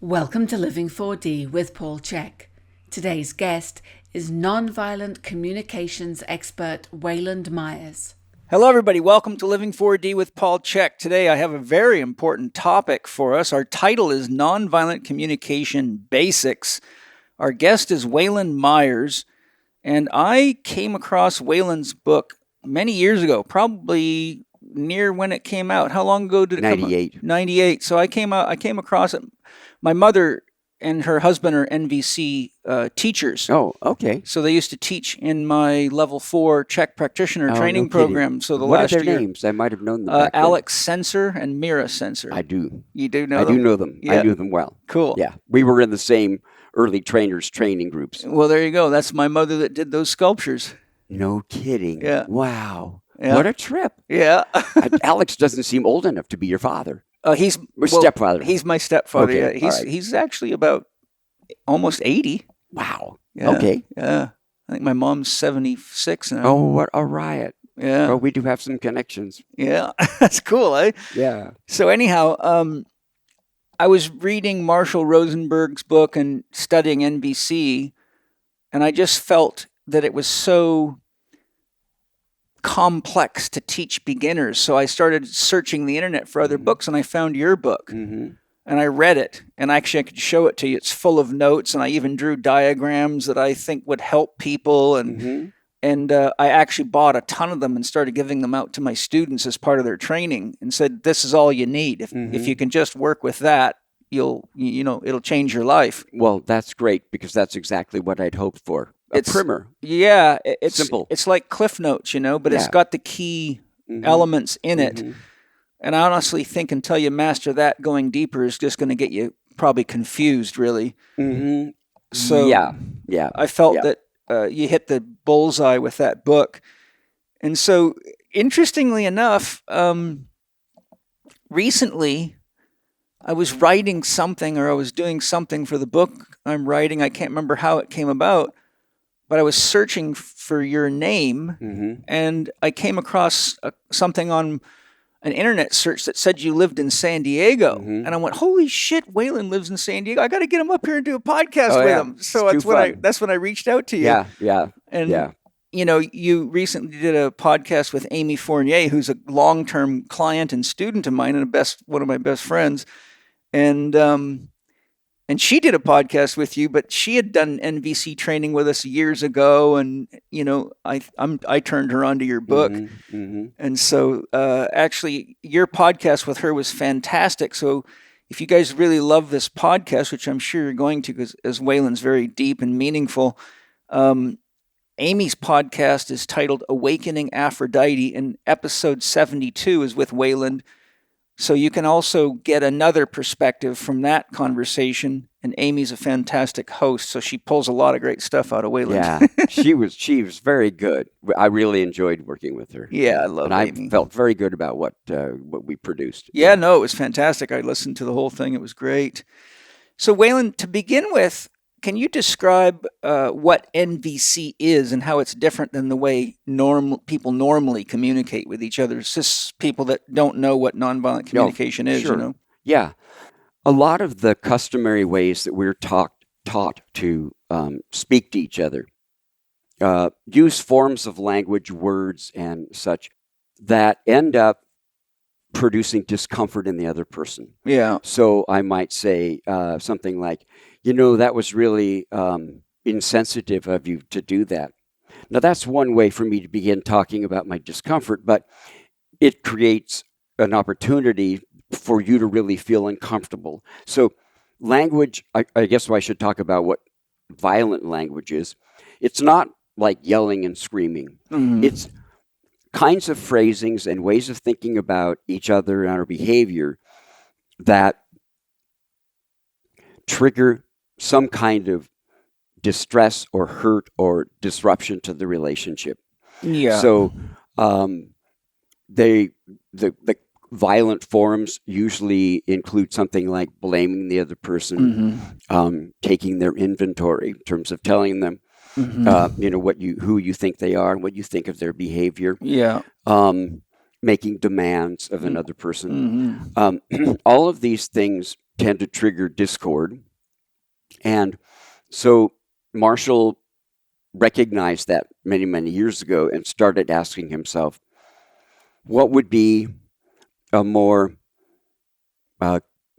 Welcome to Living 4D with Paul Chek. Today's guest is nonviolent communications expert Wayland Myers. Hello, everybody. Welcome to Living 4D with Paul Chek. Today, I have a very important topic for us. Our title is Nonviolent Communication Basics. Our guest is Wayland Myers, and I came across Wayland's book many years ago, probably near when it came out. How long ago did it 98. come out? 98. So I came across it. My mother and her husband are NVC teachers. Oh, okay. So they used to teach in my level 4 Chek practitioner training program. So what last are their year, names? I might have known them. Back then. Alex Sensor and Mira Sensor. I do. You do know I them? do know them. Yeah. I knew them well. Cool. Yeah. We were in the same early trainers training groups. Well, there you go. That's my mother that did those sculptures. No kidding. Yeah. Wow. Yeah. What a trip. Yeah. Alex doesn't seem old enough to be your father. He's stepfather. He's my stepfather. Okay, Yeah. all right. He's actually about almost 80. Wow. Yeah. Okay. Yeah. I think my mom's 76 now. Oh, what a riot. Yeah. Oh, we do have some connections. Yeah. That's cool, eh? Yeah. So anyhow, I was reading Marshall Rosenberg's book and studying NVC, and I just felt that it was so complex to teach beginners. So I started searching the internet for other books, and I found your book. Mm-hmm. And I read it, and actually I could show it to you. It's full of notes, and I even drew diagrams that I think would help people. And I actually bought a ton of them and started giving them out to my students as part of their training, and said, "This is all you need. If you can just work with that, it'll change your life." Well, that's great because that's exactly what I'd hoped for. A primer. Yeah, it's simple. It's like Cliff Notes, but it's Yeah. got the key elements in it. And I honestly think until you master that, going deeper is just going to get you probably confused, really. Mm-hmm. So yeah. I felt that you hit the bullseye with that book. And so, interestingly enough, recently I was writing something, or I was doing something for the book I'm writing. I can't remember how it came about, but I was searching for your name, and I came across something on an internet search that said you lived in San Diego. And I went, holy shit, Wayland lives in San Diego. I got to get him up here and do a podcast with him. So that's when I reached out to you. Yeah. And, you recently did a podcast with Amy Fournier, who's a long-term client and student of mine and one of my best friends. And she did a podcast with you, but she had done NVC training with us years ago, and I turned her onto your book, and so actually your podcast with her was fantastic. So if you guys really love this podcast, which I'm sure you're going to, because as Wayland's very deep and meaningful, Amy's podcast is titled "Awakening Aphrodite," and episode 72 is with Wayland. So you can also get another perspective from that conversation. And Amy's a fantastic host, so she pulls a lot of great stuff out of Wayland. Yeah, she was very good. I really enjoyed working with her. Yeah, I love Amy. I felt very good about what we produced. Yeah, no, it was fantastic. I listened to the whole thing. It was great. So Wayland, to begin with, can you describe what NVC is and how it's different than the way people normally communicate with each other? It's just people that don't know what nonviolent communication is, sure. Yeah. A lot of the customary ways that we're taught to speak to each other use forms of language, words, and such that end up producing discomfort in the other person. Yeah. So I might say something like, that was really insensitive of you to do that. Now, that's one way for me to begin talking about my discomfort, but it creates an opportunity for you to really feel uncomfortable. So language, I guess I should talk about what violent language is. It's not like yelling and screaming. It's kinds of phrasings and ways of thinking about each other and our behavior that trigger some kind of distress or hurt or disruption to the relationship. Yeah. So the violent forms usually include something like blaming the other person, taking their inventory in terms of telling them, who you think they are and what you think of their behavior. Yeah. Making demands of another person. All of these things tend to trigger discord. And so Marshall recognized that many, many years ago and started asking himself, what would be a more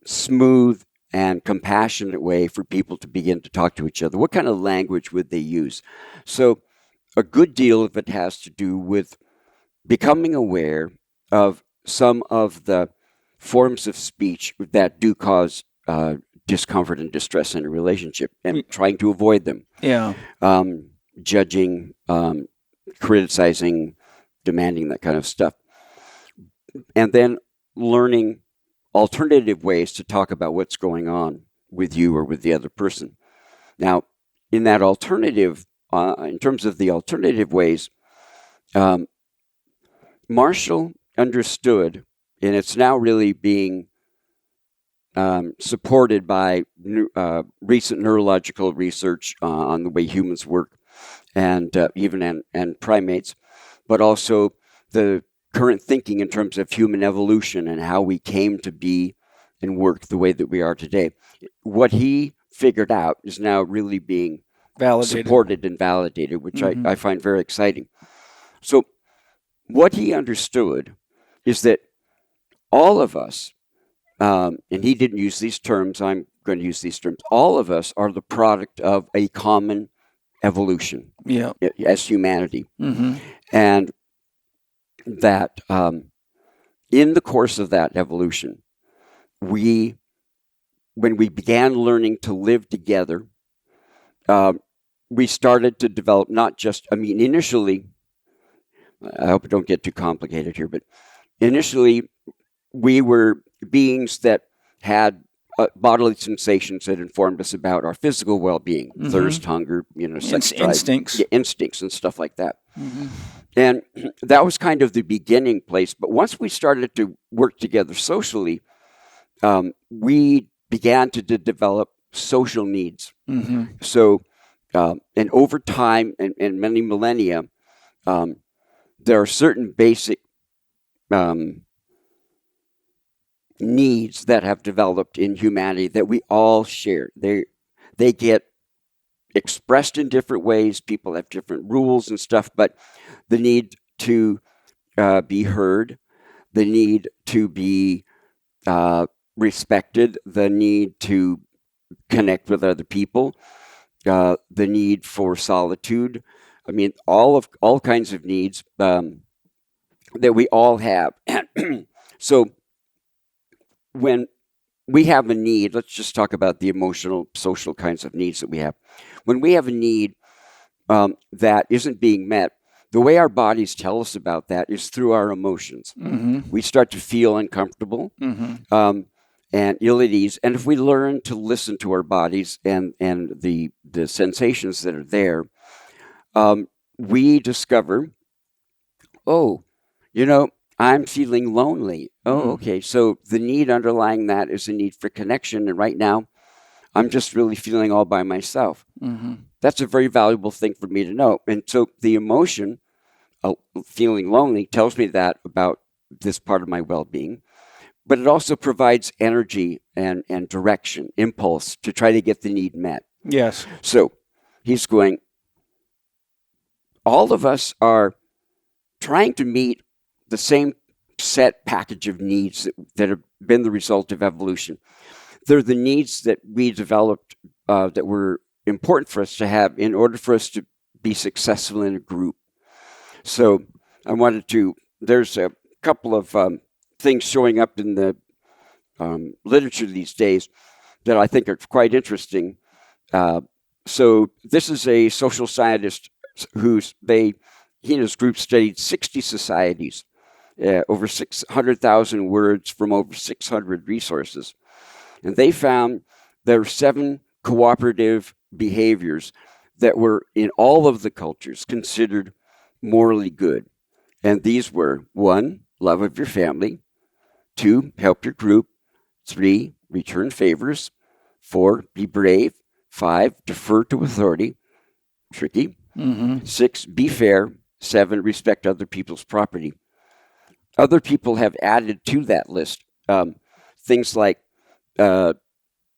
smooth and compassionate way for people to begin to talk to each other? What kind of language would they use? So a good deal of it has to do with becoming aware of some of the forms of speech that do cause discomfort and distress in a relationship, and trying to avoid them. Yeah. Judging, criticizing, demanding, that kind of stuff. And then learning alternative ways to talk about what's going on with you or with the other person. Now, in that alternative, in terms of the alternative ways, Marshall understood, and it's now really being supported by recent neurological research on the way humans work, and even primates, but also the current thinking in terms of human evolution and how we came to be and work the way that we are today. What he figured out is now really being supported and validated, which I find very exciting. So what he understood is that all of us, and he didn't use these terms, I'm going to use these terms, all of us are the product of a common evolution as humanity. And that in the course of that evolution, when we began learning to live together, we started to develop not just, initially, I hope I don't get too complicated here, but initially we were beings that had bodily sensations that informed us about our physical well-being, thirst, hunger, sex drive, instincts and stuff like that. And that was kind of the beginning place. But once we started to work together socially, we began to develop social needs. So, and over time and many millennia, there are certain basic needs that have developed in humanity that we all share. They get expressed in different ways. People have different rules and stuff, but the need to be heard, the need to be respected, the need to connect with other people, the need for solitude. All kinds of needs that we all have. So when we have a need, let's just talk about the emotional, social kinds of needs that we have. When we have a need that isn't being met, the way our bodies tell us about that is through our emotions. We start to feel uncomfortable and ill at ease. And if we learn to listen to our bodies and the sensations that are there, we discover, I'm feeling lonely. Okay. So the need underlying that is a need for connection. And right now, I'm just really feeling all by myself. That's a very valuable thing for me to know. And so the emotion, feeling lonely, tells me that about this part of my well-being. But it also provides energy and direction, impulse to try to get the need met. Yes. So he's going, all of us are trying to meet the same set package of needs that have been the result of evolution. They're the needs that we developed that were important for us to have in order for us to be successful in a group. So there's a couple of things showing up in the literature these days that I think are quite interesting. So this is a social scientist he and his group studied 60 societies, over 600,000 words from over 600 resources. And they found there are 7 cooperative behaviors that were in all of the cultures considered morally good. And these were 1, love of your family; 2, help your group; 3, return favors; 4, be brave; 5, defer to authority. Tricky. 6, be fair; 7, respect other people's property. Other people have added to that list things like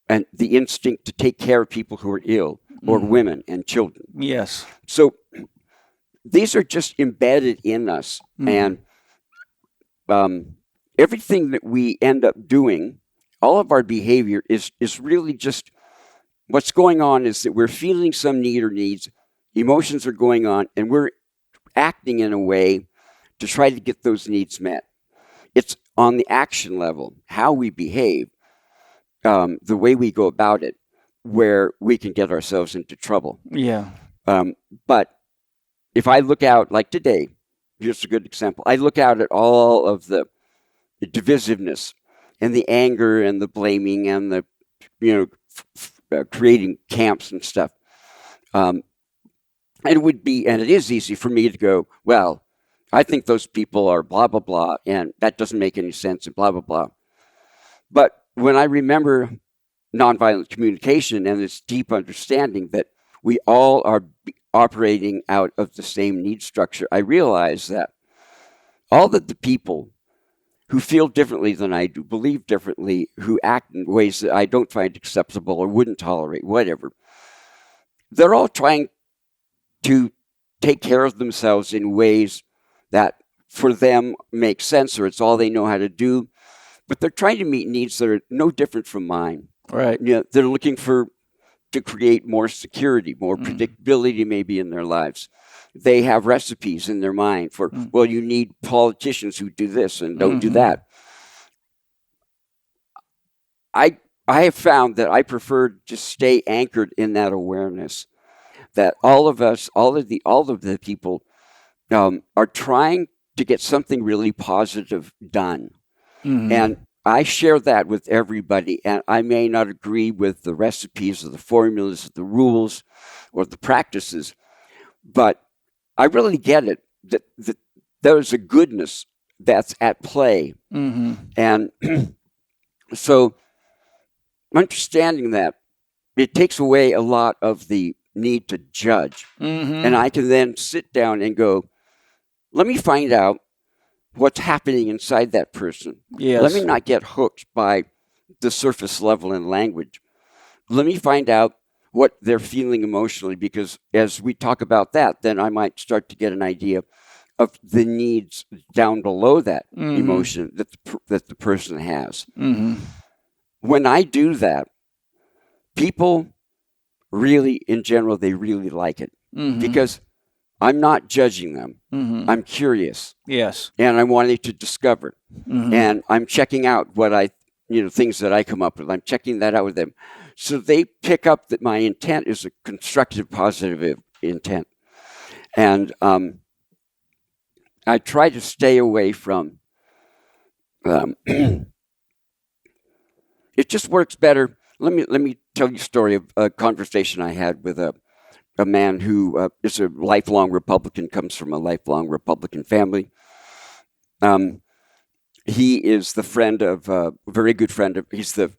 and the instinct to take care of people who are ill, or women and children. Yes. So these are just embedded in us, and everything that we end up doing, all of our behavior is really just what's going on is that we're feeling some need or needs, emotions are going on, and we're acting in a way to try to get those needs met. It's on the action level, how we behave, the way we go about it, where we can get ourselves into trouble. Yeah. But if I look out, like today, here's a good example. I look out at all of the divisiveness and the anger and the blaming and the, creating camps and stuff. And it is easy for me to go, well, I think those people are blah, blah, blah, and that doesn't make any sense and blah, blah, blah. But when I remember nonviolent communication and this deep understanding that we all are operating out of the same need structure, I realize that all of the people who feel differently than I do, believe differently, who act in ways that I don't find acceptable or wouldn't tolerate, whatever, they're all trying to take care of themselves in ways that for them make sense, or it's all they know how to do. But they're trying to meet needs that are no different from mine. Right. They're looking to create more security, more predictability maybe in their lives. They have recipes in their mind for, well, you need politicians who do this and don't do that. I have found that I prefer to stay anchored in that awareness that all of us, all of the people are trying to get something really positive done. And I share that with everybody, and I may not agree with the recipes or the formulas, or the rules, or the practices, but I really get it, that there's a goodness that's at play. And so understanding that, it takes away a lot of the need to judge. And I can then sit down and go, let me find out what's happening inside that person. Yes. Let me not get hooked by the surface level in language. Let me find out what they're feeling emotionally, because as we talk about that, then I might start to get an idea of the needs down below that emotion that the person has. When I do that, people really, in general, they really like it, because I'm not judging them. I'm curious. Yes. And I'm wanting to discover. And I'm checking out what things that I come up with. I'm checking that out with them. So they pick up that my intent is a constructive, positive intent. And I try to stay away from, it just works better. Let me tell you a story of a conversation I had with a man who is a lifelong Republican, comes from a lifelong Republican family. He is the friend of a very good friend of, he's the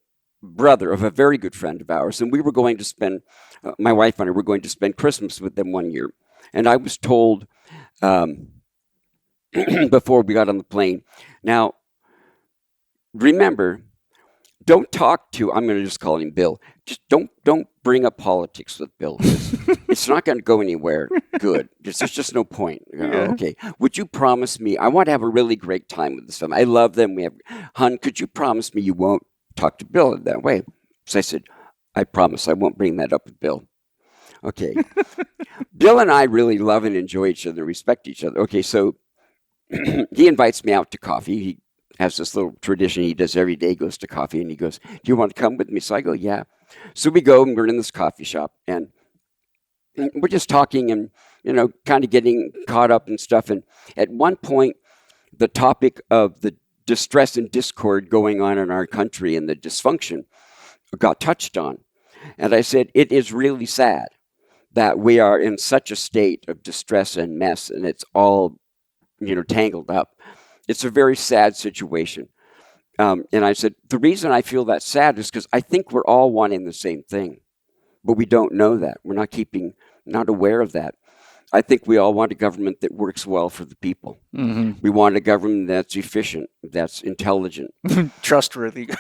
brother of a very good friend of ours. And we were going to spend, my wife and I were going to spend Christmas with them one year. And I was told before we got on the plane, now, remember, don't talk to, I'm going to just call him Bill. Just don't bring up politics with Bill. It's not going to go anywhere good. There's just no point. Okay. Would you promise me, I want to have a really great time with this family. I love them. Hun, could you promise me you won't talk to Bill in that way? So I said, I promise I won't bring that up with Bill. Okay. Bill and I really love and enjoy each other, respect each other. Okay, so he invites me out to coffee. He has this little tradition he does every day. He goes to coffee and he goes, do you want to come with me? So I go, yeah. So we go and we're in this coffee shop and we're just talking and, kind of getting caught up and stuff. And at one point, the topic of the distress and discord going on in our country and the dysfunction got touched on. And I said, it is really sad that we are in such a state of distress and mess, and it's all, tangled up. It's a very sad situation. And I said, the reason I feel that sad is because I think we're all wanting the same thing, but we don't know that. We're not aware of that. I think we all want a government that works well for the people. Mm-hmm. We want a government that's efficient, that's intelligent. Trustworthy.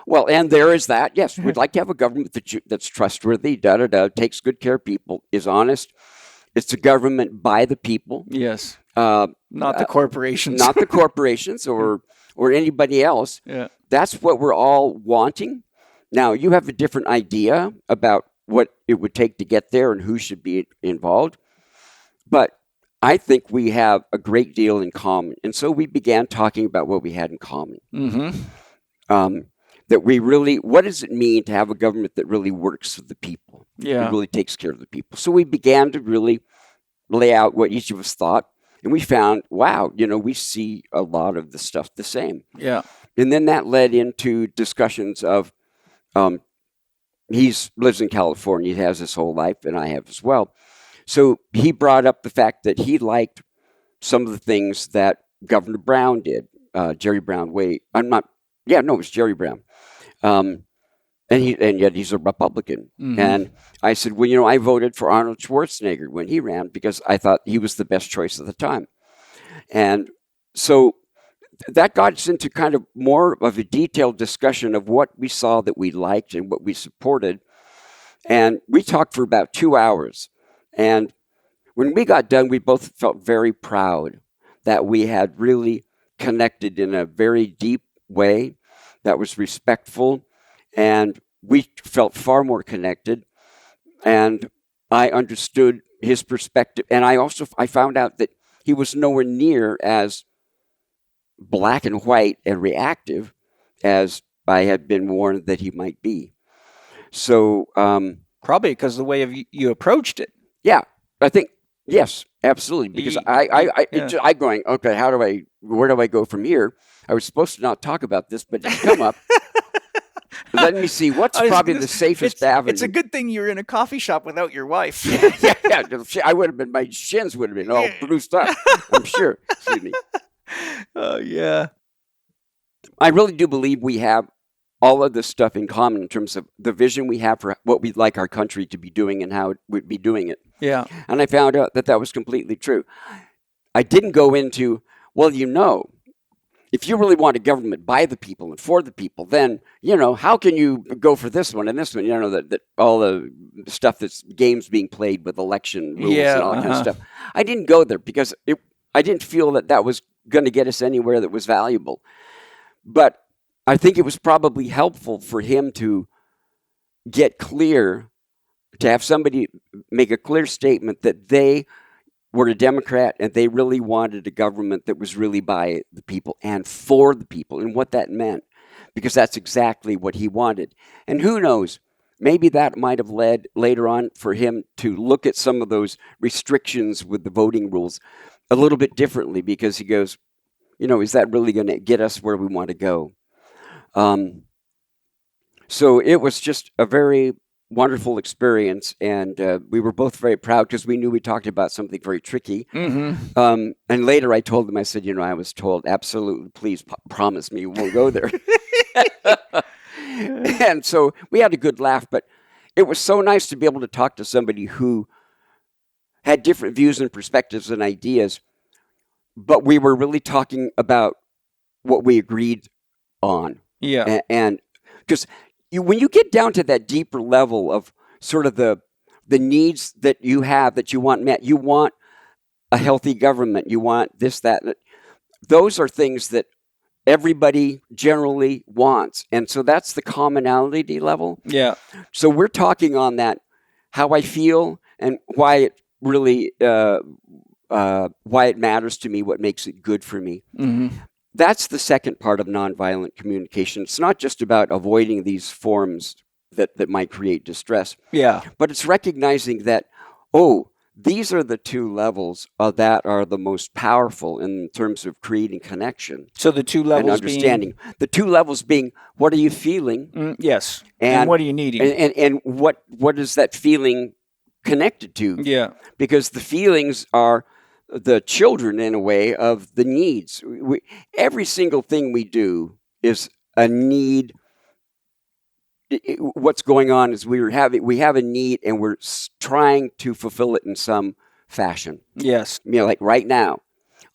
Well, and there is that. Yes, we'd like to have a government that's trustworthy, takes good care of people, is honest. It's a government by the people. Yes. Not the corporations. Not the corporations or anybody else. Yeah. That's what we're all wanting. Now, you have a different idea about what it would take to get there and who should be involved. But I think we have a great deal in common. And so we began talking about what we had in common. Mm-hmm. That we really, what does it mean to have a government that really works for the people? Yeah. It really takes care of the people. So we began to really lay out what each of us thought. And we found, wow, we see a lot of the stuff the same. Yeah. And then that led into discussions of, he lives in California, he has his whole life, and I have as well. So he brought up the fact that he liked some of the things that Governor Brown did, Jerry Brown. It was Jerry Brown. And yet he's a Republican. Mm-hmm. And I said, well, I voted for Arnold Schwarzenegger when he ran because I thought he was the best choice at the time. And so that got us into kind of more of a detailed discussion of what we saw that we liked and what we supported. And we talked for about 2 hours. And when we got done, we both felt very proud that we had really connected in a very deep way that was respectful. And we felt far more connected. And I understood his perspective. And I found out that he was nowhere near as black and white and reactive as I had been warned that he might be. So probably because the way you approached it. Yeah, I think, yes, absolutely. Because I going, okay, where do I go from here? I was supposed to not talk about this, but it's come up. Let me see, what's probably the safest avenue? It's a good thing you're in a coffee shop without your wife. yeah. I would have been, my shins would have been all bruised up, I'm sure. Excuse me. Oh, yeah. I really do believe we have all of this stuff in common in terms of the vision we have for what we'd like our country to be doing and how it would be doing it. Yeah. And I found out that was completely true. I didn't go into, if you really want a government by the people and for the people, then, how can you go for this one and this one? That all the stuff that's games being played with election rules and all that kind of stuff. I didn't go there because I didn't feel that was going to get us anywhere that was valuable. But I think it was probably helpful for him to get clear, to have somebody make a clear statement that they were a Democrat and they really wanted a government that was really by the people and for the people, and what that meant, because that's exactly what he wanted. And who knows, maybe that might have led later on for him to look at some of those restrictions with the voting rules a little bit differently, because he goes, is that really going to get us where we want to go? So it was just a very wonderful experience, and we were both very proud because we knew we talked about something very tricky. Mm-hmm. And later I told him, I said, I was told, absolutely, please promise me you won't go there. And so we had a good laugh, but it was so nice to be able to talk to somebody who had different views and perspectives and ideas, but we were really talking about what we agreed on. Yeah. And because when you get down to that deeper level of sort of the needs that you have, that you want met, you want a healthy government, you want this, that, those are things that everybody generally wants. And so that's the commonality level. Yeah. So we're talking on that, how I feel and why it really, why it matters to me, what makes it good for me. Mm-hmm. That's the second part of nonviolent communication. It's not just about avoiding these forms that might create distress. Yeah. But it's recognizing that, these are the two levels that are the most powerful in terms of creating connection. So the two levels and understanding. The two levels being, what are you feeling? Yes. And what are you needing? And what is that feeling connected to? Yeah. Because the feelings are the children, in a way, of the needs. Every single thing we do is a need. What's going on is we have a need, and we're trying to fulfill it in some fashion. Yes. Like right now,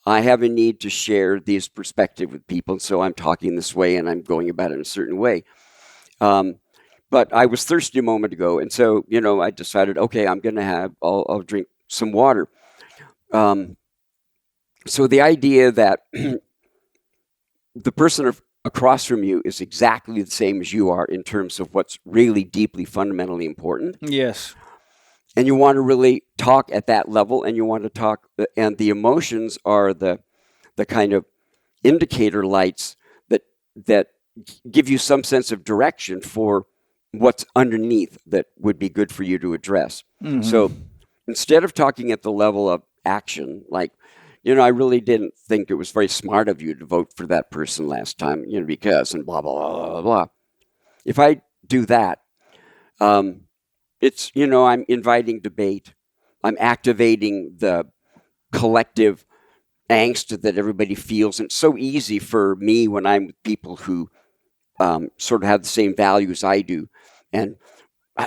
I have a need to share this perspective with people, and so I'm talking this way and I'm going about it in a certain way. But I was thirsty a moment ago, and so, I decided, okay, I'll drink some water. So the idea that the person across from you is exactly the same as you are in terms of what's really deeply, fundamentally important. Yes. And you want to really talk at that level, and you want to talk, and the emotions are the kind of indicator lights that give you some sense of direction for what's underneath that would be good for you to address. Mm-hmm. So instead of talking at the level of action, like, I really didn't think it was very smart of you to vote for that person last time, because, and blah, blah, blah, blah, blah. If I do that, it's, I'm inviting debate. I'm activating the collective angst that everybody feels. And it's so easy for me when I'm with people who sort of have the same values I do, and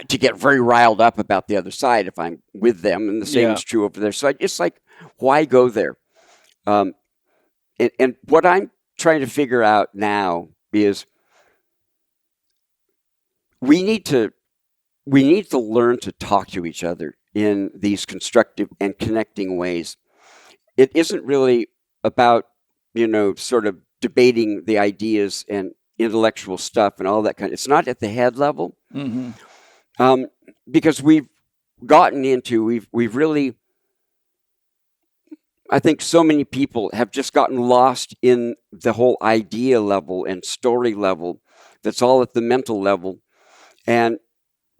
to get very riled up about the other side if I'm with them. And the same is true over there. So it's like, why go there? And what I'm trying to figure out now is we need to learn to talk to each other in these constructive and connecting ways. It isn't really about, sort of debating the ideas and intellectual stuff and all that kind of, it's not at the head level. Mm-hmm. Because we've really, I think so many people have just gotten lost in the whole idea level and story level that's all at the mental level. And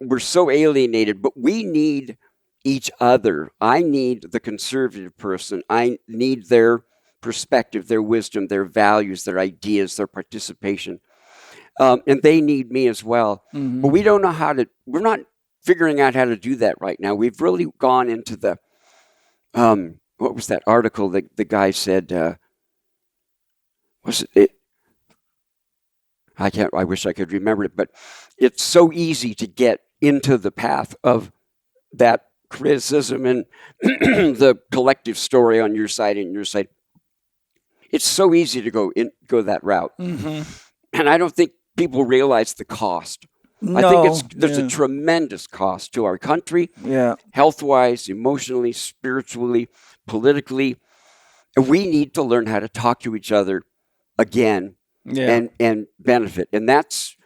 we're so alienated, but we need each other. I need the conservative person. I need their perspective, their wisdom, their values, their ideas, their participation. And they need me as well. Mm-hmm. But we don't know we're not figuring out how to do that right now. We've really gone into the, what was that article that the guy said, I wish I could remember it, but it's so easy to get into the path of that criticism and the collective story on your side and your side. It's so easy to go that route. Mm-hmm. And I don't think people realize the cost. No, I think there's a tremendous cost to our country, health-wise, emotionally, spiritually, politically. And we need to learn how to talk to each other again and benefit. And that's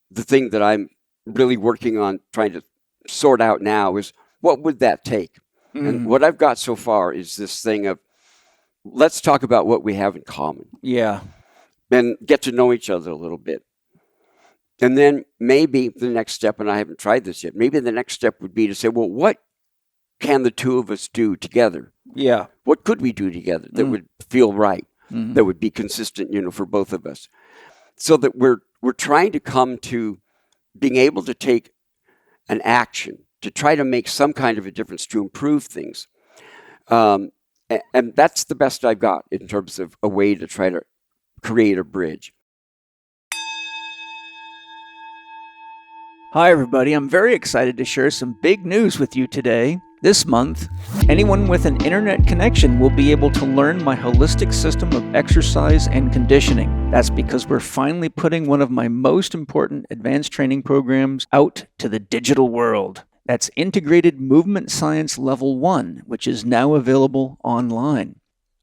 the thing that I'm really working on trying to sort out now is what would that take? Mm. And what I've got so far is this thing of let's talk about what we have in common. Yeah. And get to know each other a little bit. And then maybe the next step, and I haven't tried this yet, maybe the next step would be to say, well, what can the two of us do together? Yeah. What could we do together that would feel right, that would be consistent, for both of us? So that we're trying to come to being able to take an action to try to make some kind of a difference to improve things. And that's the best I've got in terms of a way to try to create a bridge. Hi, everybody. I'm very excited to share some big news with you today. This month, anyone with an internet connection will be able to learn my holistic system of exercise and conditioning. That's because we're finally putting one of my most important advanced training programs out to the digital world. That's Integrated Movement Science Level 1, which is now available online.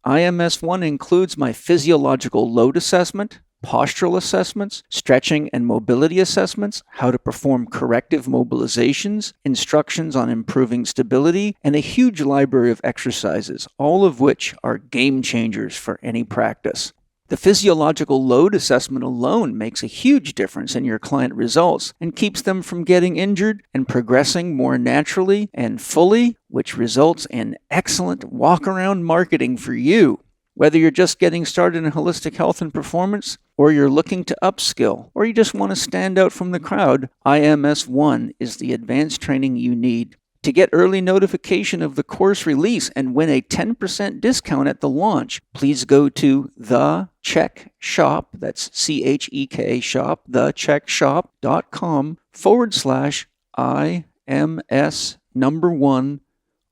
IMS1 includes my physiological load assessment, postural assessments, stretching and mobility assessments, how to perform corrective mobilizations, instructions on improving stability, and a huge library of exercises, all of which are game changers for any practice. The physiological load assessment alone makes a huge difference in your client results and keeps them from getting injured and progressing more naturally and fully, which results in excellent walk-around marketing for you. Whether you're just getting started in holistic health and performance, or you're looking to upskill, or you just want to stand out from the crowd, IMS1 is the advanced training you need. To get early notification of the course release and win a 10% discount at the launch, please go to the Chek Shop, that's CHEK Shop, thechekshop.com/IMS1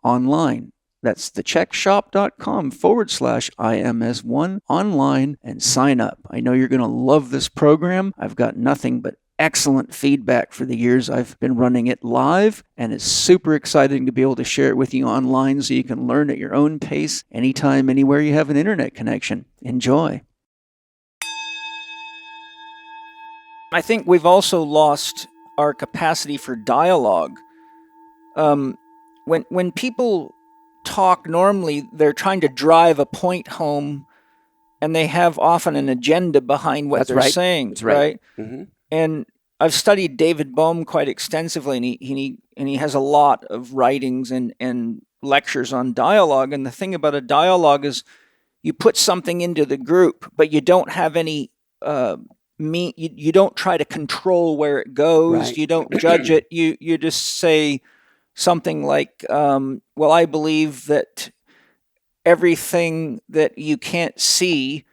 online. That's thechekshop.com/IMS1 online and sign up. I know you're going to love this program. I've got nothing but excellent feedback for the years I've been running it live, and it's super exciting to be able to share it with you online so you can learn at your own pace anytime, anywhere you have an internet connection. Enjoy. I think we've also lost our capacity for dialogue. When people talk normally, they're trying to drive a point home, and they have often an agenda behind what they're saying. That's right. Mm-hmm. And I've studied David Bohm quite extensively, and he has a lot of writings and lectures on dialogue. And the thing about a dialogue is you put something into the group, but you don't have any you don't try to control where it goes. Right. You don't judge it. You just say something like, well, I believe that everything that you can't see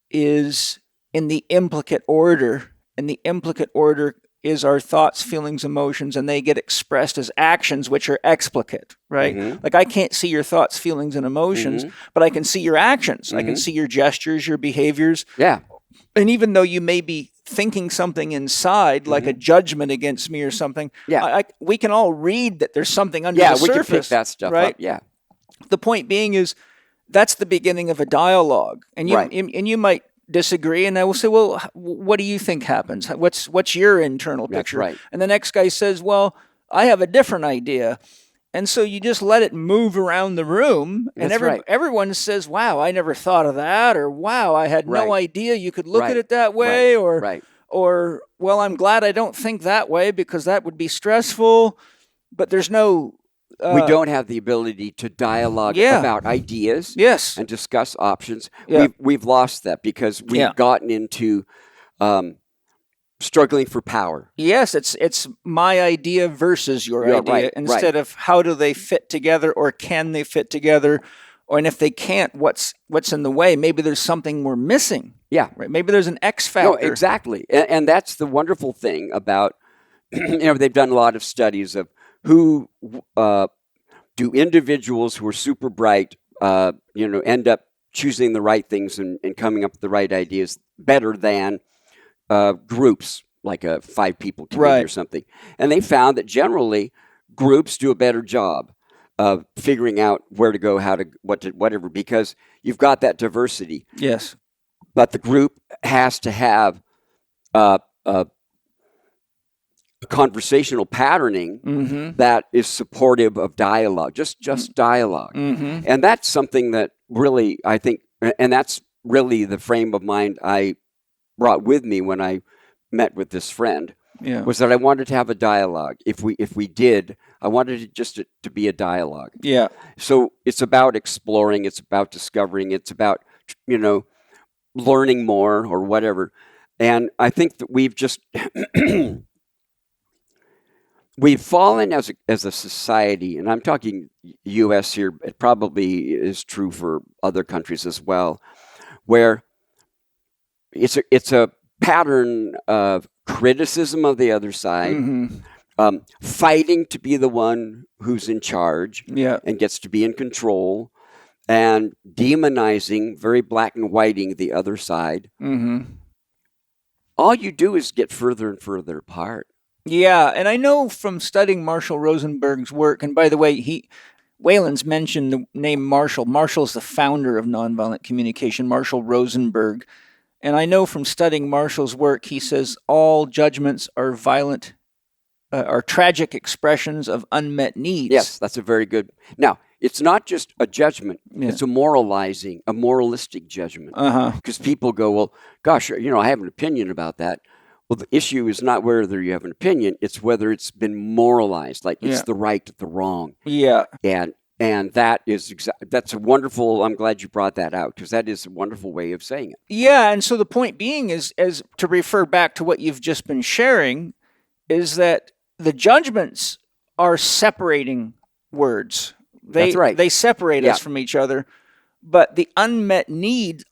is in the implicate order, and the implicate order is our thoughts, feelings, emotions, and they get expressed as actions, which are explicate, right? Mm-hmm. Like, I can't see your thoughts, feelings, and emotions, but I can see your actions. Mm-hmm. I can see your gestures, your behaviors. Yeah. And even though you may be thinking something inside, like a judgment against me or something, we can all read that there's something under the surface. Yeah, we can pick that stuff right? up, yeah. The point being is that's the beginning of a dialogue. And you might disagree, and I will say, well, what do you think happens? What's your internal picture? That's right. And the next guy says, well, I have a different idea. And so you just let it move around the room, and everyone says, wow, I never thought of that, or wow, I had no idea you could look at it that way, or well, I'm glad I don't think that way because that would be stressful. But there's no... we don't have the ability to dialogue about ideas and discuss options. Yeah. We've lost that because we've gotten into struggling for power. Yes, it's my idea versus your idea instead of how do they fit together, or can they fit together, and if they can't, what's in the way? Maybe there's something we're missing. Yeah, right. Maybe there's an X factor. No, exactly, and that's the wonderful thing about they've done a lot of studies of who do individuals who are super bright end up choosing the right things and coming up with the right ideas better than groups, like a 5-people committee or something. And they found that generally groups do a better job of figuring out where to go, whatever, because you've got that diversity. Yes. But the group has to have a conversational patterning that is supportive of dialogue, just dialogue. And that's something that really, I think, and that's really the frame of mind I brought with me when I met with this friend, was that I wanted to have a dialogue. If we did, I wanted it just to be a dialogue. Yeah. So it's about exploring, it's about discovering, it's about, learning more or whatever. And I think that we've just, we've fallen as a society, and I'm talking U.S. here, it probably is true for other countries as well, where it's a pattern of criticism of the other side, fighting to be the one who's in charge and gets to be in control, and demonizing, very black and whiting the other side. All you do is get further and further apart. Yeah, and I know from studying Marshall Rosenberg's work, and by the way, Wayland's mentioned the name Marshall. Marshall's the founder of nonviolent communication, Marshall Rosenberg. And I know from studying Marshall's work, he says all judgments are violent, are tragic expressions of unmet needs. Yes, that's a very good. Now, it's not just a judgment. It's a moralistic judgment. Because people go, well, gosh, I have an opinion about that. Well, the issue is not whether you have an opinion, it's whether it's been moralized, like it's the right, the wrong. Yeah. And that is that's a wonderful, I'm glad you brought that out, because that is a wonderful way of saying it. Yeah, and so the point being is to refer back to what you've just been sharing, is that the judgments are separating words. That's right. They separate us from each other, but the unmet need,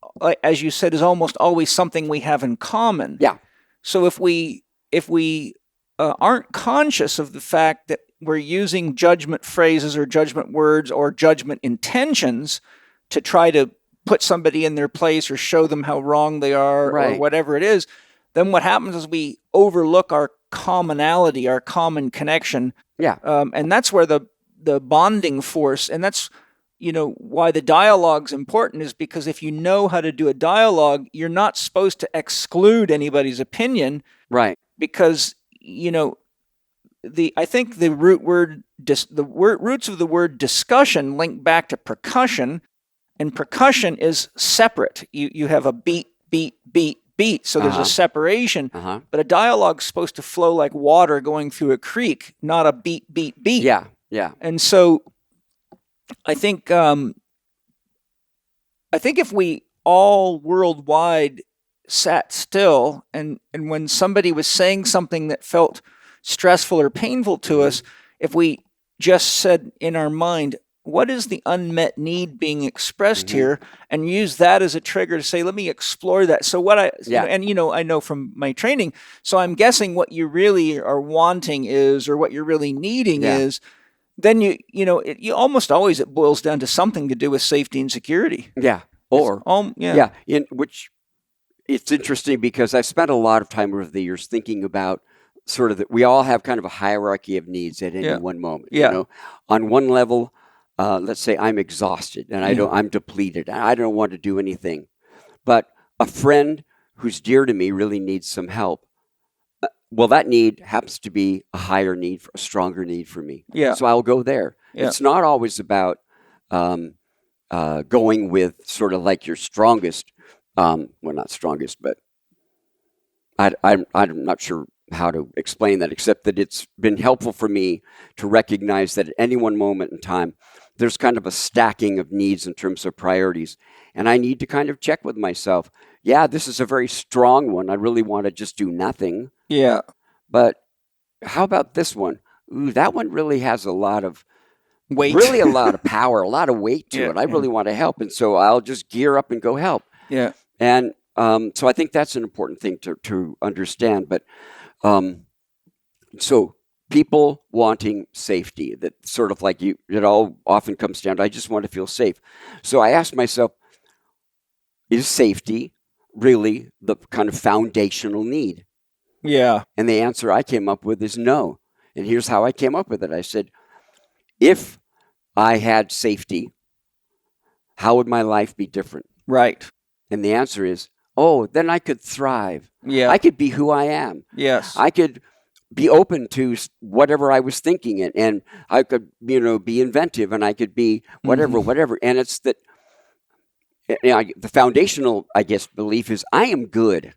as you said, is almost always something we have in common. Yeah. So if we aren't conscious of the fact that we're using judgment phrases or judgment words or judgment intentions to try to put somebody in their place or show them how wrong they are or whatever it is, then what happens is we overlook our commonality, our common connection. And that's where the bonding force, and that's, why the dialogue's important, is because if you know how to do a dialogue, you're not supposed to exclude anybody's opinion. Right. Because, I think the roots of the word discussion link back to percussion, and percussion is separate. You have a beat, beat, beat, beat, so there's a separation. But a dialogue's supposed to flow like water going through a creek, not a beat, beat, beat. Yeah. And so I think if we all worldwide sat still and when somebody was saying something that felt stressful or painful to us, if we just said in our mind, what is the unmet need being expressed here, and use that as a trigger to say, let me explore that. So what I know from my training, so I'm guessing what you really are wanting is, or what you're really needing is, then you almost always, it boils down to something to do with safety and security. In which it's interesting because I've spent a lot of time over the years thinking about sort of that we all have kind of a hierarchy of needs at any one moment. On one level, let's say I'm exhausted and I'm depleted and I don't want to do anything, but a friend who's dear to me really needs some help. Well, that need happens to be a higher need, a stronger need for me. So I'll go there. It's not always about going with sort of like your strongest. Well, not strongest, but I'm not sure how to explain that, except that it's been helpful for me to recognize that at any one moment in time, there's kind of a stacking of needs in terms of priorities. And I need to kind of check with myself. Yeah, this is a very strong one. I really want to just do nothing. But how about this one? Ooh, that one really has a lot of weight, really a lot of power, a lot of weight to it. I really want to help. And so I'll just gear up and go help. And so I think that's an important thing to understand. But so people wanting safety, that sort of like it all often comes down to, I just want to feel safe. So I asked myself, is safety really the kind of foundational need? And the answer I came up with is no. And here's how I came up with it. I said, if I had safety, how would my life be different? Right. And the answer is, then I could thrive. I could be who I am. I could be open to whatever I was thinking, and I could, be inventive, and I could be whatever. And it's that the foundational, I guess, belief is I am good.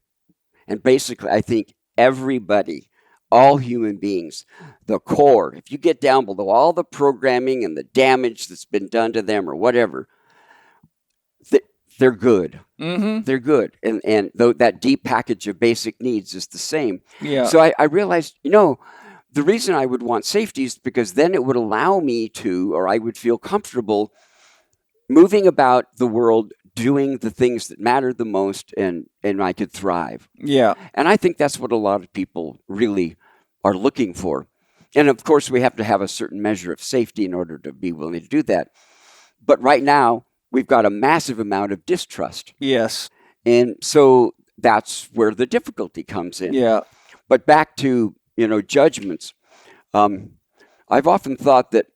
And basically, I think everybody, all human beings, the core, if you get down below all the programming and the damage that's been done to them or whatever, they're good. They're good. And though that deep package of basic needs is the same. So I realized, the reason I would want safety is because then it would allow me to, or I would feel comfortable moving about the world, doing the things that matter the most, and I could thrive. And I think that's what a lot of people really are looking for. And of course, we have to have a certain measure of safety in order to be willing to do that. But right now, we've got a massive amount of distrust. And so that's where the difficulty comes in. But back to, judgments. I've often thought that,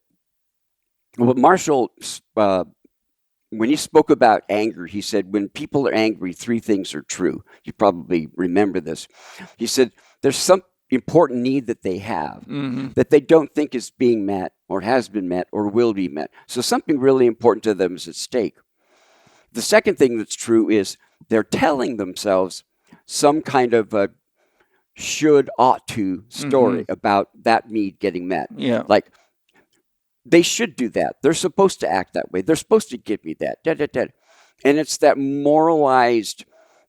Marshall, when he spoke about anger, he said, when people are angry, three things are true. You probably remember this. He said, there's some important need that they have that they don't think is being met or has been met or will be met. So something really important to them is at stake. The second thing that's true is they're telling themselves some kind of a should, ought to story about that need getting met. Like, they should do that. They're supposed to act that way. They're supposed to give me that. And it's that moralized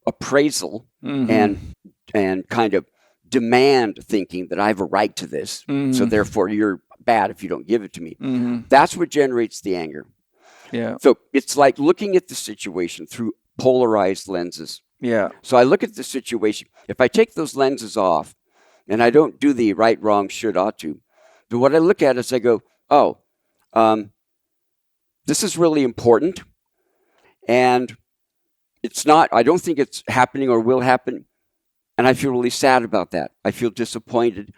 appraisal and kind of demand thinking that I have a right to this. So therefore you're bad if you don't give it to me. That's what generates the anger. So it's like looking at the situation through polarized lenses. So I look at the situation. If I take those lenses off, And I don't do the right, wrong, should, ought to. But what I look at is I go, oh, this is really important. And it's not, I don't think it's happening or will happen. And I feel really sad about that. I feel disappointed.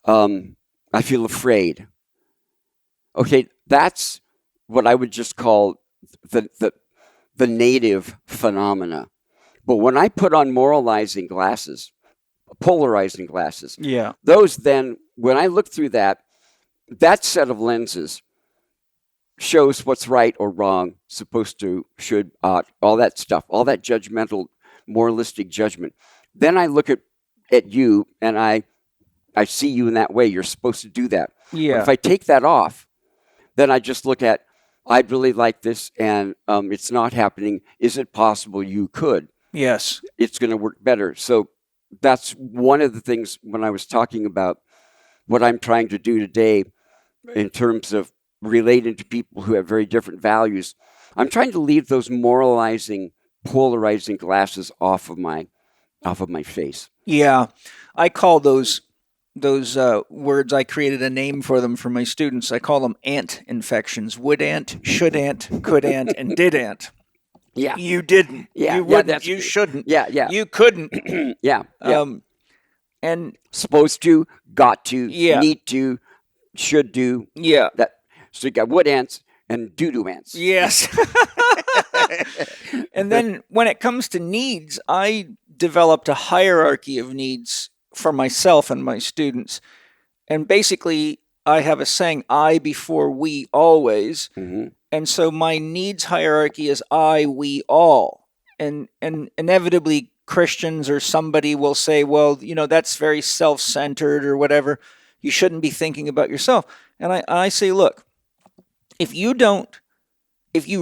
I feel afraid. Okay, that's what I would just call the native phenomena. But when I put on moralizing glasses, polarizing glasses, those then, when I look through that set of lenses shows what's right or wrong, supposed to, should, ought, all that stuff, all that judgmental, moralistic judgment. Then I look at you and I see you in that way. You're supposed to do that. Yeah. But if I take that off, then I just look at, I'd really like this and it's not happening. Is it possible you could? Yes. It's going to work better. So that's one of the things when I was talking about what I'm trying to do today in terms of relating to people who have very different values. I'm trying to leave those moralizing, polarizing glasses off of my face. Yeah. I call those words, I created a name for them for my students. I call them ant infections. Would ant, should ant, could ant, and did ant. Yeah. You didn't. Yeah. You wouldn't. You shouldn't. Yeah. Yeah. You couldn't. Yeah. And supposed to, got to, Yeah. need to, should do. Yeah. That. So you got would ants and do ants. Yes. And then when it comes to needs, I developed a hierarchy of needs for myself and my students. And basically, I have a saying, I before we always. Mm-hmm. And so my needs hierarchy is I, we, all. And inevitably Christians or somebody will say, well, that's very self-centered or whatever. You shouldn't be thinking about yourself. And I say, look, if you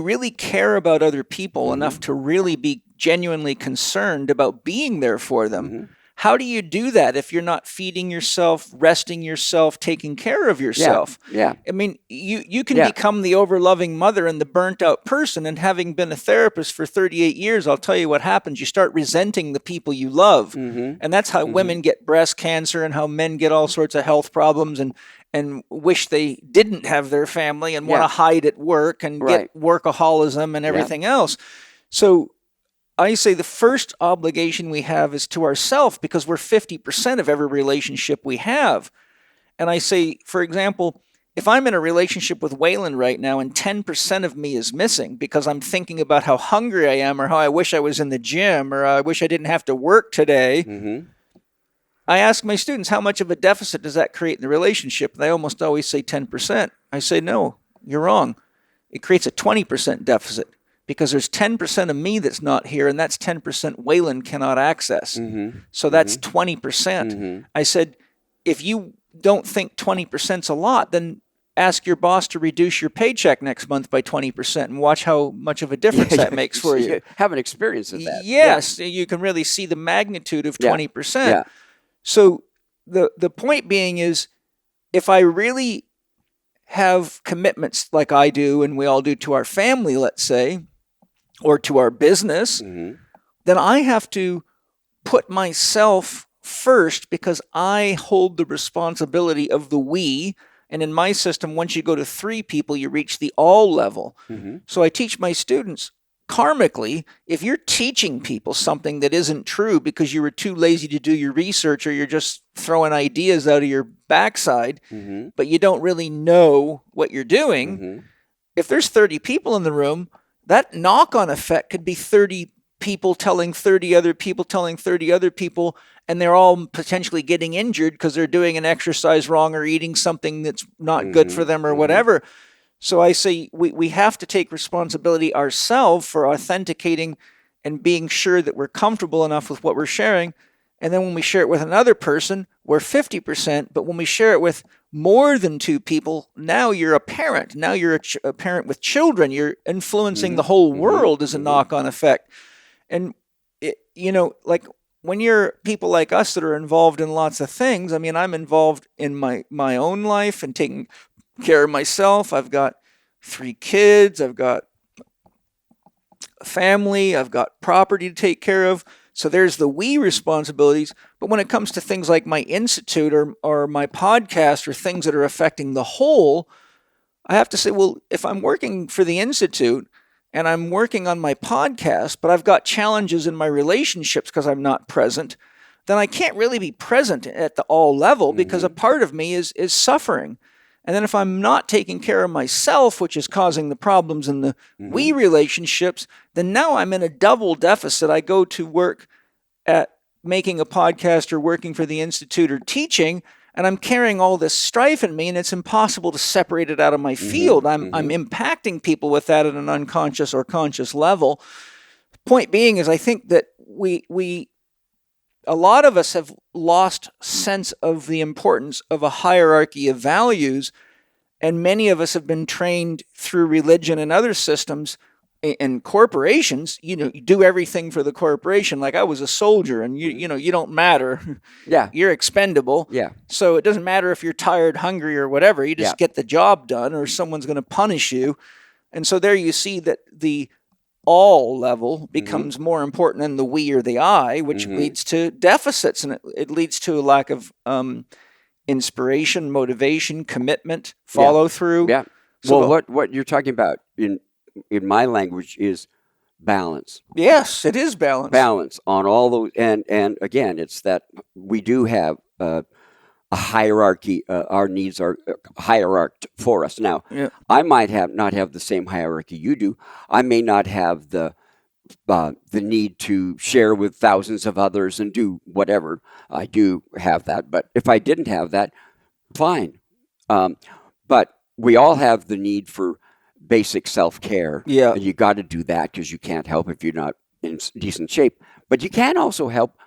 really care about other people enough to really be genuinely concerned about being there for them, how do you do that if you're not feeding yourself, resting yourself, taking care of yourself? Yeah. I mean, you can become the overloving mother and the burnt out person. And having been a therapist for 38 years, I'll tell you what happens. You start resenting the people you love. And that's how women get breast cancer and how men get all sorts of health problems and wish they didn't have their family and want to hide at work and get workaholism and everything else. So I say the first obligation we have is to ourselves because we're 50% of every relationship we have. And I say, for example, if I'm in a relationship with Wayland right now and 10% of me is missing because I'm thinking about how hungry I am or how I wish I was in the gym or I wish I didn't have to work today, I ask my students, how much of a deficit does that create in the relationship? And they almost always say 10%. I say, no, you're wrong. It creates a 20% deficit. Because there's 10% of me that's not here, and that's 10% Wayland cannot access. So that's 20%. I said, if you don't think 20%'s a lot, then ask your boss to reduce your paycheck next month by 20% and watch how much of a difference that makes for you. Have an experience of that. Yes, you can really see the magnitude of 20%. Yeah. So the point being is, if I really have commitments like I do and we all do to our family, let's say, or to our business, then I have to put myself first because I hold the responsibility of the we. And in my system, once you go to 3 people, you reach the all level. So I teach my students, karmically, if you're teaching people something that isn't true because you were too lazy to do your research or you're just throwing ideas out of your backside, but you don't really know what you're doing, if there's 30 people in the room, that knock-on effect could be 30 people telling 30 other people telling 30 other people, and they're all potentially getting injured because they're doing an exercise wrong or eating something that's not good for them or whatever. So I say we have to take responsibility ourselves for authenticating and being sure that we're comfortable enough with what we're sharing. And then when we share it with another person, we're 50%. But when we share it with more than 2 people, now you're a parent. Now you're a parent with children. You're influencing the whole world as a knock-on effect. And, like when you're people like us that are involved in lots of things, I mean, I'm involved in my own life and taking care of myself. I've got 3 kids. I've got a family. I've got property to take care of. So there's the we responsibilities. But when it comes to things like my institute or my podcast or things that are affecting the whole, I have to say, well, if I'm working for the institute and I'm working on my podcast, but I've got challenges in my relationships because I'm not present, then I can't really be present at the all level because a part of me is suffering. And then if I'm not taking care of myself, which is causing the problems in the we relationships, then now I'm in a double deficit. I go to work at making a podcast or working for the institute or teaching, and I'm carrying all this strife in me, and it's impossible to separate it out of my field. I'm impacting people with that at an unconscious or conscious level. Point being is I think that a lot of us have lost sense of the importance of a hierarchy of values, and many of us have been trained through religion and other systems and corporations. You do everything for the corporation. Like I was a soldier, and you don't matter. Yeah, you're expendable. Yeah. So it doesn't matter if you're tired, hungry, or whatever. You just get the job done, or someone's going to punish you. And so there you see that the all level becomes more important than the we or the I, which leads to deficits, and it leads to a lack of inspiration, motivation, commitment, follow through. Yeah. So Well, what you're talking about in my language is balance. Yes, it is balance. Balance on all those, and again, it's that we do have a hierarchy. Our needs are hierarched for us. Now, I might not have the same hierarchy you do. I may not have the need to share with thousands of others and do whatever. I do have that, but if I didn't have that, fine. But we all have the need for basic self-care. Yeah. And you got to do that because you can't help if you're not in decent shape. But you can also help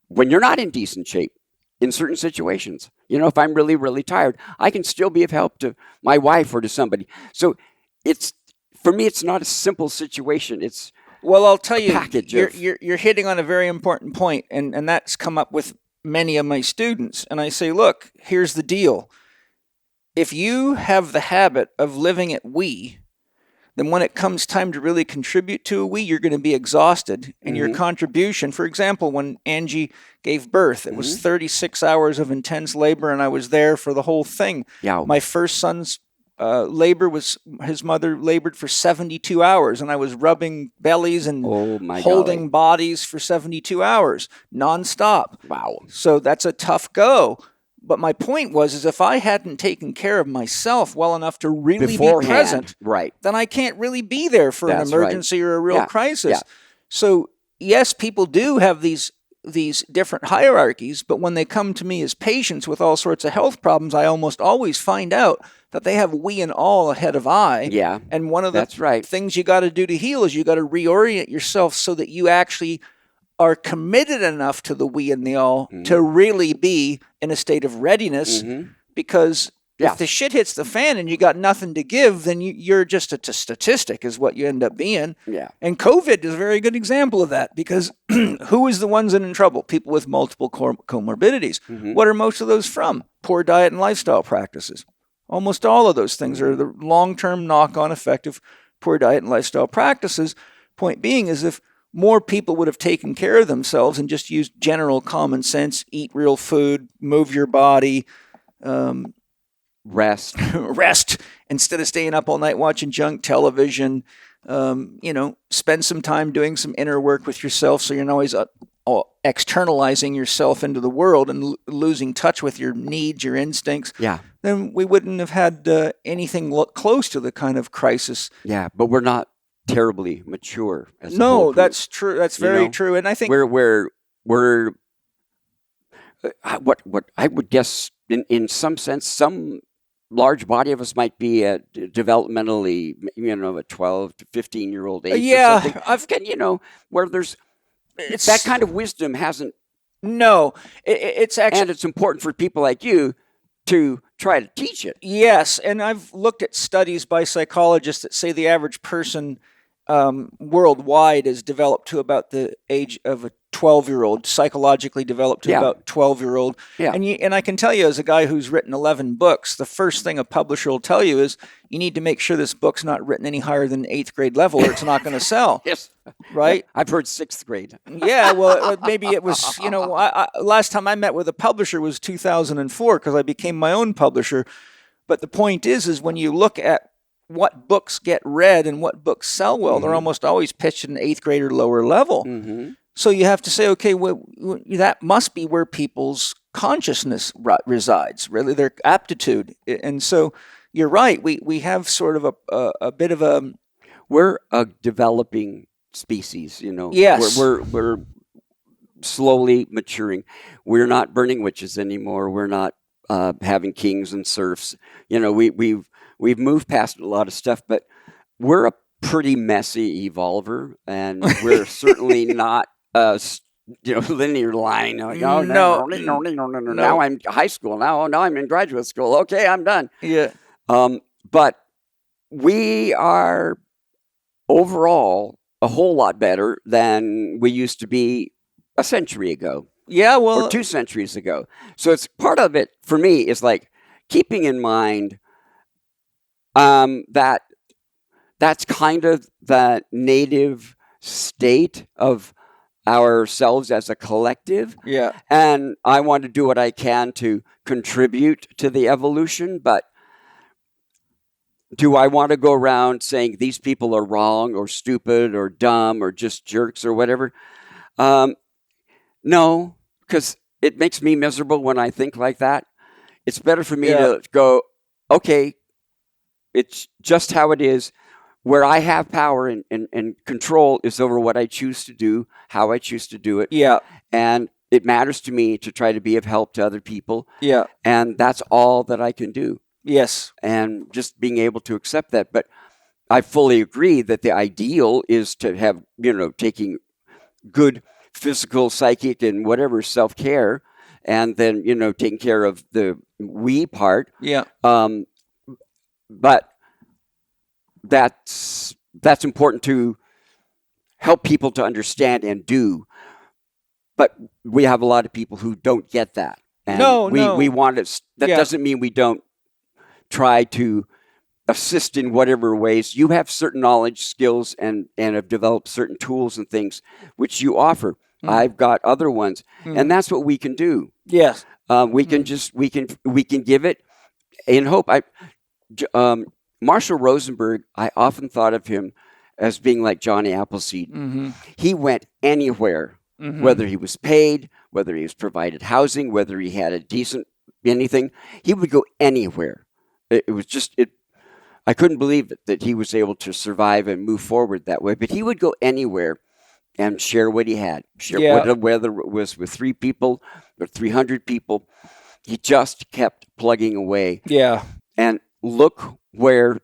when you're not in decent shape in certain situations. If I'm really, really tired, I can still be of help to my wife or to somebody. So for me, it's not a simple situation. Well, I'll tell you, you're hitting on a very important point, and that's come up with many of my students. And I say, look, here's the deal. If you have the habit of living at we, then when it comes time to really contribute to a we, you're going to be exhausted. And your contribution, for example, when Angie gave birth, it was 36 hours of intense labor, and I was there for the whole thing. Yeah. My first son's labor his mother labored for 72 hours, and I was rubbing bellies and holding bodies for 72 hours, nonstop. Wow. So that's a tough go. But my point is if I hadn't taken care of myself well enough to really be present, then I can't really be there for an emergency or a real crisis. Yeah. So yes, people do have these different hierarchies, but when they come to me as patients with all sorts of health problems, I almost always find out that they have we and all ahead of I. Yeah. And one of the things you got to do to heal is you got to reorient yourself so that you actually are committed enough to the we and the all to really be in a state of readiness, because if the shit hits the fan and you got nothing to give, then you're just a statistic is what you end up being. Yeah. And COVID is a very good example of that, because who is the ones in trouble? People with multiple comorbidities. What are most of those from? Poor diet and lifestyle practices. Almost all of those things are the long-term knock-on effect of poor diet and lifestyle practices. Point being is if more people would have taken care of themselves and just used general common sense, eat real food, move your body, rest instead of staying up all night watching junk television, spend some time doing some inner work with yourself so you're not always externalizing yourself into the world and losing touch with your needs, your instincts, then we wouldn't have had anything close to the kind of crisis. Yeah, but we're not terribly mature as that's true. That's very true. And I think we're what I would guess in some sense, some large body of us might be at developmentally, a 12 to 15-year-old age. Yeah, where there's that kind of wisdom hasn't. No, it's actually, and it's important for people like you to try to teach it. Yes, and I've looked at studies by psychologists that say the average person worldwide is developed to about the age of a 12-year-old, psychologically developed to about 12-year-old. Yeah. And I can tell you, as a guy who's written 11 books, the first thing a publisher will tell you is you need to make sure this book's not written any higher than 8th grade level or it's not going to sell. Yes. Right? I've heard 6th grade. Yeah, well, maybe it was, last time I met with a publisher was 2004 because I became my own publisher. But the point is when you look at what books get read and what books sell well, they're almost always pitched at an 8th grade or lower level. So you have to say, okay, well, that must be where people's consciousness resides, really, their aptitude. And so you're right. We have sort of a bit of a... We're a developing species, Yes. We're slowly maturing. We're not burning witches anymore. We're not having kings and serfs. We've moved past a lot of stuff, but we're a pretty messy evolver, and we're certainly not linear line. Like, oh, no. Now I'm high school. Now I'm in graduate school. Okay, I'm done. Yeah. But we are overall a whole lot better than we used to be a century ago. Yeah, well, or 2 centuries ago. So it's part of it for me is like keeping in mind that that's kind of the native state of ourselves as a collective. Yeah. And I want to do what I can to contribute to the evolution, but do I want to go around saying these people are wrong or stupid or dumb or just jerks or whatever? No, because it makes me miserable when I think like that. It's better for me to go, okay, it's just how it is. Where I have power and control is over what I choose to do, how I choose to do it. Yeah. And it matters to me to try to be of help to other people. Yeah. And that's all that I can do. Yes. And just being able to accept that. But I fully agree that the ideal is to have, taking good physical, psychic, and whatever self-care, and then, taking care of the we part. Yeah. But that's important to help people to understand and do. But we have a lot of people who don't get that. And we want to, that doesn't mean we don't try to assist in whatever ways. You have certain knowledge, skills, and have developed certain tools and things which you offer. I've got other ones, and that's what we can do. Yes. We can give it in hope. Marshall Rosenberg, I often thought of him as being like Johnny Appleseed. He went anywhere, whether he was paid, whether he was provided housing, whether he had a decent anything. He would go anywhere. It was just I couldn't believe it that he was able to survive and move forward that way. But he would go anywhere and share what he had. Whether it was with 3 people or 300 people, he just kept plugging away. Yeah. And look where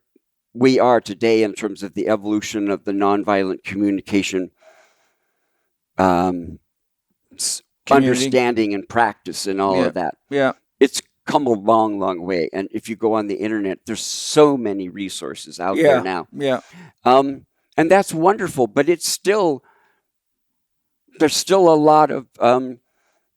we are today in terms of the evolution of the nonviolent communication understanding and practice and all of that. Yeah. It's come a long, long way. And if you go on the internet, there's so many resources out there now. Yeah. And that's wonderful, but there's still a lot of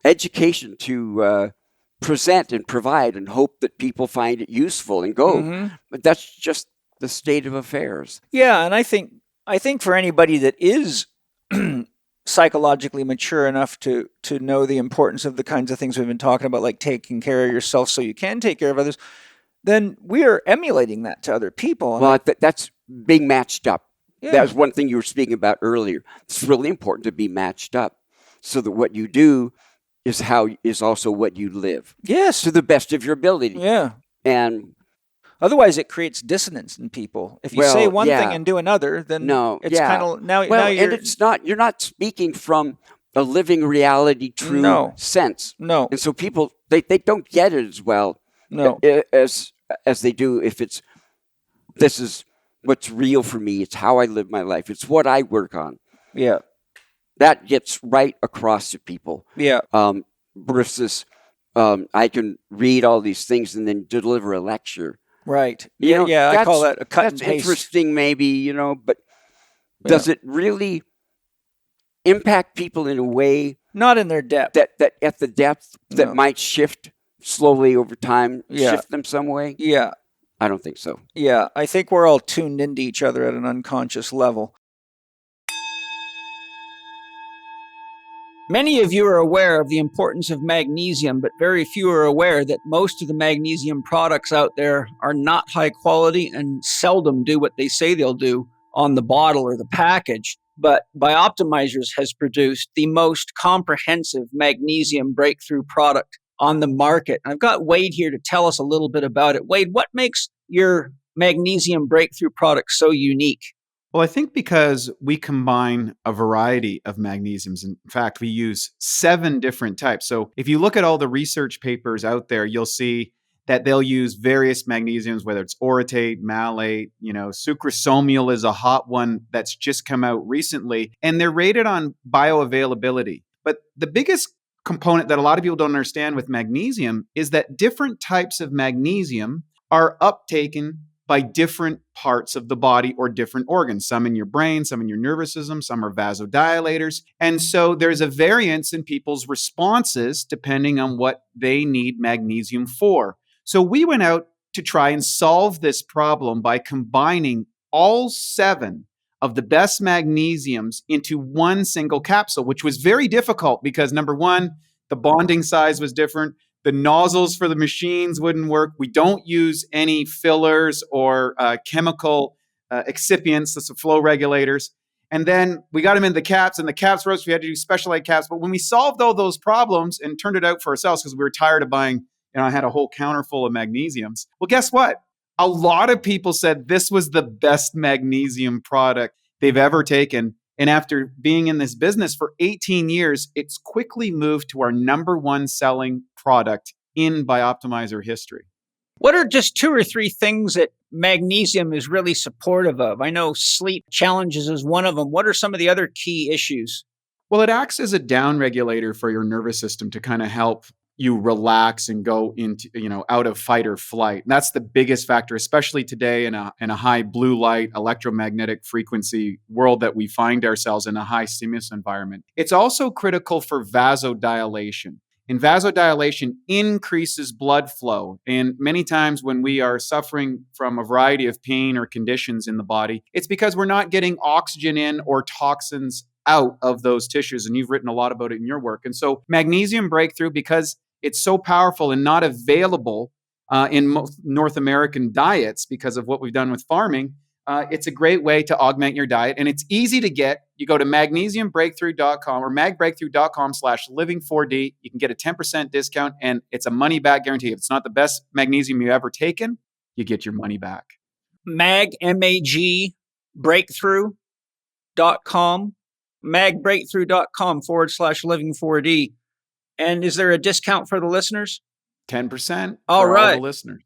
education to present and provide and hope that people find it useful and go. But that's just the state of affairs. Yeah, and I think for anybody that is psychologically mature enough to know the importance of the kinds of things we've been talking about, like taking care of yourself so you can take care of others, then we are emulating that to other people. Well, that's being matched up. Yeah. That was one thing you were speaking about earlier. It's really important to be matched up so that what you do is also what you live. Yes. To the best of your ability. Yeah. And otherwise it creates dissonance in people. If you say one thing and do another, then it's kind of now and you're not speaking from a living reality true sense. No. And so people they don't get it as well as they do if this is what's real for me. It's how I live my life. It's what I work on. Yeah. That gets right across to people. Yeah. Versus I can read all these things and then deliver a lecture. Right. I call that a cut and paste. That's interesting maybe, but Does it really impact people in a way not in their depth that at the depth that might shift slowly over time, shift them some way? Yeah. I don't think so. Yeah, I think we're all tuned into each other at an unconscious level. Many of you are aware of the importance of magnesium, but very few are aware that most of the magnesium products out there are not high quality and seldom do what they say they'll do on the bottle or the package. But Bioptimizers has produced the most comprehensive magnesium breakthrough product on the market. I've got Wade here to tell us a little bit about it. Wade, what makes your magnesium breakthrough product so unique? Well, I think because we combine a variety of magnesiums. In fact, we use 7 different types. So if you look at all the research papers out there, you'll see that they'll use various magnesiums, whether it's orotate, malate, sucrosomal is a hot one that's just come out recently, and they're rated on bioavailability. But the biggest component that a lot of people don't understand with magnesium is that different types of magnesium are uptaken by different parts of the body or different organs, some in your brain, some in your nervous system, some are vasodilators. And so there's a variance in people's responses depending on what they need magnesium for. So we went out to try and solve this problem by combining all 7 of the best magnesiums into one single capsule, which was very difficult because, number one, the bonding size was different. The nozzles for the machines wouldn't work. We don't use any fillers or chemical excipients, that's the flow regulators. And then we got them in the caps, and the caps rose. We had to do specialized caps. But when we solved all those problems and turned it out for ourselves, because we were tired of buying, I had a whole counter full of magnesiums. Well, guess what? A lot of people said this was the best magnesium product they've ever taken. And after being in this business for 18 years, it's quickly moved to our number 1 selling product in Bioptimizer history. What are just 2 or 3 things that magnesium is really supportive of? I know sleep challenges is one of them. What are some of the other key issues? Well, it acts as a down regulator for your nervous system to kind of help you relax and go into, out of fight or flight. And that's the biggest factor, especially today in a high blue light electromagnetic frequency world that we find ourselves in, a high stimulus environment. It's also critical for vasodilation. And vasodilation increases blood flow. And many times when we are suffering from a variety of pain or conditions in the body, it's because we're not getting oxygen in or toxins out of those tissues. And you've written a lot about it in your work. And so Magnesium Breakthrough, because it's so powerful and not available in most North American diets because of what we've done with farming, it's a great way to augment your diet. And it's easy to get. You go to magnesiumbreakthrough.com or magbreakthrough.com/living4D. You can get a 10% discount, and it's a money back guarantee. If it's not the best magnesium you've ever taken, you get your money back. MAG breakthrough.com, magbreakthrough.com/living4D. And is there a discount for the listeners? 10% all for right. all the listeners.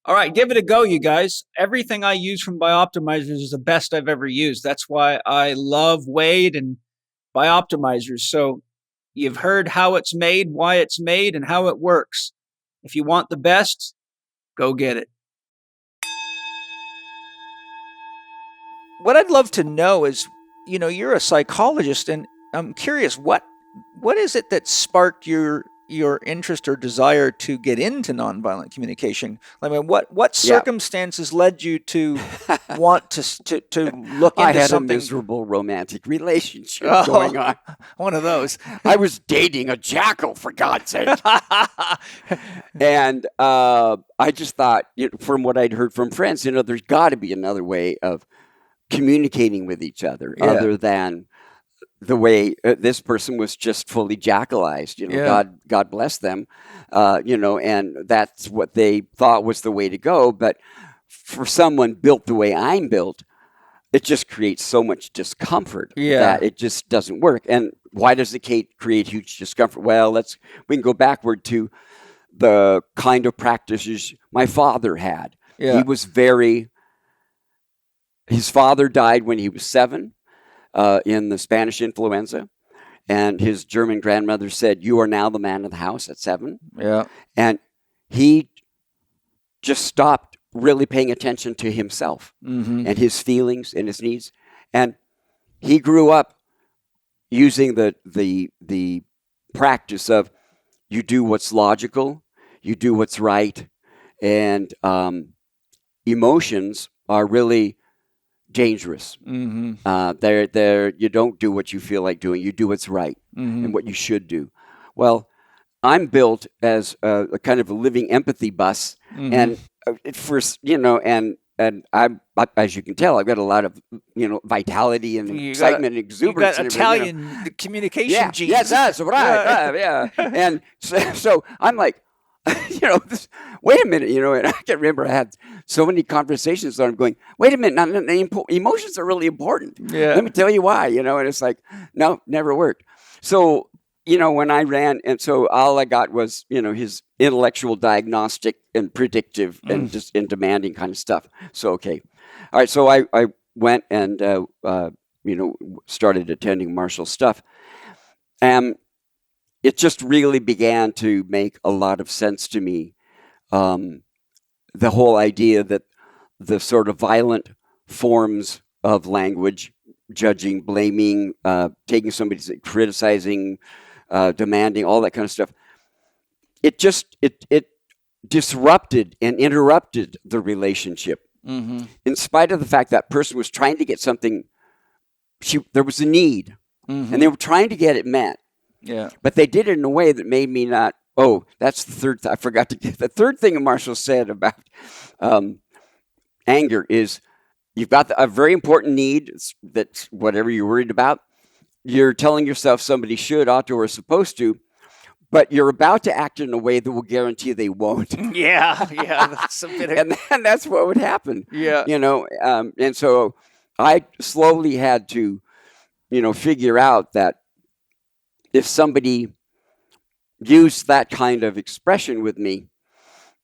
All right, give it a go, you guys. Everything I use from Bioptimizers is the best I've ever used. That's why I love Wade and Bioptimizers. So you've heard how it's made, why it's made, and how it works. If you want the best, go get it. What I'd love to know is, you're a psychologist, and I'm curious, what is it that sparked your interest or desire to get into nonviolent communication? I mean, what circumstances led you to want to look into something? I had a miserable romantic relationship going on. One of those. I was dating a jackal, for God's sake. And I just thought, from what I'd heard from friends, there's got to be another way of communicating with each other other than the way this person was just fully jackalized. God bless them, and that's what they thought was the way to go. But for someone built the way I'm built, it just creates so much discomfort that it just doesn't work. And why does it create huge discomfort? Well, we can go backward to the kind of practices my father had. He was his father died when he was 7 in the Spanish influenza. And his German grandmother said, "You are now the man of the house" at 7. Yeah. And he just stopped really paying attention to himself and his feelings and his needs. And he grew up using the practice of you do what's logical, you do what's right, and emotions are really dangerous. They're you don't do what you feel like doing. You do what's right and what you should do. Well, I'm built as a kind of a living empathy bus, and I'm, as you can tell, I've got a lot of vitality and excitement and excitement, exuberance. You got Italian communication genes. Yes, that's right. Yeah. And so I'm like, wait a minute, and I can remember I had so many conversations that I'm going, wait a minute, emotions are really important. Yeah. Let me tell you why, and it's like, no, never worked. So, when I ran, and so all I got was, his intellectual diagnostic and predictive and just and demanding kind of stuff. So, okay. All right. So I went and, started attending Marshall's stuff. And it just really began to make a lot of sense to me. The whole idea that the sort of violent forms of language, judging, blaming, taking somebody's, criticizing, demanding, all that kind of stuff, it disrupted and interrupted the relationship. In spite of the fact that person was trying to get something, there was a need, and they were trying to get it met. Yeah. But they did it in a way that made me not, that's the third I forgot to get. The third thing Marshall said about anger is you've got a very important need that's whatever you're worried about. You're telling yourself somebody should, ought to, or is supposed to, but you're about to act in a way that will guarantee they won't. Yeah. That's a bit of... and that's what would happen. Yeah. And so I slowly had to, figure out that if somebody used that kind of expression with me,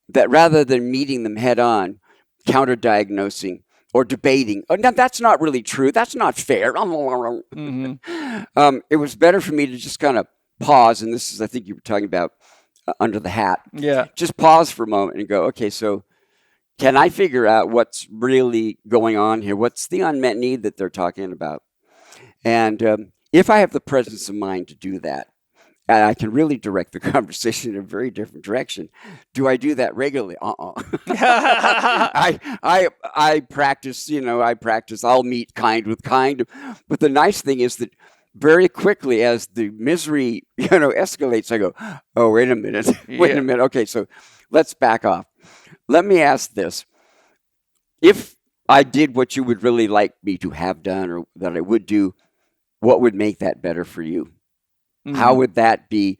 that rather than meeting them head on, counter-diagnosing or debating, no, that's not really true, that's not fair. It was better for me to just kind of pause, and this is, I think you were talking about under the hat. Yeah. Just pause for a moment and go, okay, so can I figure out what's really going on here? What's the unmet need that they're talking about? And if I have the presence of mind to do that, and I can really direct the conversation in a very different direction. Do I do that regularly? I practice, I'll meet kind with kind. But the nice thing is that very quickly as the misery, escalates, I go, oh, wait a minute. Okay, so let's back off. Let me ask this. If I did what you would really like me to have done or that I would do, what would make that better for you? How would that be,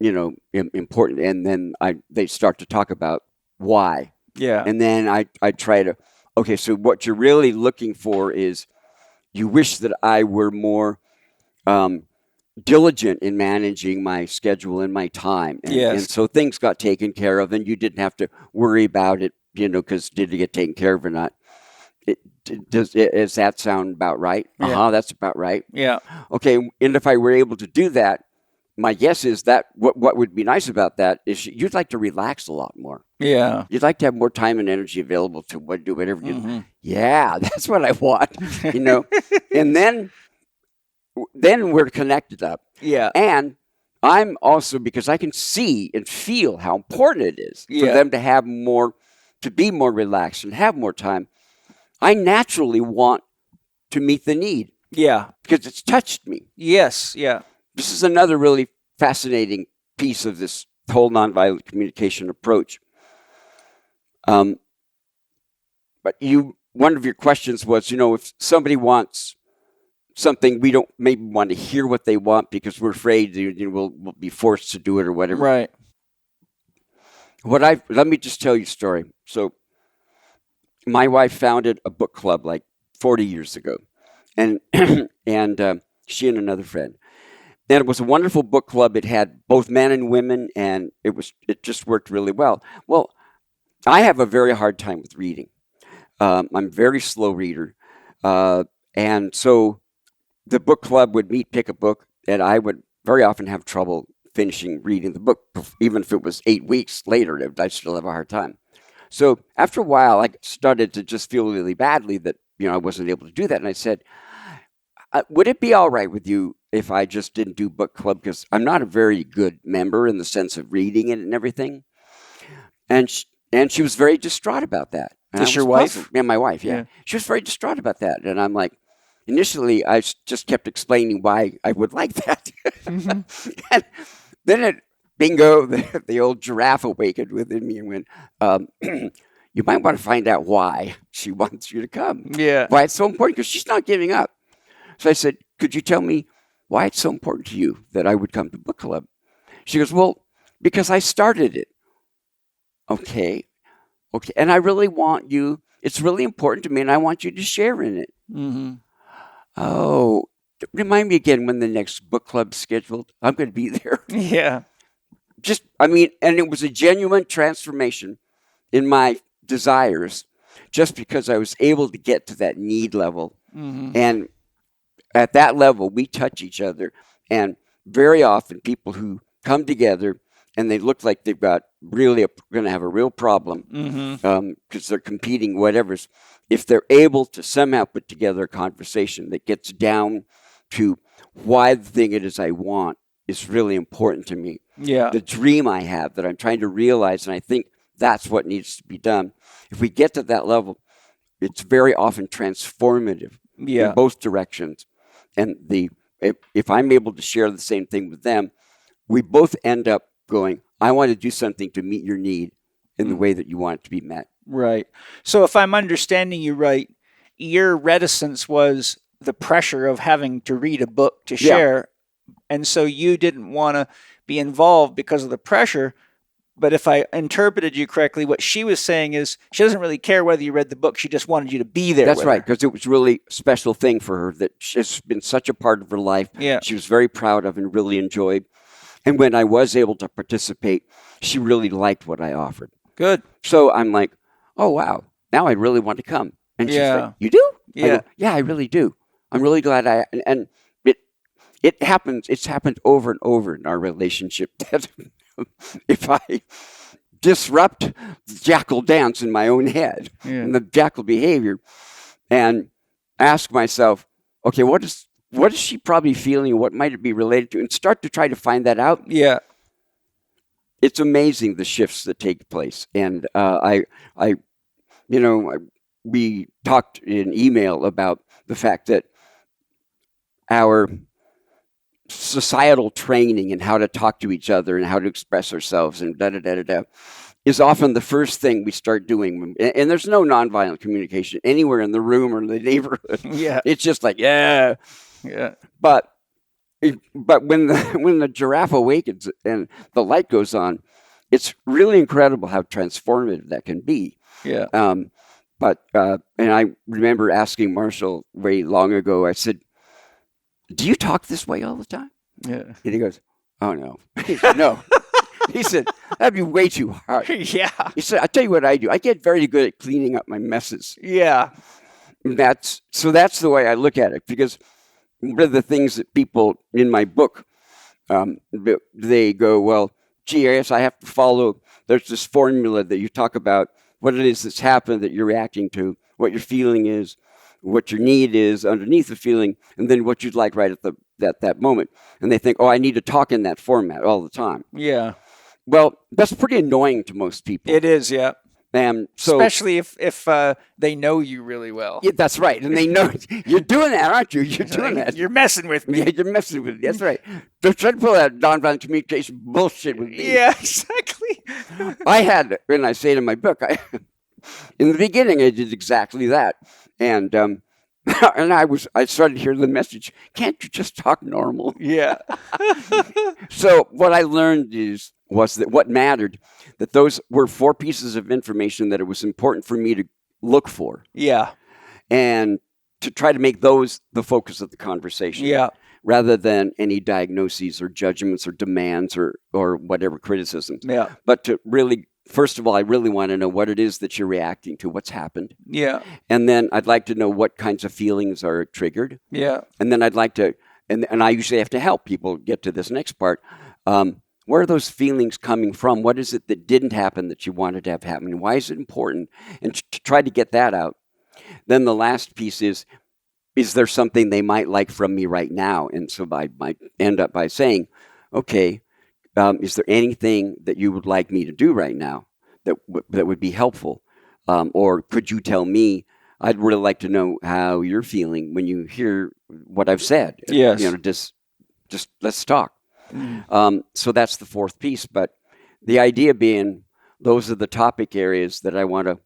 important? And then they start to talk about why. Yeah. And then I try to, okay, so what you're really looking for is you wish that I were more diligent in managing my schedule and my time. And so things got taken care of and you didn't have to worry about it, because did it get taken care of or not? Does that sound about right? Yeah. That's about right. Yeah. Okay, and if I were able to do that, my guess is that what would be nice about that is you'd like to relax a lot more. Yeah. You'd like to have more time and energy available to do whatever you do. Yeah, that's what I want, And then we're connected up. Yeah. And I'm also, because I can see and feel how important it is for them to have more, to be more relaxed and have more time. I naturally want to meet the need. Yeah. Because it's touched me. Yes. Yeah. This is another really fascinating piece of this whole nonviolent communication approach. But one of your questions was, if somebody wants something, we don't maybe want to hear what they want because we're afraid we'll be forced to do it or whatever. Right. Let me just tell you a story. So my wife founded a book club like 40 years ago, and she and another friend. And it was a wonderful book club. It had both men and women, and it just worked really well. Well, I have a very hard time with reading. I'm a very slow reader, and so the book club would meet, pick a book, and I would very often have trouble finishing reading the book, even if it was 8 weeks later. I'd still have a hard time. So after a while, I started to just feel really badly that I wasn't able to do that, and I said, would it be all right with you if I just didn't do book club? Because I'm not a very good member in the sense of reading it and everything. And she was very distraught about that. And Is this your wife? Puzzled. Yeah, my wife, yeah. She was very distraught about that. And I'm like, initially, I just kept explaining why I would like that. Mm-hmm. And then bingo, the old giraffe awakened within me and went, you might want to find out why she wants you to come. Yeah. Why it's so important, because she's not giving up. So I said, could you tell me why it's so important to you that I would come to book club? She goes, well, because I started it. Okay. And I really want you, it's really important to me, and I want you to share in it. Mm-hmm. Oh, remind me again when the next book club's scheduled. I'm going to be there. Yeah. And it was a genuine transformation in my desires just because I was able to get to that need level. Mm-hmm. And at that level, we touch each other. And very often people who come together and they look like they've got really going to have a real problem because they're competing, whatever. If they're able to somehow put together a conversation that gets down to why the thing it is I want is really important to me. Yeah. The dream I have that I'm trying to realize, and I think that's what needs to be done. If we get to that level, it's very often transformative in both directions. And if I'm able to share the same thing with them, we both end up going, I want to do something to meet your need in the way that you want it to be met. Right. So if I'm understanding you right, your reticence was the pressure of having to read a book to share. And so you didn't want to be involved because of the pressure. But if I interpreted you correctly, what she was saying is she doesn't really care whether you read the book. She just wanted you to be there. That's right, because it was really a special thing for her that has been such a part of her life. Yeah. She was very proud of and really enjoyed. And when I was able to participate, she really liked what I offered. Good. So I'm like, oh, wow, now I really want to come. And she's like, you do? Yeah. I go, yeah, I really do. I'm really glad and it happens. It's happened over and over in our relationship that if I disrupt the jackal dance in my own head and the jackal behavior and ask myself, okay, what is she probably feeling? What might it be related to? And start to try to find that out. Yeah. It's amazing the shifts that take place. And we talked in email about the fact that our societal training and how to talk to each other and how to express ourselves and is often the first thing we start doing. And there's no nonviolent communication anywhere in the room or in the neighborhood. Yeah. It's just like, yeah. But when the giraffe awakens and the light goes on, it's really incredible how transformative that can be. Yeah. And I remember asking Marshall way long ago, I said, do you talk this way all the time? Yeah. And he goes, oh, no. He said, no. He said, that'd be way too hard. Yeah. He said, I'll tell you what I do. I get very good at cleaning up my messes. Yeah. That's the way I look at it, because one of the things that people in my book, they go, well, gee, I guess I have to follow. There's this formula that you talk about what it is that's happened that you're reacting to, what your feeling is, what your need is underneath the feeling, and then what you'd like right at that moment. And they think, oh, I need to talk in that format all the time. Yeah. Well, that's pretty annoying to most people. It is, yeah. So, especially if they know you really well. Yeah, that's right. And they know you're doing that, aren't you? You're doing that. You're messing with me. Yeah, you're messing with me. That's right. Don't try to pull that nonviolent communication bullshit with me. Yeah, exactly. I had, and I say it in my book, in the beginning I did exactly that. And I started hearing the message, can't you just talk normal? Yeah. So what I learned was that what mattered, that those were 4 pieces of information that it was important for me to look for. Yeah. And to try to make those the focus of the conversation. Yeah. Rather than any diagnoses or judgments or demands or whatever criticisms. Yeah. But to really, first of all, I really want to know what it is that you're reacting to, what's happened. Yeah. And then I'd like to know what kinds of feelings are triggered. Yeah. And then I'd like to, and I usually have to help people get to this next part. Where are those feelings coming from? What is it that didn't happen that you wanted to have happen? And why is it important? And to try to get that out. Then the last piece is, is there something they might like from me right now? And so I might end up by saying, okay, is there anything that you would like me to do right now that would be helpful? Or could you tell me, I'd really like to know how you're feeling when you hear what I've said. Yes. Just let's talk. So that's the fourth piece. But the idea being, those are the topic areas that I want to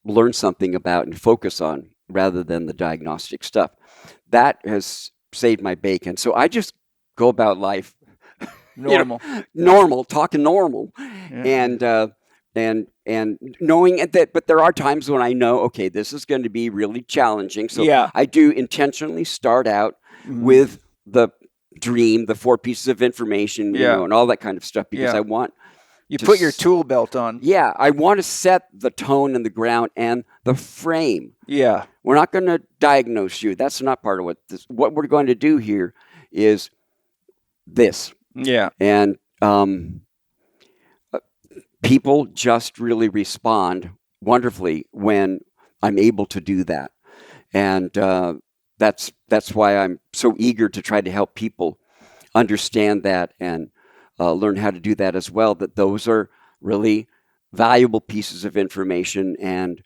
learn something about and focus on rather than the diagnostic stuff. That has saved my bacon. So I just go about life normal, talking normal, and knowing that. But there are times when I know, okay, this is going to be really challenging. So I do intentionally start out with the dream, the 4 pieces of information, and all that kind of stuff, because I want. You put your tool belt on. Yeah, I want to set the tone and the ground and the frame. Yeah. We're not going to diagnose you. That's not part of what we're going to do here is this. Yeah. And people just really respond wonderfully when I'm able to do that. And that's why I'm so eager to try to help people understand that and learn how to do that as well, that those are really valuable pieces of information, and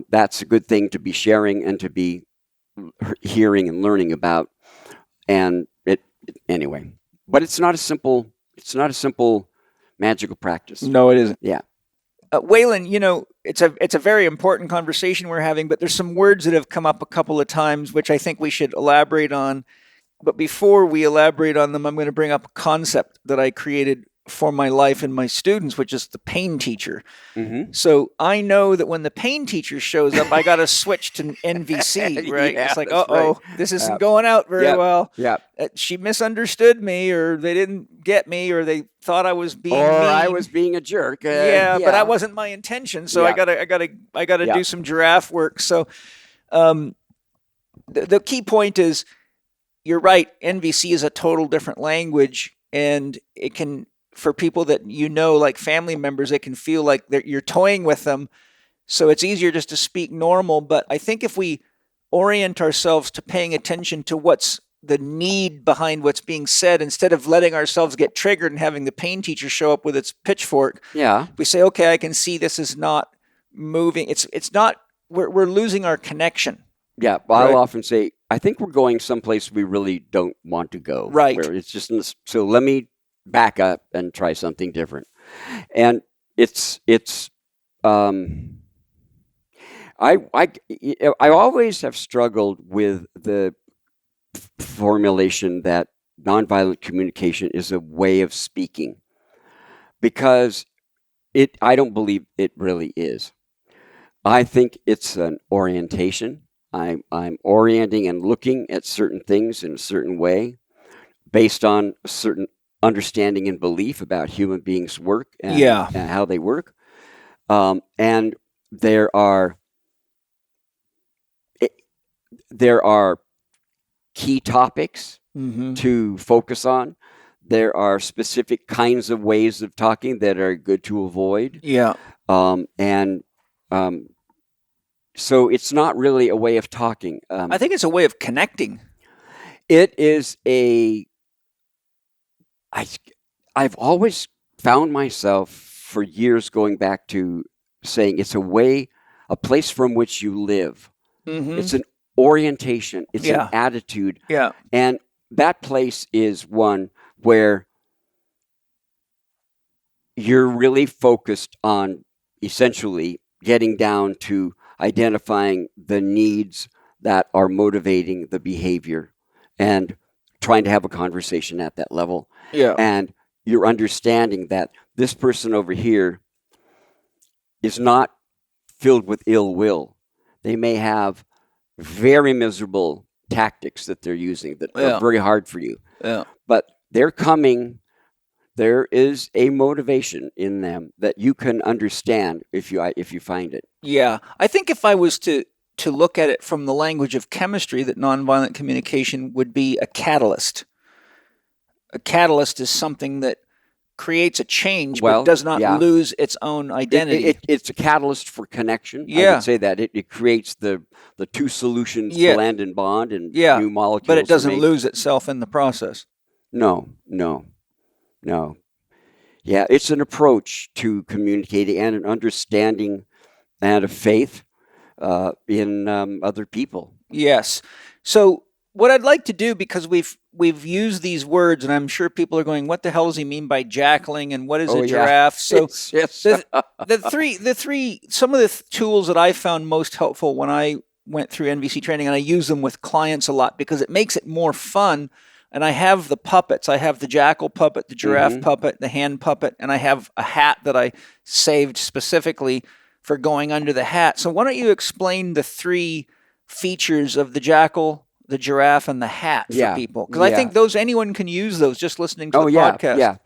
that's a good thing to be sharing and to be hearing and learning about. And anyway, but it's not a simple magical practice. No, it isn't. Yeah. Wayland, it's a very important conversation we're having, but there's some words that have come up a couple of times, which I think we should elaborate on. But before we elaborate on them, I'm going to bring up a concept that I created for my life and my students, which is the pain teacher. Mm-hmm. So I know that when the pain teacher shows up, I got to switch to NVC, right? It's like, right. This isn't going out very well. Yeah. She misunderstood me, or they didn't get me, or they thought I was being mean. I was being a jerk. But that wasn't my intention. So I gotta do some giraffe work. So the key point is, you're right. NVC is a total different language, and it can, for people that like family members, it can feel like you're toying with them. So it's easier just to speak normal. But I think if we orient ourselves to paying attention to what's the need behind what's being said, instead of letting ourselves get triggered and having the pain teacher show up with its pitchfork, we say, okay, I can see this is not moving. It's not. We're losing our connection. Yeah, I'll often say, I think we're going someplace we really don't want to go. Right. Where it's just, so let me back up and try something different. And I always have struggled with the formulation that nonviolent communication is a way of speaking, because I don't believe it really is. I think it's an orientation. I'm orienting and looking at certain things in a certain way based on a certain understanding and belief about human beings' work and how they work. And there are key topics to focus on. There are specific kinds of ways of talking that are good to avoid. Yeah. So it's not really a way of talking. I think it's a way of connecting. It is I've always found myself for years going back to saying it's a place from which you live. Mm-hmm. It's an orientation. It's an attitude. Yeah. And that place is one where you're really focused on essentially getting down to identifying the needs that are motivating the behavior and trying to have a conversation at that level. Yeah. And you're understanding that this person over here is not filled with ill will. They may have very miserable tactics that they're using that are very hard for you. Yeah. But they're coming. There is a motivation in them that you can understand if you find it. Yeah. I think if I was to look at it from the language of chemistry, that nonviolent communication would be a catalyst. A catalyst is something that creates a change, Well, but does not yeah. lose its own identity. It's a catalyst for connection. I Yeah. would say that it creates the two solutions Yeah. blend and bond and Yeah, new molecules. but it are doesn't made. lose itself in the process. No. Yeah, it's an approach to communicating and an understanding and a faith in other people. Yes. So what I'd like to do, because we've used these words, and I'm sure people are going, "What the hell does he mean by jackling? And what is a giraffe?" So yes. the three some of the tools that I found most helpful when I went through NVC training, and I use them with clients a lot because it makes it more fun. And I have the puppets. I have the jackal puppet, the giraffe puppet, the hand puppet, and I have a hat that I saved specifically for going under the hat. So why don't you explain the three features of the jackal, the giraffe, and the hat for people? Because I think anyone can use those just listening to the podcast. Yeah.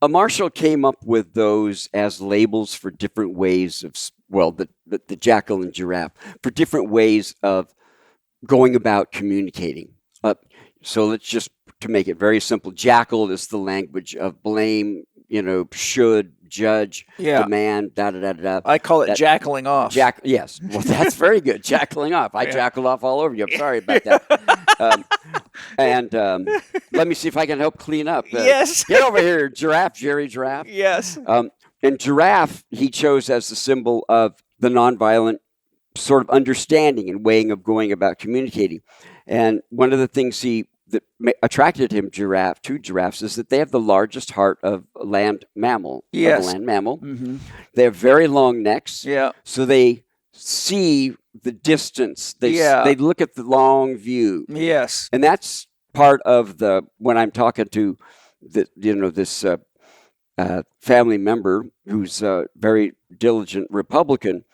Marshall came up with those as labels for different ways of, the jackal and giraffe, for different ways of going about communicating. So let's just, to make it very simple, jackal is the language of blame, should, judge, demand, da-da-da-da-da. I call it jackling off. Yes. Well, that's very good. Jackling off. I jackled off all over you. I'm sorry about that. Let me see if I can help clean up. Yes. Get over here, Jerry Giraffe. Yes. And giraffe, he chose as the symbol of the nonviolent sort of understanding and weighing of going about communicating. And one of the things that attracted him to giraffes is that they have the largest heart of a land mammal. Yes. Of a land mammal. Mm-hmm. They have very long necks. Yeah. So they see the distance. They look at the long view. Yes. And that's part of when I'm talking to this family member who's a very diligent Republican,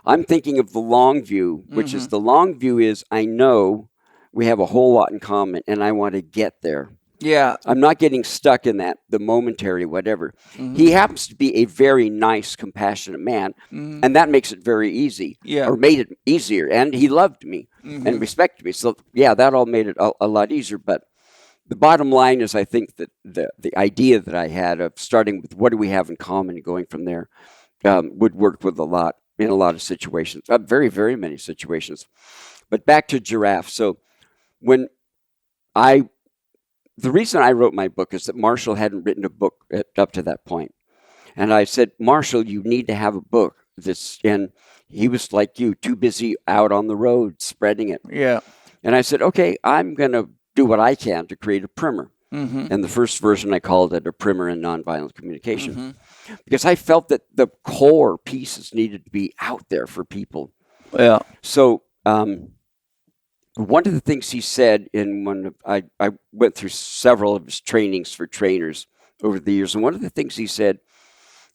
I'm thinking of the long view, which is the long view is, I know we have a whole lot in common and I want to get there. Yeah. I'm not getting stuck in the momentary whatever. He happens to be a very nice, compassionate man, and that makes it very easy, or made it easier. And he loved me and respected me. So, that all made it a lot easier. But the bottom line is, I think that the idea that I had of starting with what do we have in common and going from there would work in a lot of situations, very, very many situations. But back to giraffe. So the reason I wrote my book is that Marshall hadn't written a book up to that point. And I said, Marshall, you need to have a book. And he was like you, too busy out on the road spreading it. Yeah. And I said, okay, I'm going to do what I can to create a primer. And the first version, I called it A Primer in Nonviolent Communication. Because I felt that the core pieces needed to be out there for people. Yeah. So one of the things he said I went through several of his trainings for trainers over the years, and one of the things he said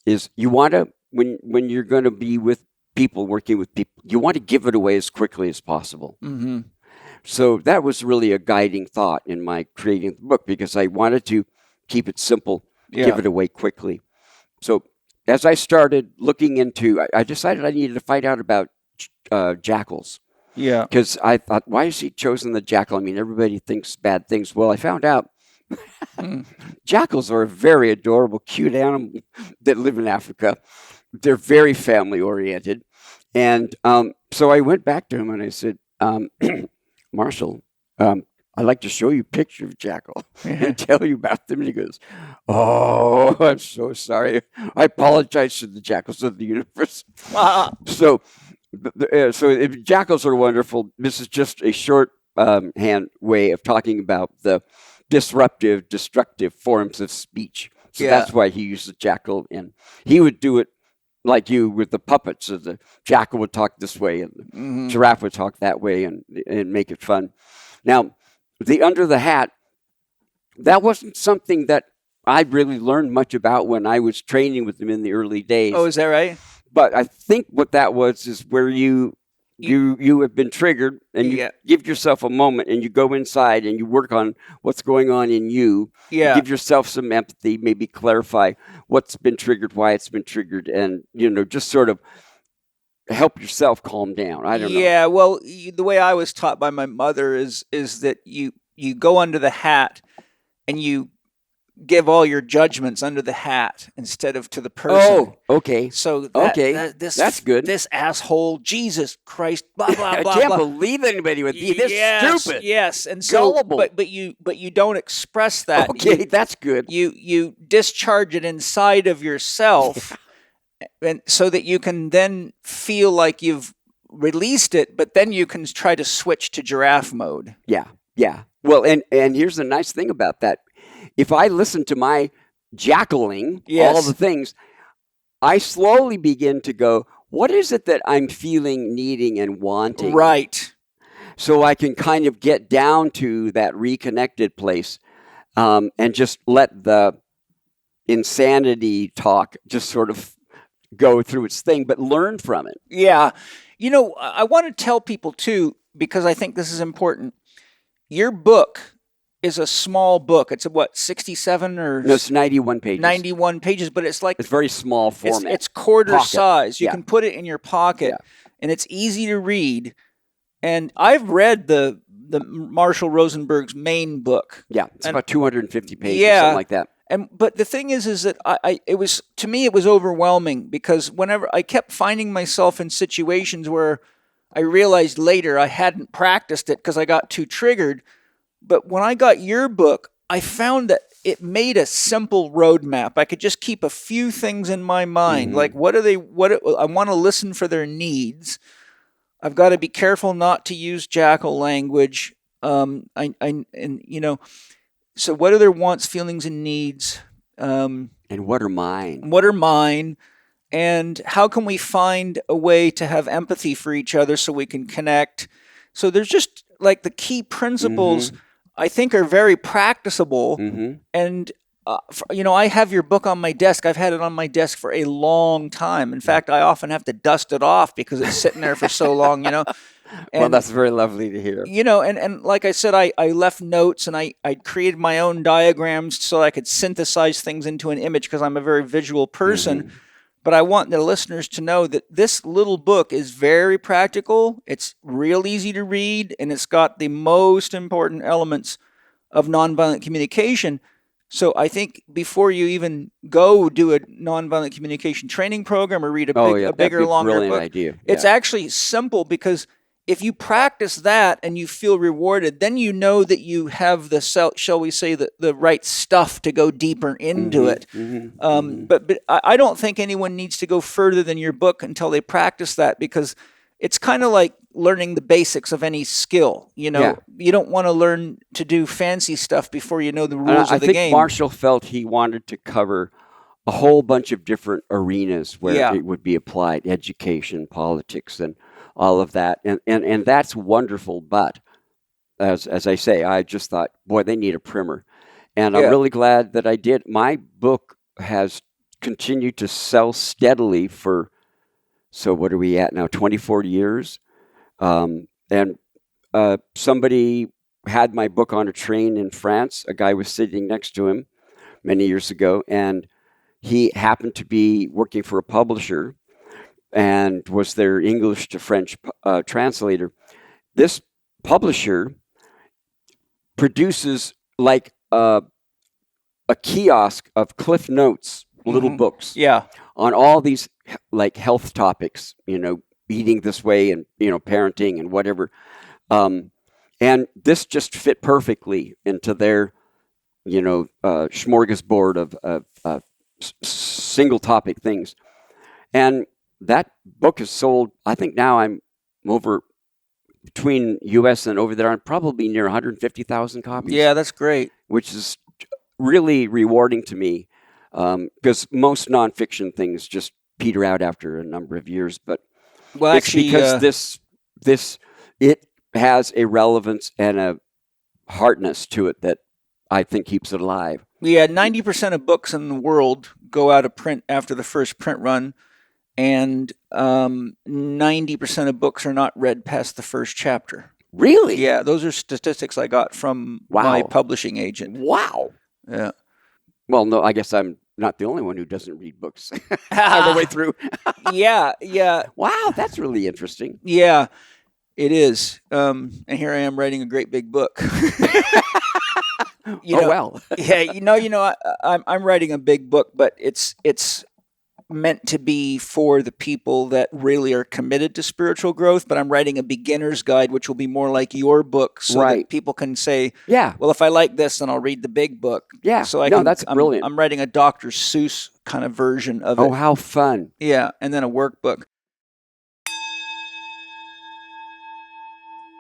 is you want to, when you're going to be with people, working with people, you want to give it away as quickly as possible. So that was really a guiding thought in my creating the book, because I wanted to keep it simple, give it away quickly. So as I started looking into, I decided I needed to find out about jackals. Yeah. Because I thought, why has he chosen the jackal? I mean, everybody thinks bad things. Well, I found out jackals are a very adorable, cute animal that live in Africa. They're very family-oriented. And so I went back to him and I said, Marshall, I'd like to show you a picture of jackal and tell you about them. And he goes, oh, I'm so sorry. I apologize to the jackals of the universe. So jackals are wonderful. This is just a shorthand way of talking about the disruptive, destructive forms of speech. So that's why he used the jackal, and he would do it like you with the puppets. So the jackal would talk this way, and the giraffe would talk that way, and make it fun. Now, the under the hat, that wasn't something that I really learned much about when I was training with them in the early days. Oh, is that right? But I think what that was is where you have been triggered, and you give yourself a moment, and you go inside and you work on what's going on in you. Yeah. Give yourself some empathy, maybe clarify what's been triggered, why it's been triggered, and just sort of help yourself calm down. I don't know. Yeah, well, the way I was taught by my mother is that you go under the hat and you give all your judgments under the hat instead of to the person. Oh, okay. So that's good. This asshole, Jesus Christ, blah blah blah. I can't blah. believe anybody would be this stupid. Yes, and so, gullible. but you don't express that. Okay, that's good. You discharge it inside of yourself, and so that you can then feel like you've released it, but then you can try to switch to giraffe mode. Yeah. Well, and here's the nice thing about that. If I listen to my jackling, all the things, I slowly begin to go, what is it that I'm feeling, needing, and wanting? Right. So I can kind of get down to that reconnected place and just let the insanity talk just sort of go through its thing, but learn from it. Yeah. I want to tell people, too, because I think this is important. Your book is a small book. It's 67 or... No, it's 91 pages. 91 pages, but it's like... It's very small format. It's quarter pocket size. You can put it in your pocket, and it's easy to read. And I've read the Marshall Rosenberg's main book. Yeah, it's about 250 pages, something like that. But the thing is that it was overwhelming, because whenever I kept finding myself in situations where I realized later I hadn't practiced it because I got too triggered. But when I got your book, I found that it made a simple roadmap. I could just keep a few things in my mind, like I want to listen for their needs. I've got to be careful not to use jackal language. So what are their wants, feelings, and needs? And what are mine? What are mine? And how can we find a way to have empathy for each other so we can connect? So there's just like the key principles I think are very practicable. And, I have your book on my desk. I've had it on my desk for a long time. In fact, I often have to dust it off because it's sitting there for so long, And, well, that's very lovely to hear. And like I said, I left notes, and I created my own diagrams so I could synthesize things into an image because I'm a very visual person. But I want the listeners to know that this little book is very practical. It's real easy to read, and it's got the most important elements of nonviolent communication. So I think before you even go do a nonviolent communication training program or read a bigger, longer book, idea. It's actually simple, because if you practice that and you feel rewarded, then you know that you have shall we say, the right stuff to go deeper into it. But I don't think anyone needs to go further than your book until they practice that, because it's kind of like learning the basics of any skill. You don't want to learn to do fancy stuff before you know the rules of the game. I think Marshall felt he wanted to cover a whole bunch of different arenas where it would be applied: education, politics, and all of that, and that's wonderful. But as I say, I just thought, boy, they need a primer, and I'm really glad that I did. My book has continued to sell steadily for, so what are we at now? 24 years, and somebody had my book on a train in France. A guy was sitting next to him many years ago, and he happened to be working for a publisher and was their English to French translator. This publisher produces like a kiosk of Cliff Notes, little books, on all these like health topics, eating this way and, parenting and whatever. And this just fit perfectly into their, smorgasbord of single topic things. And that book is sold, I think now I'm over, between U.S. and over there, I'm probably near 150,000 copies. Yeah, that's great. Which is really rewarding to me, because most nonfiction things just peter out after a number of years. But it's because it has a relevance and a hardness to it that I think keeps it alive. Yeah, 90% of books in the world go out of print after the first print run. And 90% of books are not read past the first chapter. Really? Yeah, those are statistics I got from my publishing agent. Wow. Yeah. Well, no, I guess I'm not the only one who doesn't read books all the way through. Yeah. Wow, that's really interesting. Yeah, it is. And here I am writing a great big book. Well. Yeah, I'm writing a big book, but it's meant to be for the people that really are committed to spiritual growth. But I'm writing a beginner's guide, which will be more like your book, so that people can say, yeah, well, if I like this, then I'll read the big book. Yeah. So that's brilliant. I'm writing a Dr. Seuss kind of version of it. Oh, how fun. Yeah, and then a workbook.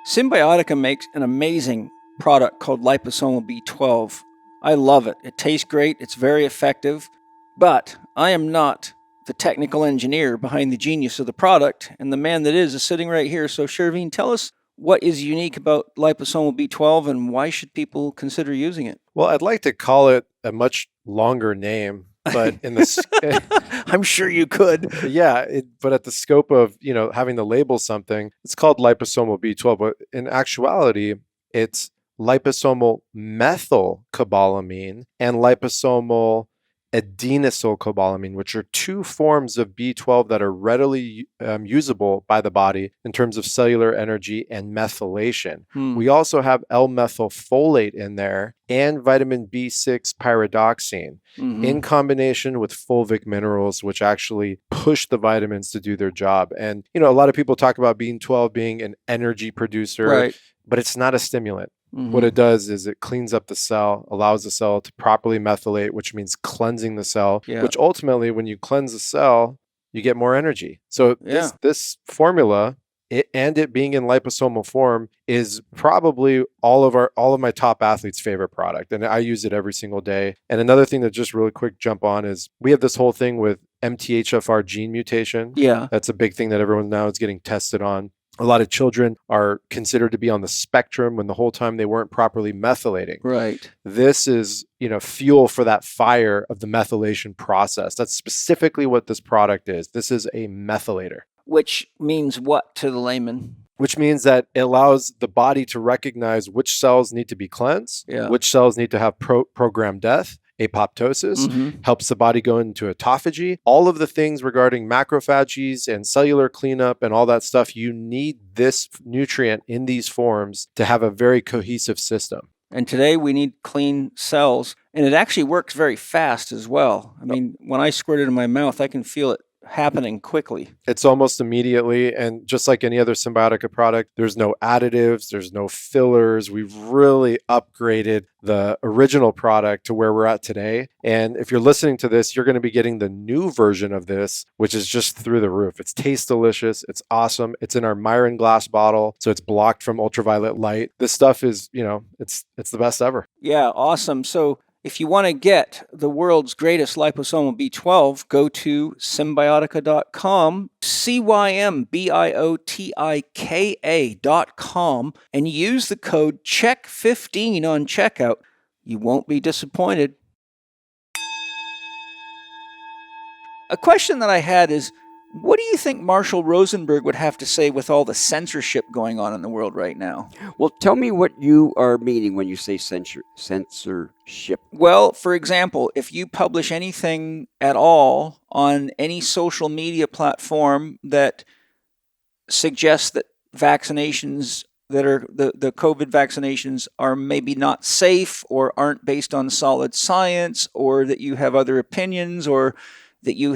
Symbiotica makes an amazing product called Liposomal B12. I love it. It tastes great. It's very effective. But I am not the technical engineer behind the genius of the product, and the man that is sitting right here. So, Shervin, tell us what is unique about Liposomal B12 and why should people consider using it? Well, I'd like to call it a much longer name, but in the I'm sure you could. Yeah, but at the scope of, having to label something, it's called liposomal B12, but in actuality, it's liposomal methylcobalamin and liposomal adenosylcobalamin, which are two forms of B12 that are readily usable by the body in terms of cellular energy and methylation. We also have L-methylfolate in there and vitamin B6 pyridoxine in combination with fulvic minerals, which actually push the vitamins to do their job. And, a lot of people talk about B12 being an energy producer, but it's not a stimulant. What it does is it cleans up the cell, allows the cell to properly methylate, which means cleansing the cell, which ultimately, when you cleanse the cell, you get more energy. So this formula, it being in liposomal form, is probably all of my top athletes' favorite product. And I use it every single day. And another thing that just really quick jump on is we have this whole thing with Mthfr gene mutation. Yeah. That's a big thing that everyone now is getting tested on. A lot of children are considered to be on the spectrum when the whole time they weren't properly methylating. Right. This is, fuel for that fire of the methylation process. That's specifically what this product is. This is a methylator. Which means what to the layman? Which means that it allows the body to recognize which cells need to be cleansed, which cells need to have programmed death, apoptosis, helps the body go into autophagy. All of the things regarding macrophages and cellular cleanup and all that stuff, you need this nutrient in these forms to have a very cohesive system. And today we need clean cells. And it actually works very fast as well. I mean, when I squirt it in my mouth, I can feel it happening quickly. It's almost immediately. And just like any other Symbiotica product, there's no additives, there's no fillers. We've really upgraded the original product to where we're at today. And if you're listening to this, you're going to be getting the new version of this, which is just through the roof. It tastes delicious. It's awesome. It's in our Myron glass bottle, so it's blocked from ultraviolet light. This stuff is, it's the best ever. Yeah, awesome. So if you want to get the world's greatest liposomal B12, go to symbiotica.com, CYMBIOTIKA.com, and use the code CHEK15 on checkout. You won't be disappointed. A question that I had is, what do you think Marshall Rosenberg would have to say with all the censorship going on in the world right now? Well, tell me what you are meaning when you say censorship. Well, for example, if you publish anything at all on any social media platform that suggests that vaccinations that are the COVID vaccinations are maybe not safe or aren't based on solid science, or that you have other opinions, or that you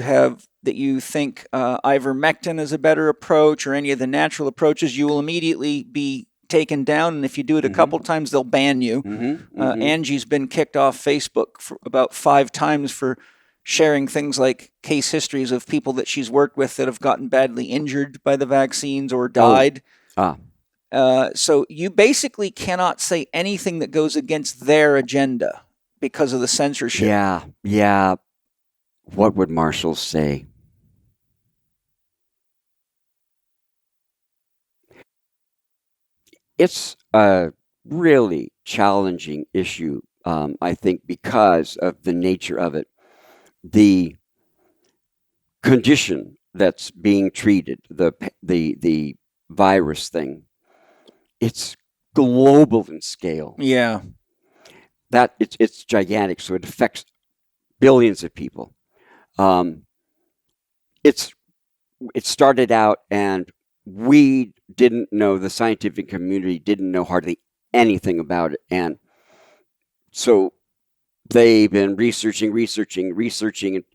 think ivermectin is a better approach, or any of the natural approaches, you will immediately be taken down. And if you do it a couple times, they'll ban you. Angie's been kicked off Facebook for about 5 times for sharing things like case histories of people that she's worked with that have gotten badly injured by the vaccines or died. So you basically cannot say anything that goes against their agenda because of the censorship. Yeah. What would Marshall say? It's a really challenging issue, I think, because of the nature of it. The condition that's being treated, the virus thing, it's global in scale. Yeah. That it's gigantic, so it affects billions of people. It started out, and we didn't know, the scientific community didn't know hardly anything about it, and So they've been researching,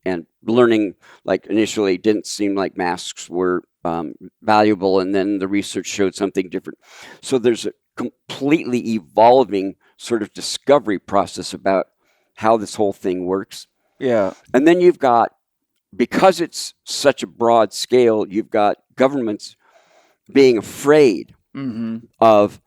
and learning. Like initially, it didn't seem like masks were valuable, and then the research showed something different. So there's a completely evolving sort of discovery process about how this whole thing works. Yeah. And then you've got, because it's such a broad scale, you've got governments being afraid of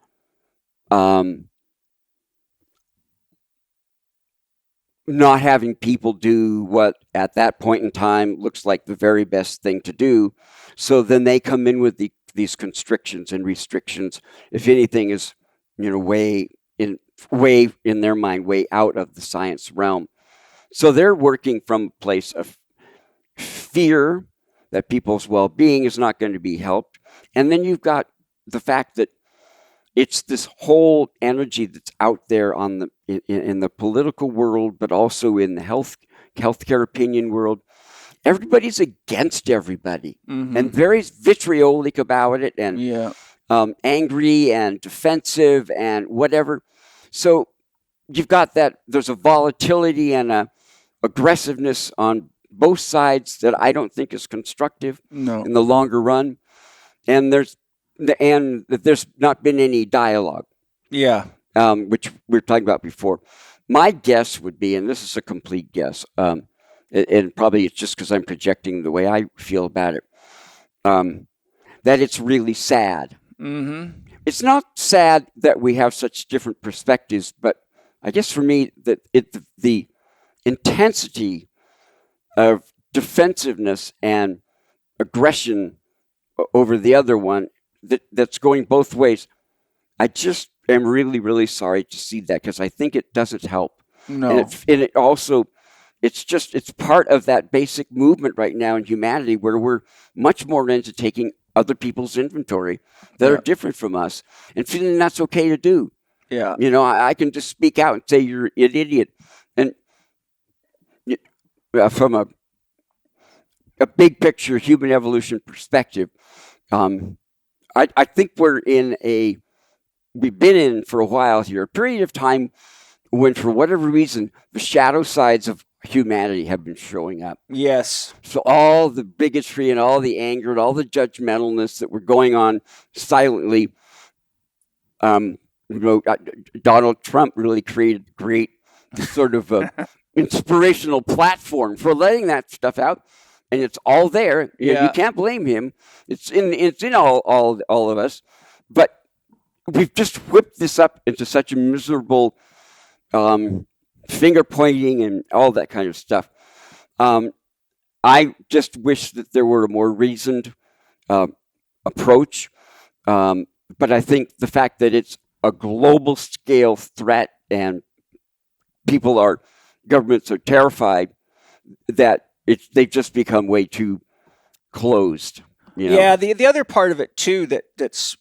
not having people do what at that point in time looks like the very best thing to do. So then they come in with these constrictions and restrictions. If anything is, way in their mind, way out of the science realm. So they're working from a place of fear that people's well-being is not going to be helped. And then you've got the fact that it's this whole energy that's out there in the political world, but also in the healthcare opinion world. Everybody's against everybody and very vitriolic about it, and angry and defensive and whatever. So you've got that. There's a volatility and a aggressiveness on both sides that I don't think is constructive in the longer run. And there's not been any dialogue. Yeah. Which we were talking about before. My guess would be, and this is a complete guess, and probably it's just because I'm projecting the way I feel about it, that it's really sad. It's not sad that we have such different perspectives, but I guess for me that the intensity of defensiveness and aggression over the other one that's going both ways. I just am really, really sorry to see that, because I think it doesn't help. No. And it also, it's part of that basic movement right now in humanity where we're much more into taking other people's inventory that are different from us and feeling that's okay to do. Yeah. I can just speak out and say you're an idiot. And from a big picture human evolution perspective, I think we've been in for a while here, a period of time when, for whatever reason, the shadow sides of humanity have been showing up. Yes. So all the bigotry and all the anger and all the judgmentalness that were going on silently, Donald Trump really created a great sort of inspirational platform for letting that stuff out. And it's all there. You can't blame him. It's in all of us. But we've just whipped this up into such a miserable finger pointing and all that kind of stuff. I just wish that there were a more reasoned approach. But I think the fact that it's a global scale threat and governments are terrified that they've just become way too closed. Yeah, the other part of it too that's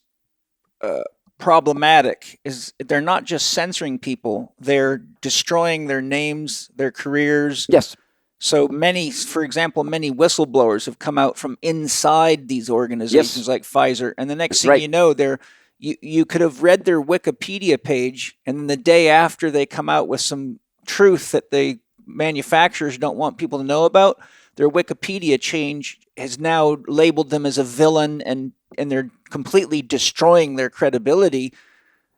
problematic is they're not just censoring people; they're destroying their names, their careers. Yes. So for example, many whistleblowers have come out from inside these organizations like Pfizer, and the next thing you know, you could have read their Wikipedia page, and then the day after they come out with some truth that the manufacturers don't want people to know about, their Wikipedia change has now labeled them as a villain, and they're completely destroying their credibility.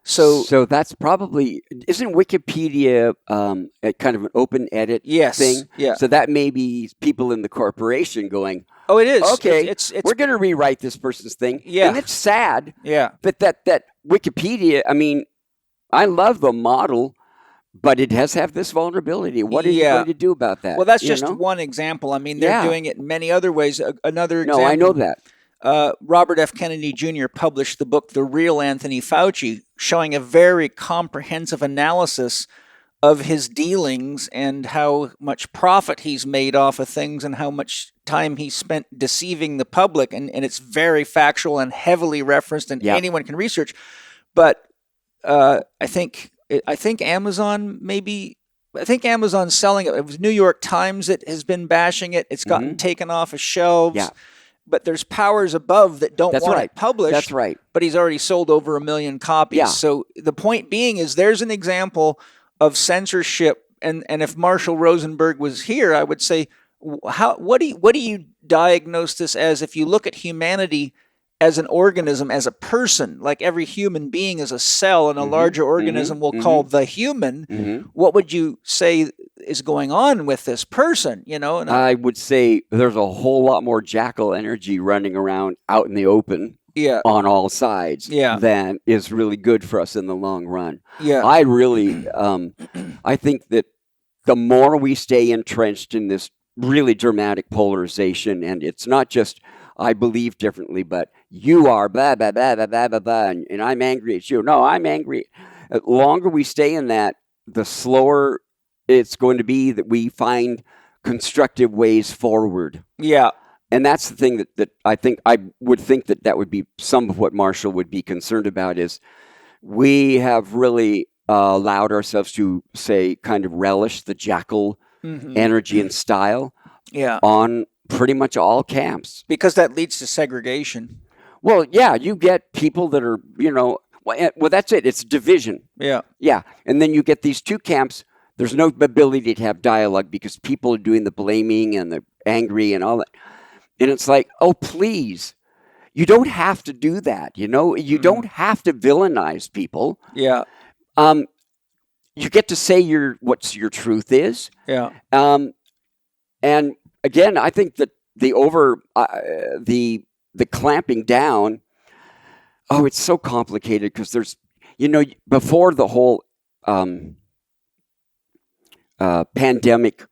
So that's probably, isn't Wikipedia a kind of an open edit thing? Yeah. So that may be people in the corporation going, oh, it is. Okay, it's we're going to rewrite this person's thing. Yeah. And it's sad. Yeah. But that Wikipedia, I mean, I love the model, but it does have this vulnerability. What are you going to do about that? Well, that's just one example. I mean, they're doing it in many other ways. Another example. No, I know that. Robert F. Kennedy Jr. published the book The Real Anthony Fauci, showing a very comprehensive analysis of his dealings and how much profit he's made off of things and how much time he spent deceiving the public. And it's very factual and heavily referenced, and anyone can research. But I think Amazon Amazon's selling it. It was New York Times that has been bashing it. It's gotten taken off of shelves. Yeah. But there's powers above that don't want it published. That's right. But he's already sold over 1 million copies. Yeah. So the point being is there's an example of censorship. And if Marshall Rosenberg was here, I would say, what do you diagnose this as? If you look at humanity as an organism, as a person, like every human being is a cell in a larger organism we'll call the human, what would you say is going on with this person? And I would say there's a whole lot more jackal energy running around out in the open on all sides than is really good for us in the long run. I really, I think that the more we stay entrenched in this really dramatic polarization, and it's not just I believe differently, but you are blah, blah, blah, blah, blah, blah, blah, and I'm angry at you. No, I'm angry. The longer we stay in that, the slower it's going to be that we find constructive ways forward. Yeah. And that's the thing that I think I would think that would be some of what Marshall would be concerned about is we have really allowed ourselves to, say, kind of relish the jackal energy and style on pretty much all camps. Because that leads to segregation. Well, yeah, you get people that are, well, that's it. It's division. Yeah. Yeah. And then you get these two camps. There's no ability to have dialogue because people are doing the blaming and the angry and all that. And it's like, oh, please, you don't have to do that. You don't have to villainize people. Yeah. You get to say what your truth is. Yeah. And again, I think that the clamping down, it's so complicated because there's, before the whole pandemic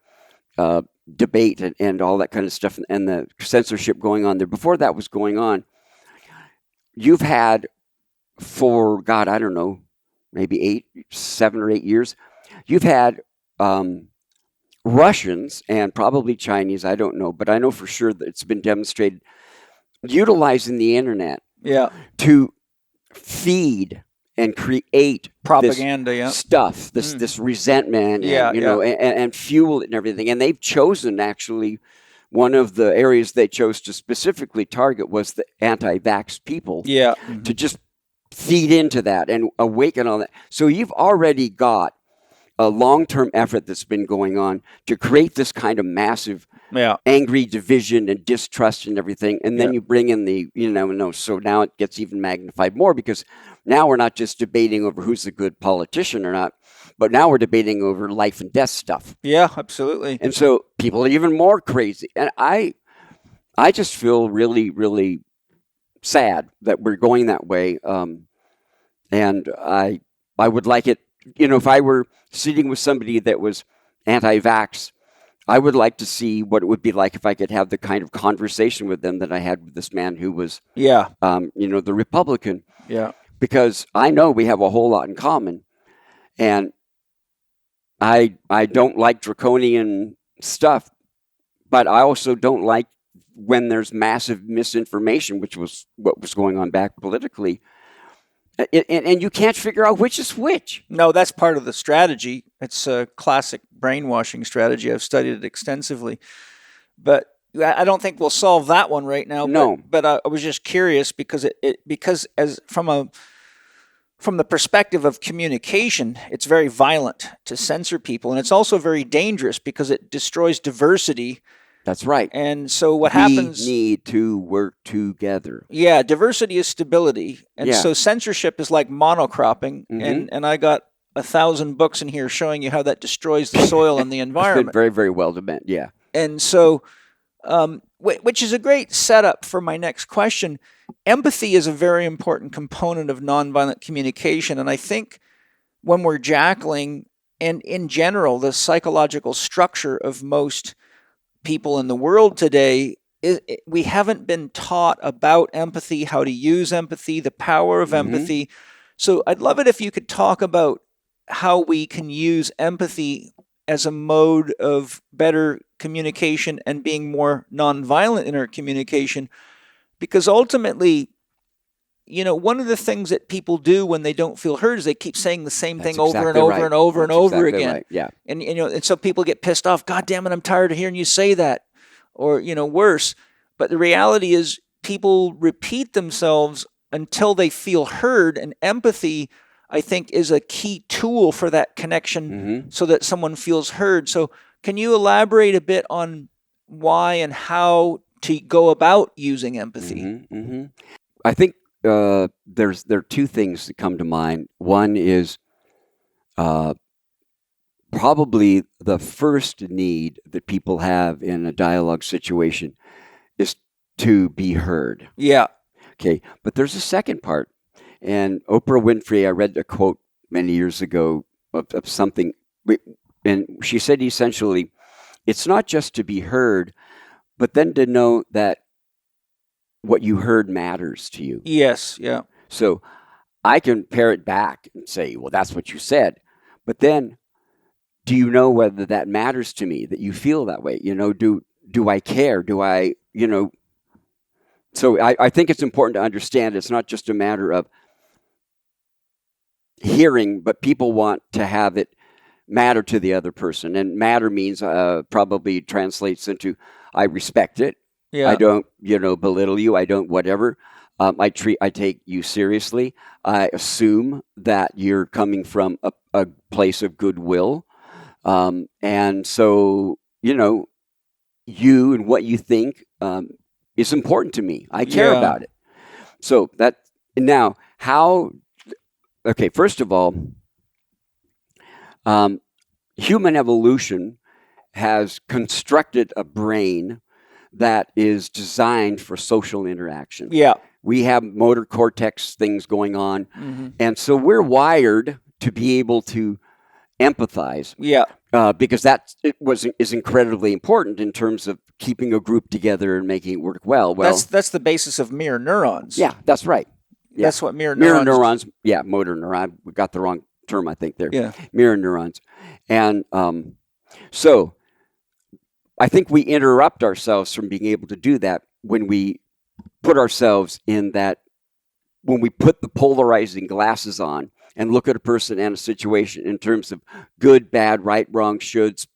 debate and all that kind of stuff and the censorship going on there, before that was going on, you've had for, God, I don't know, maybe 7 or 8 years, you've had Russians and probably Chinese, I don't know, but I know for sure that it's been demonstrated utilizing the internet to feed and create propaganda, stuff, this resentment, and fuel it and everything. And they've chosen, actually, one of the areas they chose to specifically target was the anti-vax people. Yeah. To just feed into that and awaken all that. So you've already got a long-term effort that's been going on to create this kind of massive angry division and distrust and everything. And then you bring in so now it gets even magnified more because now we're not just debating over who's a good politician or not, but now we're debating over life and death stuff. Yeah, absolutely. And so people are even more crazy. And I just feel really, really sad that we're going that way. And I would like it, if I were sitting with somebody that was anti-vax, I would like to see what it would be like if I could have the kind of conversation with them that I had with this man who was, the Republican. Yeah. Because I know we have a whole lot in common. And I don't like draconian stuff, but I also don't like when there's massive misinformation, which was what was going on back politically. And you can't figure out which is which. No, that's part of the strategy. It's a classic brainwashing strategy. I've studied it extensively. But I don't think we'll solve that one right now. No. But I was just curious because because as from the perspective of communication, it's very violent to censor people. And it's also very dangerous because it destroys diversity. That's right. And so what happens... We need to work together. Yeah, diversity is stability. And so censorship is like monocropping. And I got 1,000 books in here showing you how that destroys the soil and the environment. It's been very, very well done, yeah. And so, which is a great setup for my next question. Empathy is a very important component of nonviolent communication. And I think when we're jackling, and in general, the psychological structure of most people in the world today, we haven't been taught about empathy, how to use empathy, the power of empathy. So I'd love it if you could talk about how we can use empathy as a mode of better communication and being more nonviolent in our communication. Because ultimately, one of the things that people do when they don't feel heard is they keep saying the same thing over and over and over and over again. Right. Yeah. And so people get pissed off. God damn it, I'm tired of hearing you say that. Or, worse. But the reality is people repeat themselves until they feel heard. And empathy, I think, is a key tool for that connection so that someone feels heard. So can you elaborate a bit on why and how to go about using empathy? I think there are two things that come to mind. One is probably the first need that people have in a dialogue situation is to be heard. Yeah. Okay, but there's a second part. And Oprah Winfrey, I read a quote many years ago of something, and she said essentially, it's not just to be heard, but then to know that what you heard matters to you. Yes, yeah. So I can parrot back and say, well, that's what you said. But then, do you know whether that matters to me, that you feel that way? Do I care? Do I, So I think it's important to understand it's not just a matter of hearing, but people want to have it matter to the other person. And matter means probably translates into I respect it. Yeah. I don't, belittle you. I don't whatever. I take you seriously. I assume that you're coming from a place of goodwill. And so, you and what you think is important to me. I care about it. So now okay, first of all, human evolution has constructed a brain that is designed for social interaction. Yeah. We have motor cortex things going on. And so we're wired to be able to empathize. Yeah. Because is incredibly important in terms of keeping a group together and making it work well. That's the basis of mirror neurons. Yeah, that's right. Yeah. That's what mirror neurons. Yeah, motor neuron. We got the wrong term, I think, there. Yeah. Mirror neurons. And so I think we interrupt ourselves from being able to do that when we put ourselves in that, when we put the polarizing glasses on and look at a person and a situation in terms of good, bad, right, wrong, shoulds,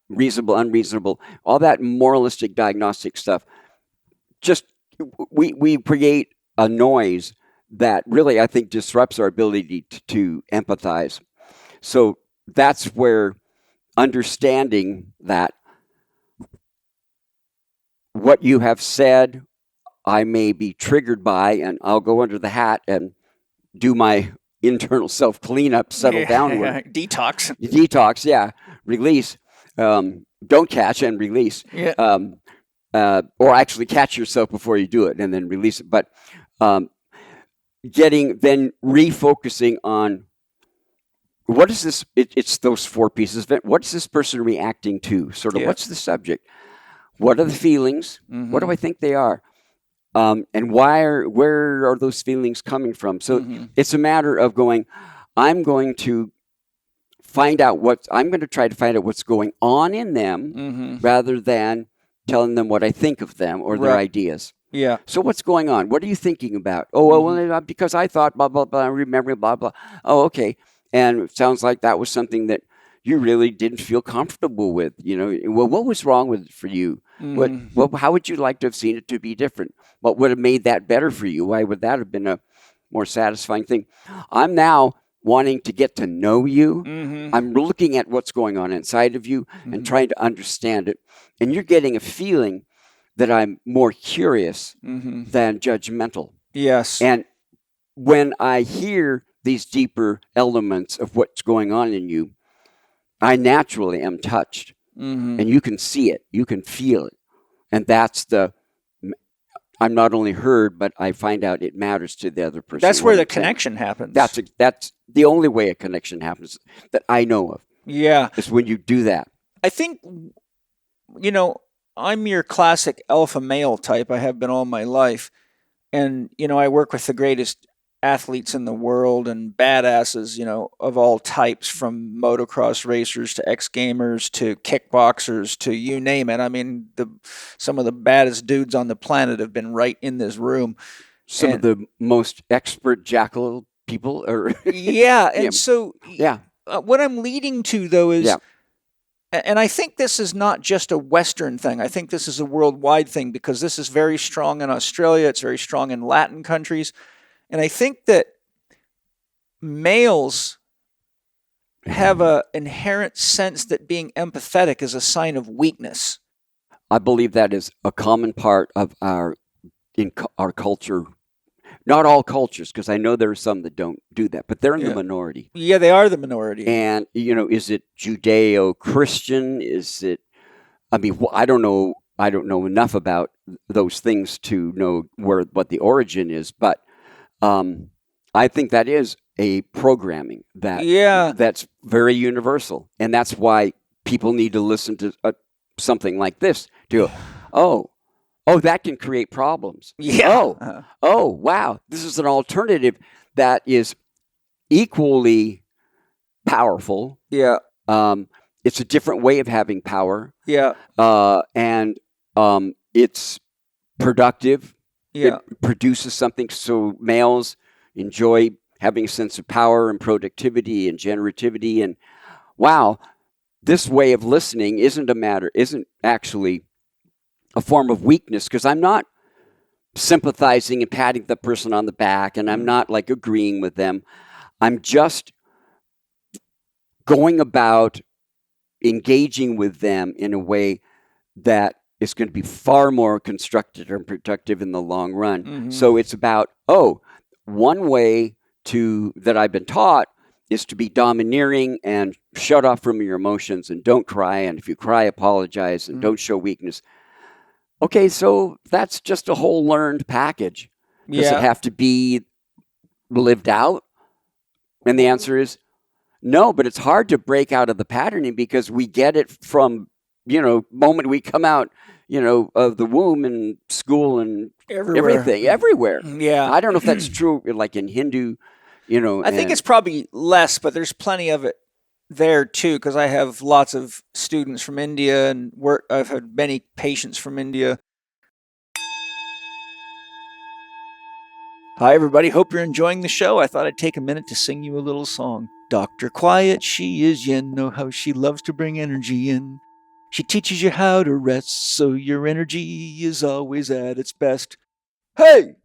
reasonable, unreasonable, all that moralistic diagnostic stuff. Just we create a noise that really, I think, disrupts our ability to empathize. So that's where understanding that what you have said, I may be triggered by, and I'll go under the hat and do my internal self cleanup, settle downward. Detox, yeah. Release. Don't catch and release. Yeah. Or actually catch yourself before you do it and then release it. But then refocusing on what is this? It's those four pieces. What is this person reacting to? Sort of what's the subject? What are the feelings? What do I think they are? And where are those feelings coming from? So it's a matter of going, I'm going to try to find out what's going on in them rather than telling them what I think of them or their ideas. Yeah. So what's going on? What are you thinking about? Oh, well, because I thought blah, blah, blah, remembering blah, blah. Oh, okay. And it sounds like that was something that you really didn't feel comfortable with. Well, what was wrong with it for you? How would you like to have seen it to be different? What would have made that better for you? Why would that have been a more satisfying thing? I'm now wanting to get to know you. I'm looking at what's going on inside of you and trying to understand it. And you're getting a feeling that I'm more curious than judgmental. Yes. And when I hear these deeper elements of what's going on in you, I naturally am touched. And you can see it. You can feel it. And that's I'm not only heard, but I find out it matters to the other person. That's where the connection happens. That's the only way a connection happens that I know of. Yeah. Is when you do that. I think, I'm your classic alpha male type. I have been all my life. And, I work with the greatest athletes in the world and badasses, of all types, from motocross racers to ex-gamers to kickboxers to you name it. I mean, some of the baddest dudes on the planet have been right in this room. Some of the most expert jackal people are. Yeah. And so what I'm leading to, though, is, and I think this is not just a Western thing. I think this is a worldwide thing, because this is very strong in Australia. It's very strong in Latin countries. And I think that males have an inherent sense that being empathetic is a sign of weakness. I believe that is a common part of our culture. Not all cultures, because I know there are some that don't do that, but they're in the minority. Yeah, they are the minority. And, is it Judeo-Christian? Is it, I don't know enough about those things to know what the origin is, but I think that is a programming that's very universal. And that's why people need to listen to something like this to go, oh, that can create problems. Yeah. Oh, wow. This is an alternative that is equally powerful. Yeah. It's a different way of having power. Yeah. And it's productive. Yeah. It produces something so males enjoy having a sense of power and productivity and generativity. And wow, this way of listening isn't actually a form of weakness, because I'm not sympathizing and patting the person on the back, and I'm not like agreeing with them. I'm just going about engaging with them in a way that is going to be far more constructive and productive in the long run. Mm-hmm. So it's about, one way that I've been taught is to be domineering and shut off from your emotions and don't cry. And if you cry, apologize and don't show weakness. Okay, so that's just a whole learned package. Does it have to be lived out? And the answer is no, but it's hard to break out of the patterning because we get it from, moment we come out, of the womb and school and everywhere. Yeah. I don't know if that's true, like in Hindu, I think it's probably less, but there's plenty of it there too, because I have lots of students from India and I've had many patients from India. Hi, everybody. Hope you're enjoying the show. I thought I'd take a minute to sing you a little song. Dr. Quiet, she is yin. Know how she loves to bring energy in. She teaches you how to rest, so your energy is always at its best. Hey!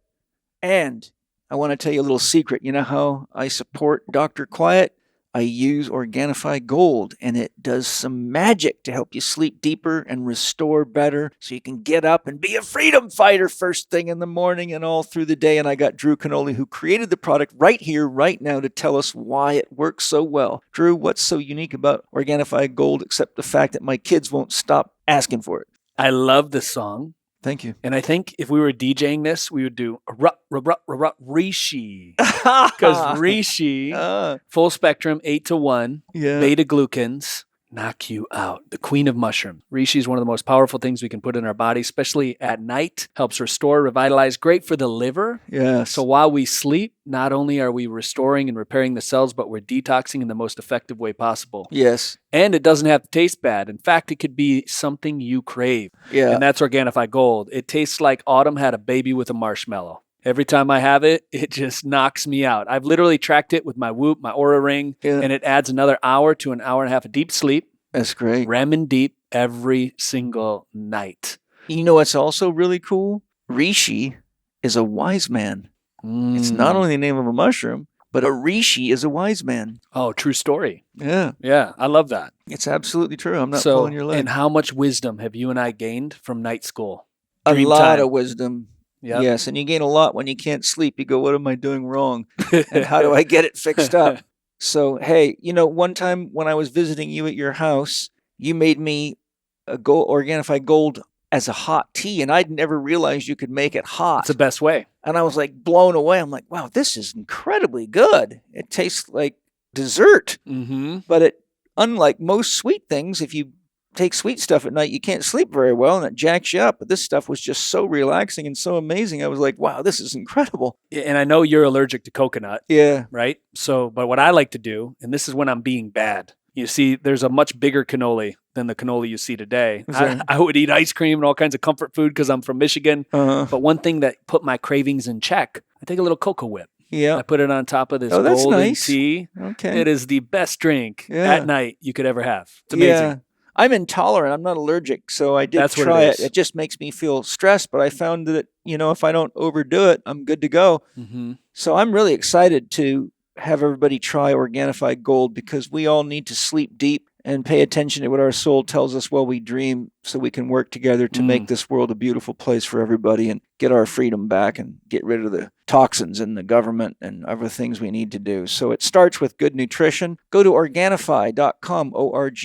And I want to tell you a little secret. You know how I support Dr. Quiet? I use Organifi Gold, and it does some magic to help you sleep deeper and restore better so you can get up and be a freedom fighter first thing in the morning and all through the day. And I got Drew Canoli, who created the product right here, right now, to tell us why it works so well. Drew, what's so unique about Organifi Gold except the fact that my kids won't stop asking for it? I love this song. Thank you. And I think if we were DJing this, we would do Reishi. Because Reishi, full spectrum, 8-to-1, beta glucans, knock you out. The queen of mushrooms. Reishi is one of the most powerful things we can put in our body, especially at night. Helps restore, revitalize. Great for the liver. Yes. So while we sleep, not only are we restoring and repairing the cells, but we're detoxing in the most effective way possible. Yes. And it doesn't have to taste bad. In fact, it could be something you crave. Yeah. And that's Organifi Gold. It tastes like autumn had a baby with a marshmallow. Every time I have it, it just knocks me out. I've literally tracked it with my Whoop, my Oura Ring, and it adds another hour to an hour and a half of deep sleep. That's great. REM and deep every single night. You know what's also really cool? Reishi is a wise man. It's not only the name of a mushroom, but a reishi is a wise man. Oh, true story. Yeah. Yeah, I love that. It's absolutely true. I'm not pulling your leg. And how much wisdom have you and I gained from night school? A Dream lot time. of wisdom. Yep. Yes, and you gain a lot when you can't sleep. You go, what am I doing wrong? And how do I get it fixed up? So, hey, one time when I was visiting you at your house, you made me a Organifi Gold as a hot tea, and I'd never realized you could make it hot. It's the best way. And I was like blown away. I'm like, wow, this is incredibly good. It tastes like dessert. Mm-hmm. But unlike most sweet things, if you take sweet stuff at night, you can't sleep very well, and it jacks you up. But this stuff was just so relaxing and so amazing. I was like, wow, this is incredible. And I know you're allergic to coconut. Yeah. Right? So, but what I like to do, and this is when I'm being bad, you see, there's a much bigger cannoli than the cannoli you see today. I would eat ice cream and all kinds of comfort food because I'm from Michigan. But one thing that put my cravings in check, I take a little cocoa whip. Yeah. I put it on top of this that's golden nice. tea. Okay. It is the best drink at night you could ever have. It's amazing. Yeah. I'm intolerant. I'm not allergic, so I did try it. It just makes me feel stressed, but I found that, if I don't overdo it, I'm good to go. Mm-hmm. So I'm really excited to have everybody try Organifi Gold, because we all need to sleep deep and pay attention to what our soul tells us while we dream, so we can work together to make this world a beautiful place for everybody and get our freedom back and get rid of the toxins in the government and other things we need to do. So it starts with good nutrition. Go to Organifi.com, Organifi.com,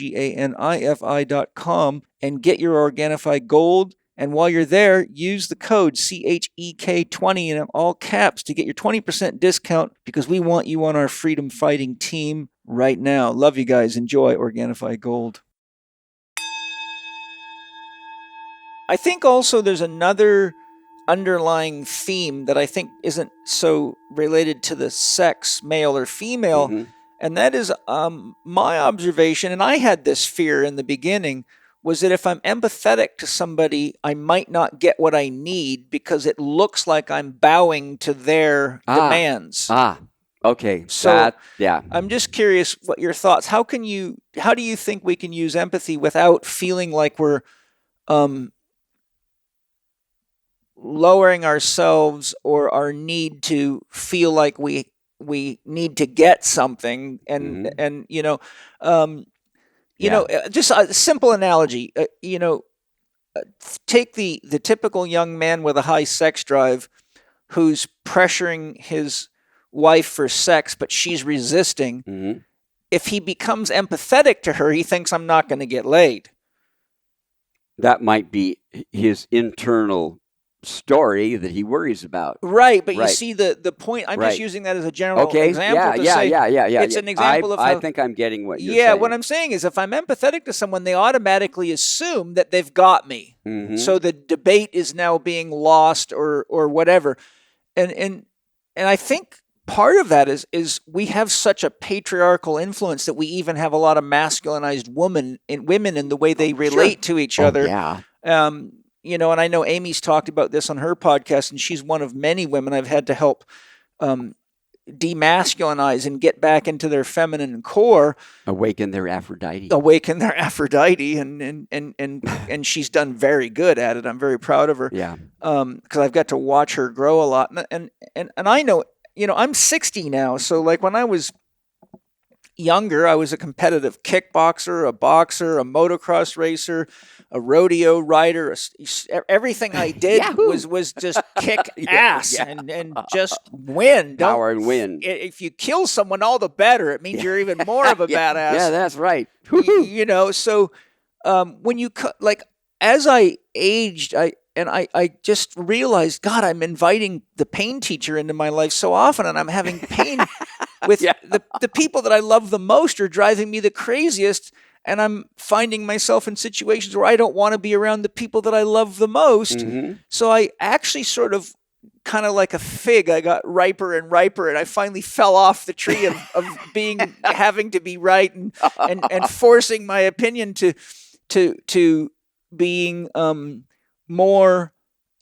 and get your Organifi Gold. And while you're there, use the code CHEK20 in all caps to get your 20% discount, because we want you on our freedom fighting team right now. Love you guys. Enjoy Organifi Gold. I think also there's another underlying theme that I think isn't so related to the sex, male or female, and that is my observation, and I had this fear in the beginning, was that if I'm empathetic to somebody, I might not get what I need because it looks like I'm bowing to their demands. Okay. So I'm just curious what your thoughts. How do you think we can use empathy without feeling like we're lowering ourselves or our need to feel like we need to get something, and just a simple analogy, take the typical young man with a high sex drive who's pressuring his wife for sex, but she's resisting. If he becomes empathetic to her, he thinks, I'm not going to get laid. That might be his internal story that he worries about. Right, but you see the point. I'm just using that as a general example. It's an example of how, I think I'm getting what you're saying. What I'm saying is, if I'm empathetic to someone, they automatically assume that they've got me. So the debate is now being lost or whatever. And I think part of that is we have such a patriarchal influence that we even have a lot of masculinized women in the way they relate to each other. And I know Amy's talked about this on her podcast, and she's one of many women I've had to help demasculinize and get back into their feminine core. Awaken their Aphrodite. And she's done very good at it. I'm very proud of her. Yeah. Because I've got to watch her grow a lot. And I know, I'm 60 now, so like when I was younger, I was a competitive kickboxer, a boxer, a motocross racer, a rodeo rider. Everything I did was just kick ass and just win. Power and win. If you kill someone, all the better. It means you're even more of a badass. Yeah, that's right. So when you as I aged, I just realized, God, I'm inviting the pain teacher into my life so often, and I'm having pain with the people that I love the most are driving me the craziest, and I'm finding myself in situations where I don't want to be around the people that I love the most. So I actually sort of, kind of like a fig, I got riper and riper, and I finally fell off the tree of having to be right and forcing my opinion to being more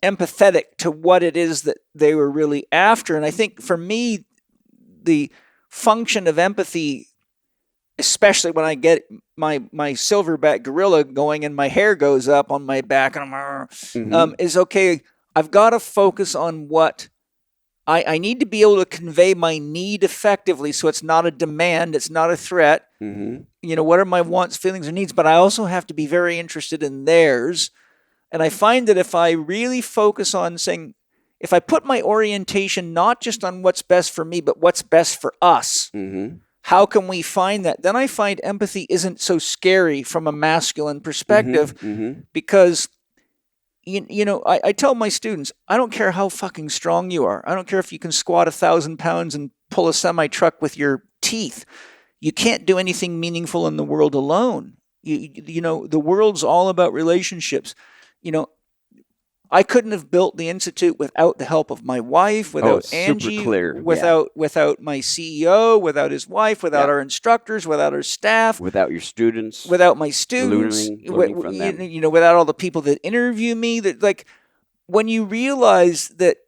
empathetic to what it is that they were really after. And I think for me, the function of empathy, especially when I get my silverback gorilla going and my hair goes up on my back and is okay. I've got to focus on what I need to be able to convey my need effectively, so it's not a demand, it's not a threat. What are my wants, feelings, or needs? But I also have to be very interested in theirs. And I find that if I really focus on saying, if I put my orientation not just on what's best for me, but what's best for us, how can we find that? Then I find empathy isn't so scary from a masculine perspective, because, I tell my students, I don't care how fucking strong you are. I don't care if you can squat 1,000 pounds and pull a semi-truck with your teeth. You can't do anything meaningful in the world alone. The world's all about relationships. I couldn't have built the Institute without the help of my wife, without Angie, without my CEO, without his wife, without our instructors, without our staff, without your students, without my students, learning from them. Without all the people that interview me. That, like, when you realize that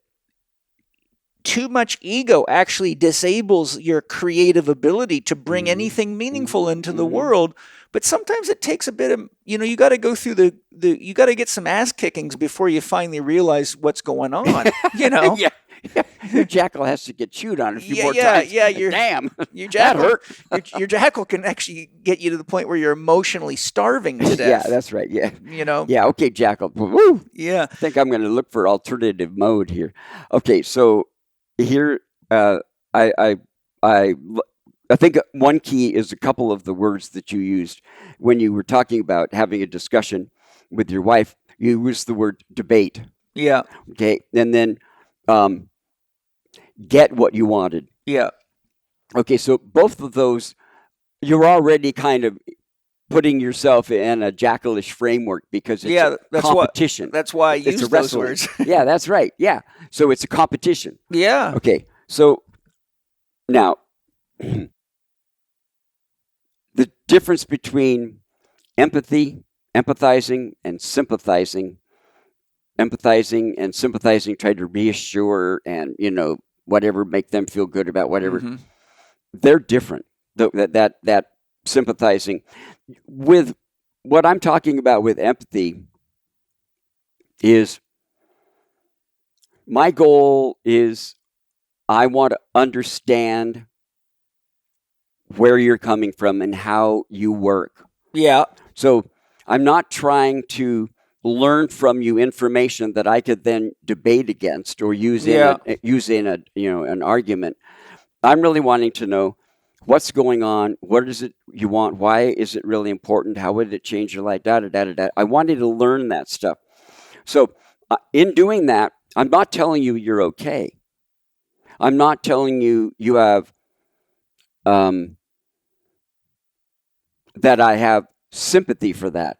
too mumuch ego actually disables your creative ability to bring anything meaningful into the world. But sometimes it takes a bit of, you got to go through you got to get some ass kickings before you finally realize what's going on, Your jackal has to get chewed on a few more times. Damn, your that jackal, hurt. your jackal can actually get you to the point where you're emotionally starving to death. Yeah, that's right. Yeah. Yeah, okay, jackal. Woo. Yeah. I think I'm going to look for alternative mode here. Okay, so here, I think one key is a couple of the words that you used when you were talking about having a discussion with your wife. You used the word debate. Yeah. Okay, and then get what you wanted. Yeah. Okay, so both of those, you're already kind of putting yourself in a jackalish framework because it's a competition. That's why I use those words. Yeah, that's right. Yeah, so it's a competition. Yeah. Okay, so now the difference between empathizing and sympathizing. Empathizing and sympathizing, try to reassure and, whatever, make them feel good about whatever. Mm-hmm. They're different. That sympathizing with what I'm talking about with empathy is my goal is I want to understand where you're coming from and how you work. Yeah. So I'm not trying to learn from you information that I could then debate against or use in an argument. I'm really wanting to know what's going on. What is it you want? Why is it really important? How would it change your life? I wanted to learn that stuff. So in doing that, I'm not telling you you're okay. I'm not telling you you have that I have sympathy for that.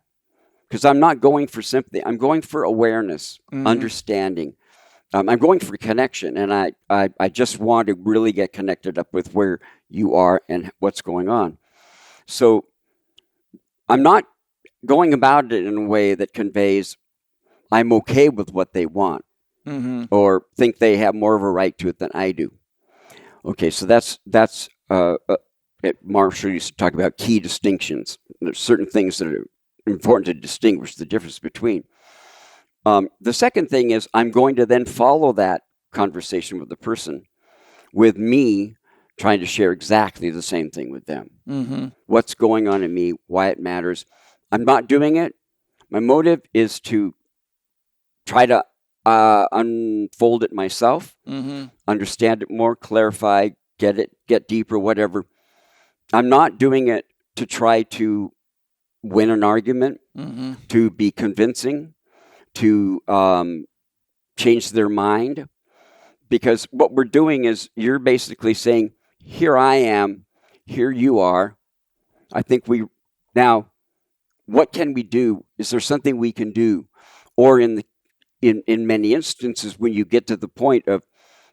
Because I'm not going for sympathy. I'm going for awareness, understanding. I'm going for connection. And I just want to really get connected up with where you are and what's going on. So I'm not going about it in a way that conveys I'm okay with what they want or think they have more of a right to it than I do. Okay, so that's Marshall used to talk about key distinctions. There's certain things that are important to distinguish the difference between. The second thing is I'm going to then follow that conversation with the person with me trying to share exactly the same thing with them. Mm-hmm. What's going on in me, why it matters. I'm not doing it. My motive is to try to unfold it myself, understand it more, clarify, get deeper, whatever. I'm not doing it to try to win an argument, to be convincing, to change their mind. Because what we're doing is you're basically saying, here I am, here you are. I think now, what can we do? Is there something we can do? Or in many instances, when you get to the point of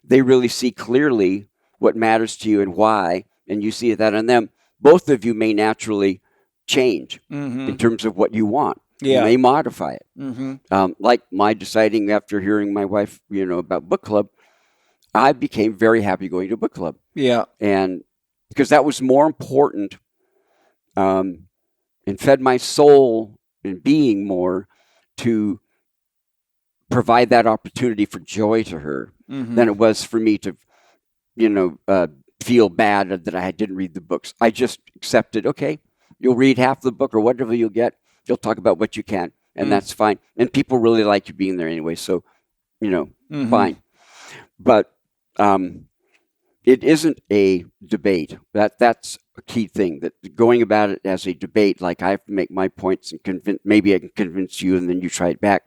they really see clearly what matters to you and why, and you see that in them, both of you may naturally change in terms of what you want. Yeah. You may modify it. Like my deciding after hearing my wife, about book club, I became very happy going to book club. Yeah. And because that was more important and fed my soul in being more to provide that opportunity for joy to her than it was for me to, feel bad that I didn't read the books. I just accepted, okay, you'll read half the book or whatever you'll get. You'll talk about what you can, and that's fine. And people really like you being there anyway, so, fine. But it isn't a debate. That's a key thing, that going about it as a debate, like I have to make my points and maybe I can convince you and then you try it back.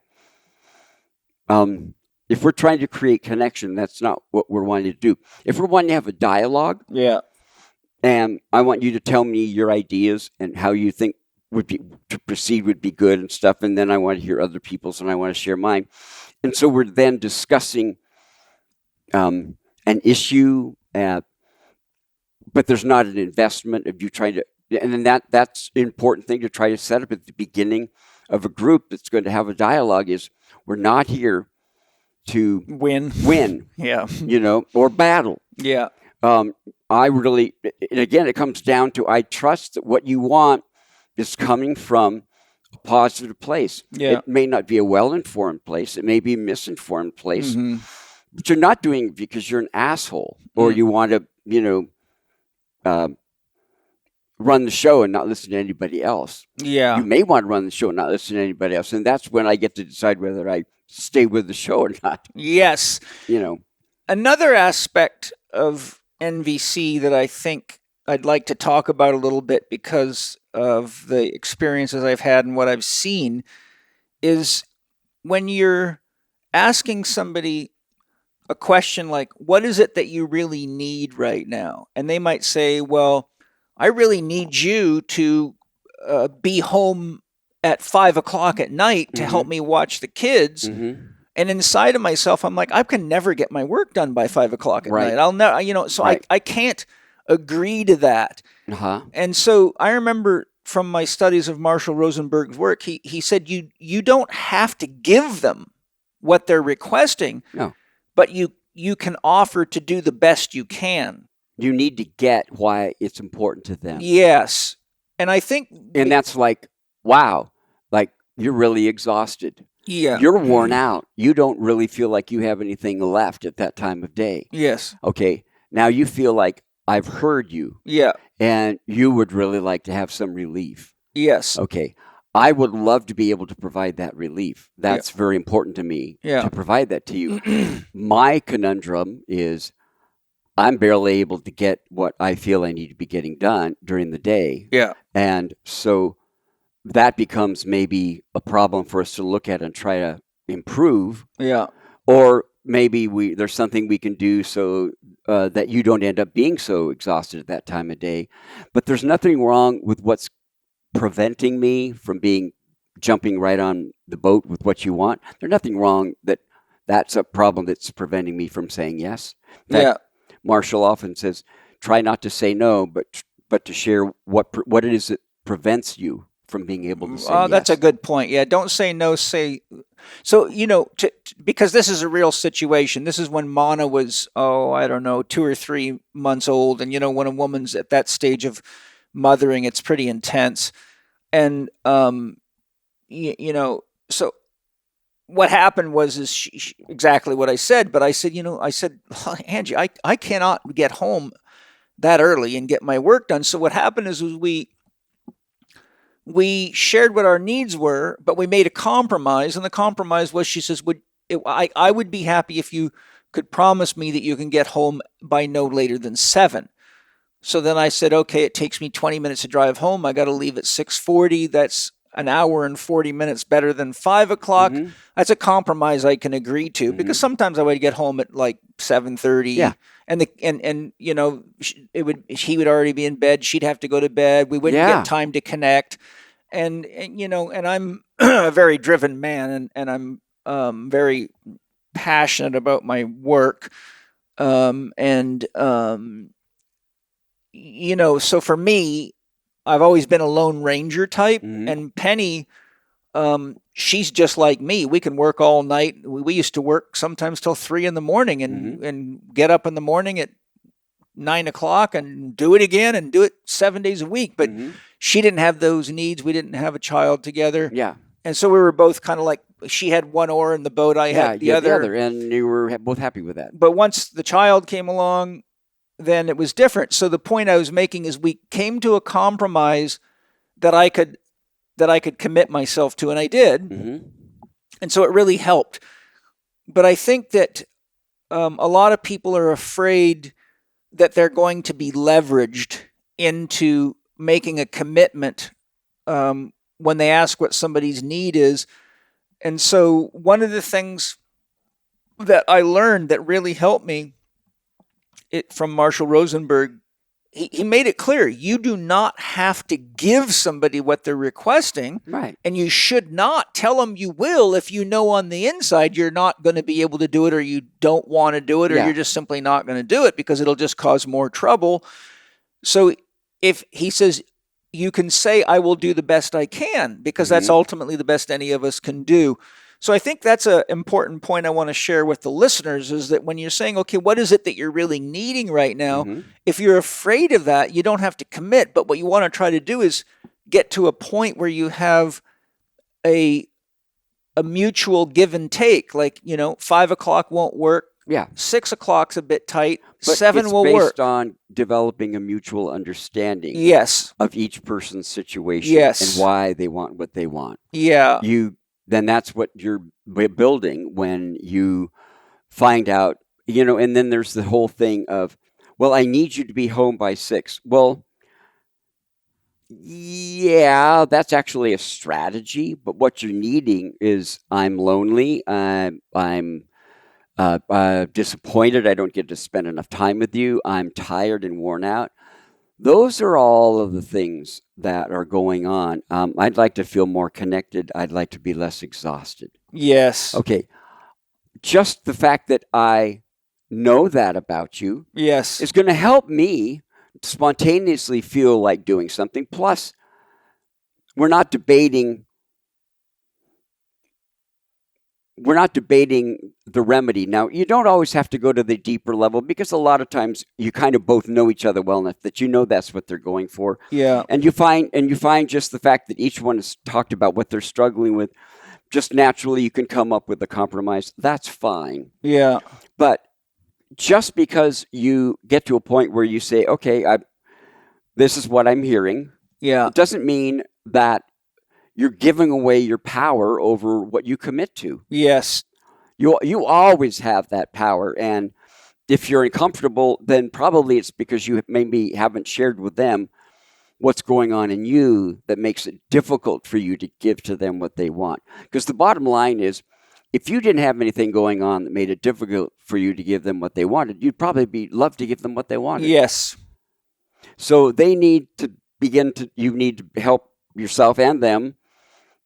If we're trying to create connection, that's not what we're wanting to do. If we're wanting to have a dialogue, and I want you to tell me your ideas and how you think to proceed would be good and stuff, and then I want to hear other people's and I want to share mine. And so we're then discussing an issue, but there's not an investment of you trying to, and then that's an important thing to try to set up at the beginning of a group that's going to have a dialogue is we're not here to win. Yeah. Or battle. Yeah. I really, and again, it comes down to, I trust that what you want is coming from a positive place. Yeah. It may not be a well-informed place. It may be a misinformed place. But you're not doing it because you're an asshole or you want to, run the show and not listen to anybody else. Yeah. You may want to run the show and not listen to anybody else. And that's when I get to decide whether I stay with the show or not. Yes. Another aspect of NVC that I think I'd like to talk about a little bit because of the experiences I've had and what I've seen is when you're asking somebody a question like, what is it that you really need right now? And they might say, well, I really need you to be home at 5 o'clock at night to help me watch the kids. And inside of myself, I'm like, I can never get my work done by 5 o'clock at night. I'll never, so I can't agree to that. And so I remember from my studies of Marshall Rosenberg's work, he said, you don't have to give them what they're requesting, but you can offer to do the best you can. You need to get why it's important to them. Yes. And I think... And that's like, wow, like you're really exhausted. Yeah. You're worn out. You don't really feel like you have anything left at that time of day. Yes. Okay. Now you feel like I've heard you. Yeah. And you would really like to have some relief. Yes. Okay. I would love to be able to provide that relief. That's very important to me to provide that to you. My conundrum is I'm barely able to get what I feel I need to be getting done during the day. Yeah. And so that becomes maybe a problem for us to look at and try to improve. Yeah. Or maybe there's something we can do so that you don't end up being so exhausted at that time of day. But there's nothing wrong with what's preventing me from jumping right on the boat with what you want. There's nothing wrong that's a problem that's preventing me from saying yes. In fact, Marshall often says, try not to say no, but to share what it is that prevents you from being able to say yes. That's a good point. Yeah, don't say no, say... So, because this is a real situation. This is when Mana was, 2 or 3 months old. And, when a woman's at that stage of mothering, it's pretty intense. And, so what happened was she, exactly what I said. But I said, Angie, I cannot get home that early and get my work done. So what happened is we shared what our needs were, but we made a compromise. And the compromise was, she says, I would be happy if you could promise me that you can get home by no later than 7. So then I said, okay, it takes me 20 minutes to drive home. I got to leave at 6:40. That's an hour and 40 minutes better than 5 o'clock. That's a compromise I can agree to because sometimes I would get home at like 7:30. Yeah. And he would already be in bed. She'd have to go to bed. We wouldn't get time to connect. And I'm a very driven man and I'm very passionate about my work. So for me, I've always been a Lone Ranger type, and Penny, she's just like me. We can work all night. We used to work sometimes till 3 a.m. and get up in the morning at 9 o'clock and do it again and do it 7 days a week. But she didn't have those needs. We didn't have a child together. Yeah. And so we were both kind of like, she had one oar in the boat, I had the other. And you were both happy with that. But once the child came along, then it was different. So the point I was making is we came to a compromise that I could commit myself to, and I did. And so it really helped. But I think that a lot of people are afraid that they're going to be leveraged into making a commitment when they ask what somebody's need is. And so one of the things that I learned that really helped me from Marshall Rosenberg, he made it clear, you do not have to give somebody what they're requesting. Right. And you should not tell them you will if you know on the inside you're not going to be able to do it, or you don't want to do it, or you're just simply not going to do it because it'll just cause more trouble. So if he says, you can say, I will do the best I can, because that's ultimately the best any of us can do. So I think that's an important point I want to share with the listeners, is that when you're saying, okay, what is it that you're really needing right now? If you're afraid of that, you don't have to commit. But what you want to try to do is get to a point where you have a mutual give and take. Like, 5 o'clock won't work. Yeah. 6 o'clock's a bit tight. But 7 it's will based work. on developing a mutual understanding Yes. of each person's situation Yes. and why they want what they want. Yeah. Then that's what you're building when you find out, and then there's the whole thing of, well, I need you to be home by 6. Well, yeah, that's actually a strategy, but what you're needing is, I'm lonely, I'm disappointed I don't get to spend enough time with you, I'm tired and worn out. Those are all of the things that are going on. I'd like to feel more connected. I'd like to be less exhausted. Yes. Okay. Just the fact that I know that about you Yes. is going to help me spontaneously feel like doing something. Plus, we're not debating the remedy. Now, you don't always have to go to the deeper level, because a lot of times you kind of both know each other well enough that that's what they're going for. Yeah. And you find just the fact that each one has talked about what they're struggling with, just naturally you can come up with a compromise. That's fine. Yeah. But just because you get to a point where you say, okay, this is what I'm hearing, it doesn't mean that you're giving away your power over what you commit to. Yes. You always have that power. And if you're uncomfortable, then probably it's because you maybe haven't shared with them what's going on in you that makes it difficult for you to give to them what they want. Because the bottom line is, if you didn't have anything going on that made it difficult for you to give them what they wanted, you'd probably love to give them what they wanted. Yes. So they need to you need to help yourself and them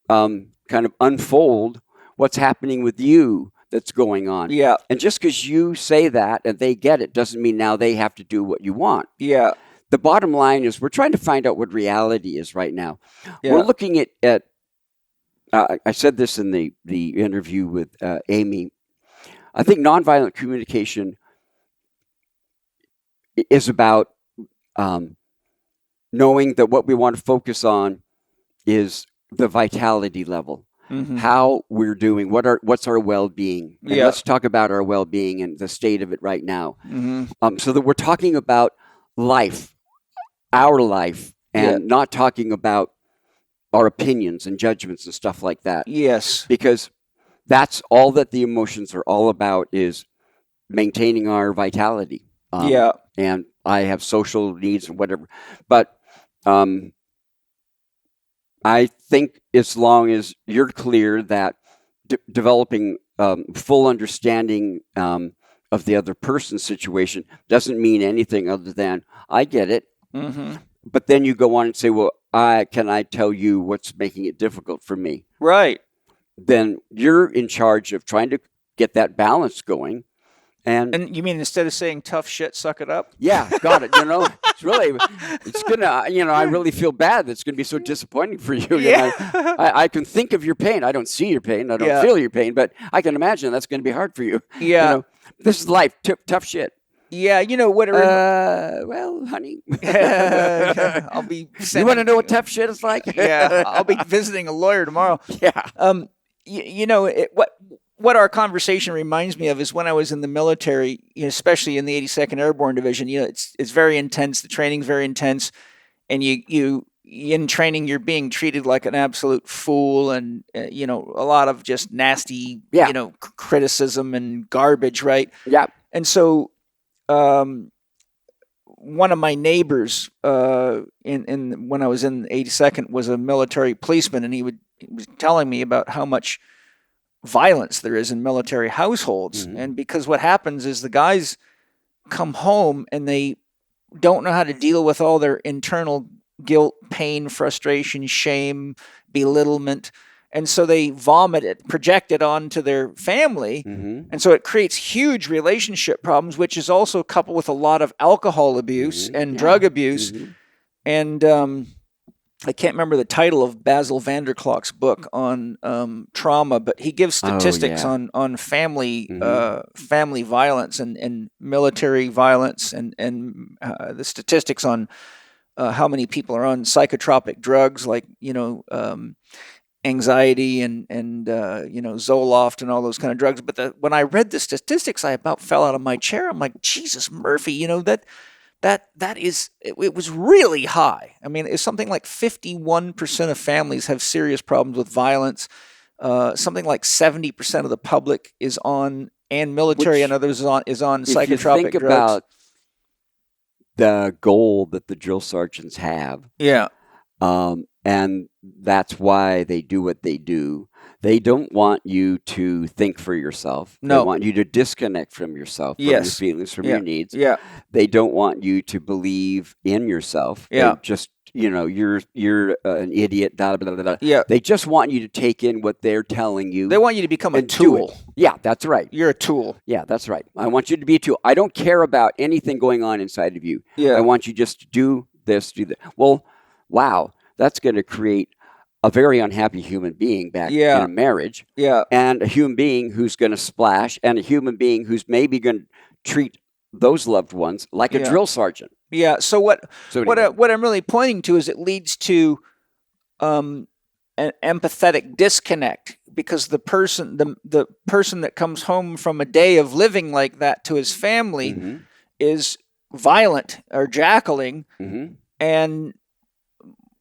kind of unfold what's happening with you that's going on. Yeah. And just because you say that and they get it doesn't mean now they have to do what you want. Yeah. The bottom line is, we're trying to find out what reality is right now. Yeah. We're looking at I said this in the interview with Amy. I think nonviolent communication is about knowing that what we want to focus on is the vitality level, how we're doing, what's our well-being. And let's talk about our well-being and the state of it right now. So that we're talking about life, our life, and not talking about our opinions and judgments and stuff like that. Yes. Because that's all that the emotions are all about, is maintaining our vitality. And I have social needs and whatever. But I think as long as you're clear that developing full understanding of the other person's situation doesn't mean anything other than, I get it. But then you go on and say, well, can I tell you what's making it difficult for me? Right. Then you're in charge of trying to get that balance going. And you mean, instead of saying tough shit, suck it up? Yeah, got it. It's gonna, I really feel bad. That's gonna be so disappointing for you. I can think of your pain. I don't see your pain. I don't feel your pain, but I can imagine that's gonna be hard for you. Yeah. This is life. Tough shit. Yeah, whatever. Well, honey, I'll be. You want to know what tough shit is like? Yeah, I'll be visiting a lawyer tomorrow. Yeah. What our conversation reminds me of is when I was in the military, especially in the 82nd Airborne Division. It's very intense. The training's very intense, and you in training you're being treated like an absolute fool, and a lot of just nasty, criticism and garbage, right? Yeah. And so, one of my neighbors when I was in the 82nd was a military policeman, and he was telling me about how much violence there is in military households. And because what happens is the guys come home and they don't know how to deal with all their internal guilt, pain, frustration, shame, belittlement. And so they vomit it, project it onto their family. And so it creates huge relationship problems, which is also coupled with a lot of alcohol abuse and drug abuse. And I can't remember the title of Basil Vanderklok's book on trauma, but he gives statistics on family family violence and military violence, and the statistics on how many people are on psychotropic drugs, like anxiety and Zoloft and all those kind of drugs. But when I read the statistics, I about fell out of my chair. I'm like, Jesus Murphy, that is, it was really high. I mean, it's something like 51% of families have serious problems with violence. Something like 70% of the public is on, and military and others is on psychotropic drugs. If you think about the goal that the drill sergeants have, and that's why they do what they do. They don't want you to think for yourself. No. They want you to disconnect from yourself, from your feelings, from your needs. Yeah. They don't want you to believe in yourself. Yeah. They just, you're an idiot, blah, blah, blah, blah. Yeah. They just want you to take in what they're telling you. They want you to become a and do tool. it. Yeah, that's right. You're a tool. Yeah, that's right. I want you to be a tool. I don't care about anything going on inside of you. Yeah. I want you just to do this, do that. Well, wow, that's going to create a very unhappy human being back in a marriage. Yeah. And a human being who's going to splash, and a human being who's maybe going to treat those loved ones like a drill sergeant. Yeah. So what anyway. what I'm really pointing to is it leads to an empathetic disconnect, because the person that comes home from a day of living like that to his family is violent or jackling and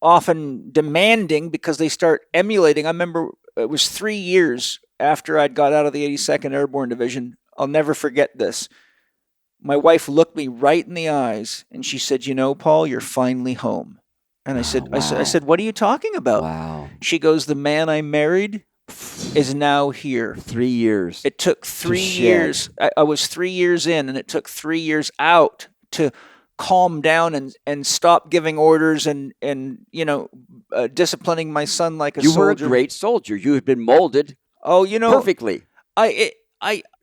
often demanding, because they start emulating. I remember it was 3 years after I'd got out of the 82nd Airborne Division. I'll never forget this. My wife looked me right in the eyes and she said, Paul, you're finally home. And I said, wow. I said, what are you talking about? Wow. She goes, the man I married is now here. 3 years. It took 3 years. I was 3 years in, and it took 3 years out to calm down and stop giving orders and disciplining my son like a soldier. You were a great soldier. You had been molded perfectly.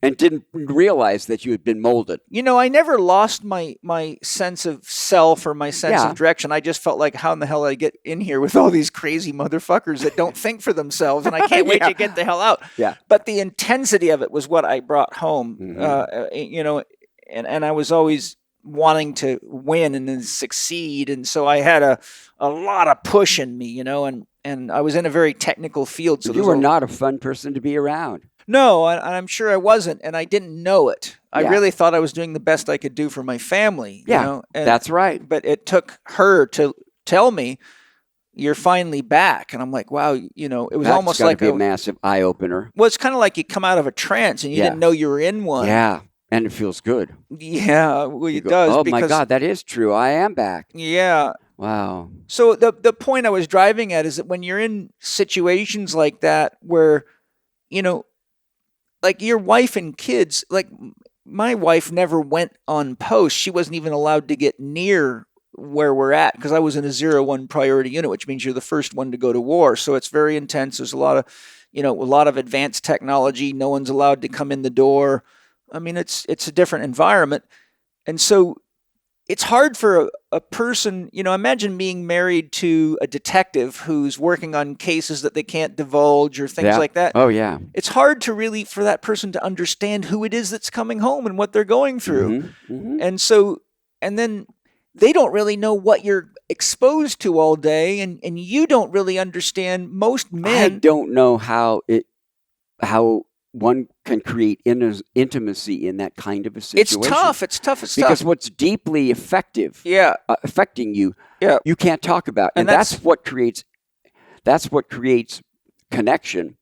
And didn't realize that you had been molded. I never lost my sense of self or my sense of direction. I just felt like, how in the hell did I get in here with all these crazy motherfuckers that don't think for themselves, and I can't wait to get the hell out. Yeah. But the intensity of it was what I brought home. And I was always wanting to win and then succeed, and so I had a lot of push in me, and I was in a very technical field. So you were not a fun person to be around. No, I'm sure I wasn't, and I didn't know it. I really thought I was doing the best I could do for my family. Yeah, that's right. But it took her to tell me, you're finally back. And I'm like, wow, it was That's almost like a massive eye-opener. Well, it's kind of like you come out of a trance and you didn't know you were in one. Yeah, and it feels good. Yeah, well, it does. Oh, my God, that is true. I am back. Yeah. Wow. So the point I was driving at is that when you're in situations like that where, like your wife and kids, like my wife never went on post. She wasn't even allowed to get near where we're at, because I was in a 0-1 priority unit, which means you're the first one to go to war. So it's very intense. There's a lot of advanced technology. No one's allowed to come in the door. I mean, it's a different environment. And so it's hard for a person, imagine being married to a detective who's working on cases that they can't divulge or things like that. Oh, yeah. It's hard for that person to understand who it is that's coming home and what they're going through. And then they don't really know what you're exposed to all day, and you don't really understand. Most men... I don't know how one can create intimacy in that kind of a situation. It's tough. Because what's deeply affecting you, you can't talk about. And that's what creates connection,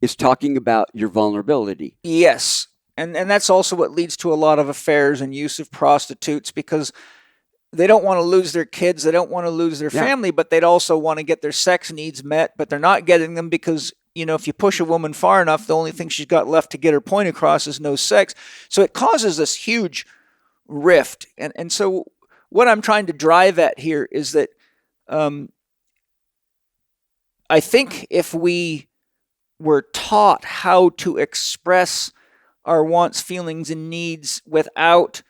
is talking about your vulnerability. Yes. And that's also what leads to a lot of affairs and use of prostitutes, because they don't want to lose their kids, they don't want to lose their family, but they'd also want to get their sex needs met, but they're not getting them because if you push a woman far enough, the only thing she's got left to get her point across is no sex. So it causes this huge rift. And so what I'm trying to drive at here is that I think if we were taught how to express our wants, feelings, and needs without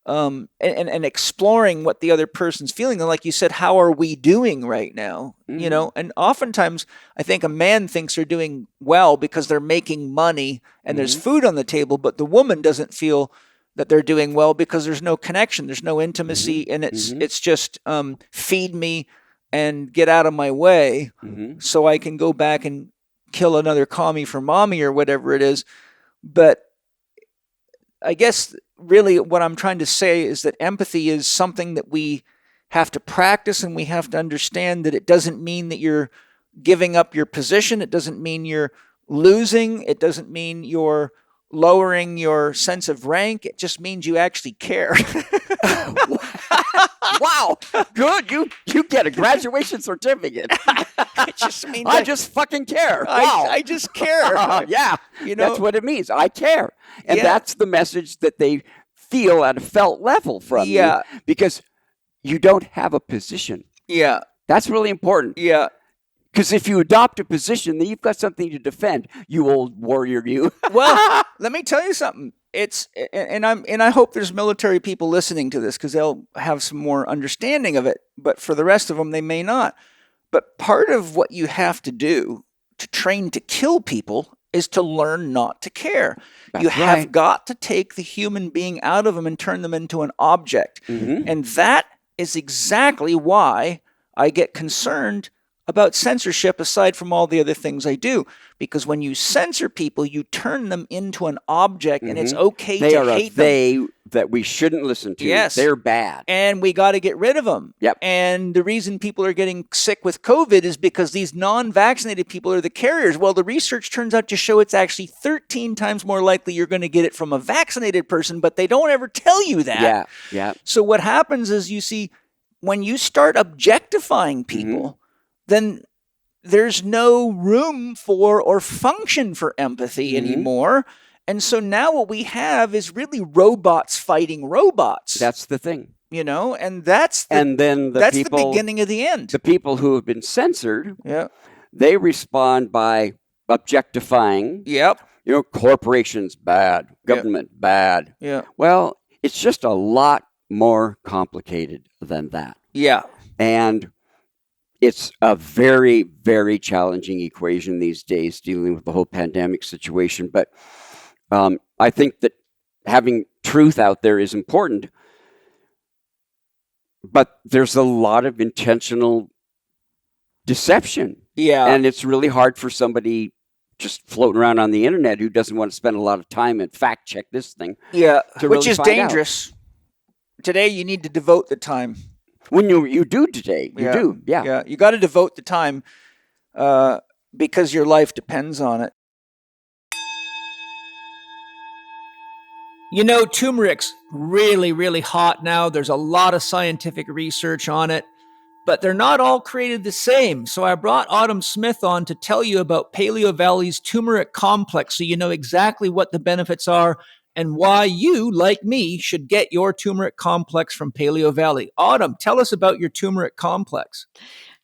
and exploring what the other person's feeling. And like you said, how are we doing right now? And oftentimes I think a man thinks they're doing well because they're making money and there's food on the table, but the woman doesn't feel that they're doing well because there's no connection, there's no intimacy, and it's just feed me, and get out of my way Mm-hmm. so I can go back and kill another commie for mommy or whatever it is. But I guess really what I'm trying to say is that empathy is something that we have to practice, and we have to understand that it doesn't mean that you're giving up your position. It doesn't mean you're losing. It doesn't mean you're lowering your sense of rank. It just means you actually care. Wow, good. You get a graduation certificate. It just means I just fucking care. I, Wow. I just care. Yeah, You know, that's what it means. I care. And Yeah. that's the message that they feel at a felt level from Yeah. you, because you don't have a position. yeah, That's really important. yeah. Because if you adopt a position, then you've got something to defend, you old warrior, you. Well, let me tell you something. I hope there's military people listening to this because they'll have some more understanding of it. But for the rest of them, they may not. But part of what you have to do to train to kill people is to learn not to care. You That's have right. got to take the human being out of them and turn them into an object. Mhm. And that is exactly why I get concerned about censorship, aside from all the other things I do. Because when you censor people, you turn them into an object, and it's okay They to are a hate them. they that we shouldn't listen to. Yes. They're bad. And we got to get rid of them. Yep. And the reason people are getting sick with COVID is because these non-vaccinated people are the carriers. Well, the research turns out to show it's actually 13 times more likely you're going to get it from a vaccinated person, but they don't ever tell you that. Yeah, yeah. So what happens is, you see, when you start objectifying people, then there's no room for or function for empathy anymore. And so now what we have is really robots fighting robots. That's the thing. And that's the, And then that's people, the beginning of the end. the people who have been censored, Yeah. they respond by objectifying. Yep. Corporations bad, government bad. Yeah. Well, it's just a lot more complicated than that. Yeah. And it's a very, very challenging equation these days, dealing with the whole pandemic situation. But I think that having truth out there is important. But there's a lot of intentional deception. Yeah. And it's really hard for somebody just floating around on the internet who doesn't want to spend a lot of time and fact check this thing. Yeah. to Which really is find out. dangerous. Today, you need to devote the time. When you do today, you do. Yeah. Yeah. You got to devote the time because your life depends on it. Turmeric's really, really hot now. There's a lot of scientific research on it, but they're not all created the same. So I brought Autumn Smith on to tell you about Paleo Valley's turmeric complex so you know exactly what the benefits are and why you, like me, should get your turmeric complex from Paleo Valley. Autumn, tell us about your turmeric complex.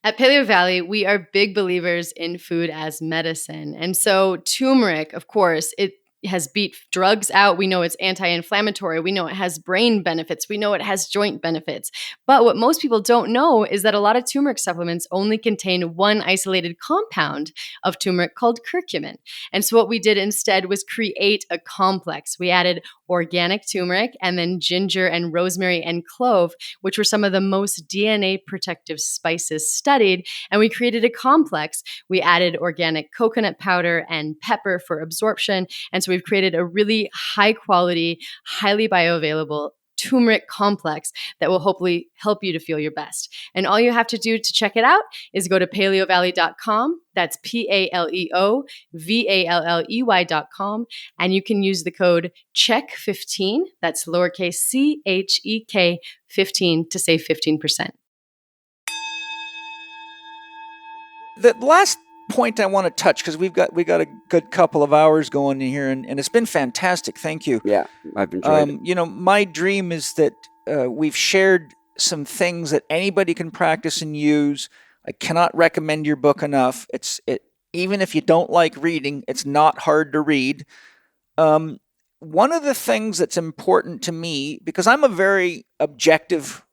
At Paleo Valley, we are big believers in food as medicine. And so turmeric, of course, it has beat drugs out. We know it's anti-inflammatory. We know it has brain benefits. We know it has joint benefits. But what most people don't know is that a lot of turmeric supplements only contain one isolated compound of turmeric called curcumin. And so what we did instead was create a complex. We added organic turmeric and then ginger and rosemary and clove, which were some of the most DNA protective spices studied. And we created a complex. We added organic coconut powder and pepper for absorption. And so we've created a really high quality, highly bioavailable turmeric complex that will hopefully help you to feel your best. And all you have to do to check it out is go to paleovalley.com. That's PALEOVALLEY.com. And you can use the code CHEK15, that's lowercase CHEK 15 to save 15%. The last point I want to touch, because we got a good couple of hours going in here, and it's been fantastic. Thank you. Yeah, I've enjoyed it. My dream is that we've shared some things that anybody can practice and use. I cannot recommend your book enough. Even if you don't like reading, it's not hard to read. One of the things that's important to me, because I'm a very objective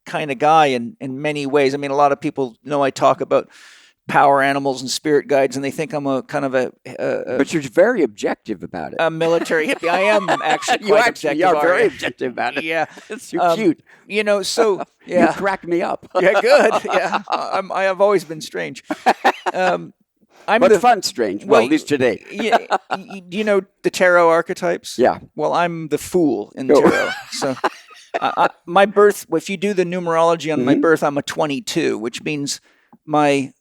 kind of guy in many ways. I mean, a lot of people know I talk about power animals and spirit guides, and they think I'm a kind of a but you're very objective about it. A military hippie. I am actually You quite actually objective. are very objective about it. Yeah, It's cute. You know, so You yeah, crack me up. yeah, good. Yeah, I have always been strange. I'm But fun, strange. Well, at least today. Yeah, you know the tarot archetypes? Yeah. Well, I'm the fool in tarot. So my birth, if you do the numerology on my birth, I'm a 22, which means my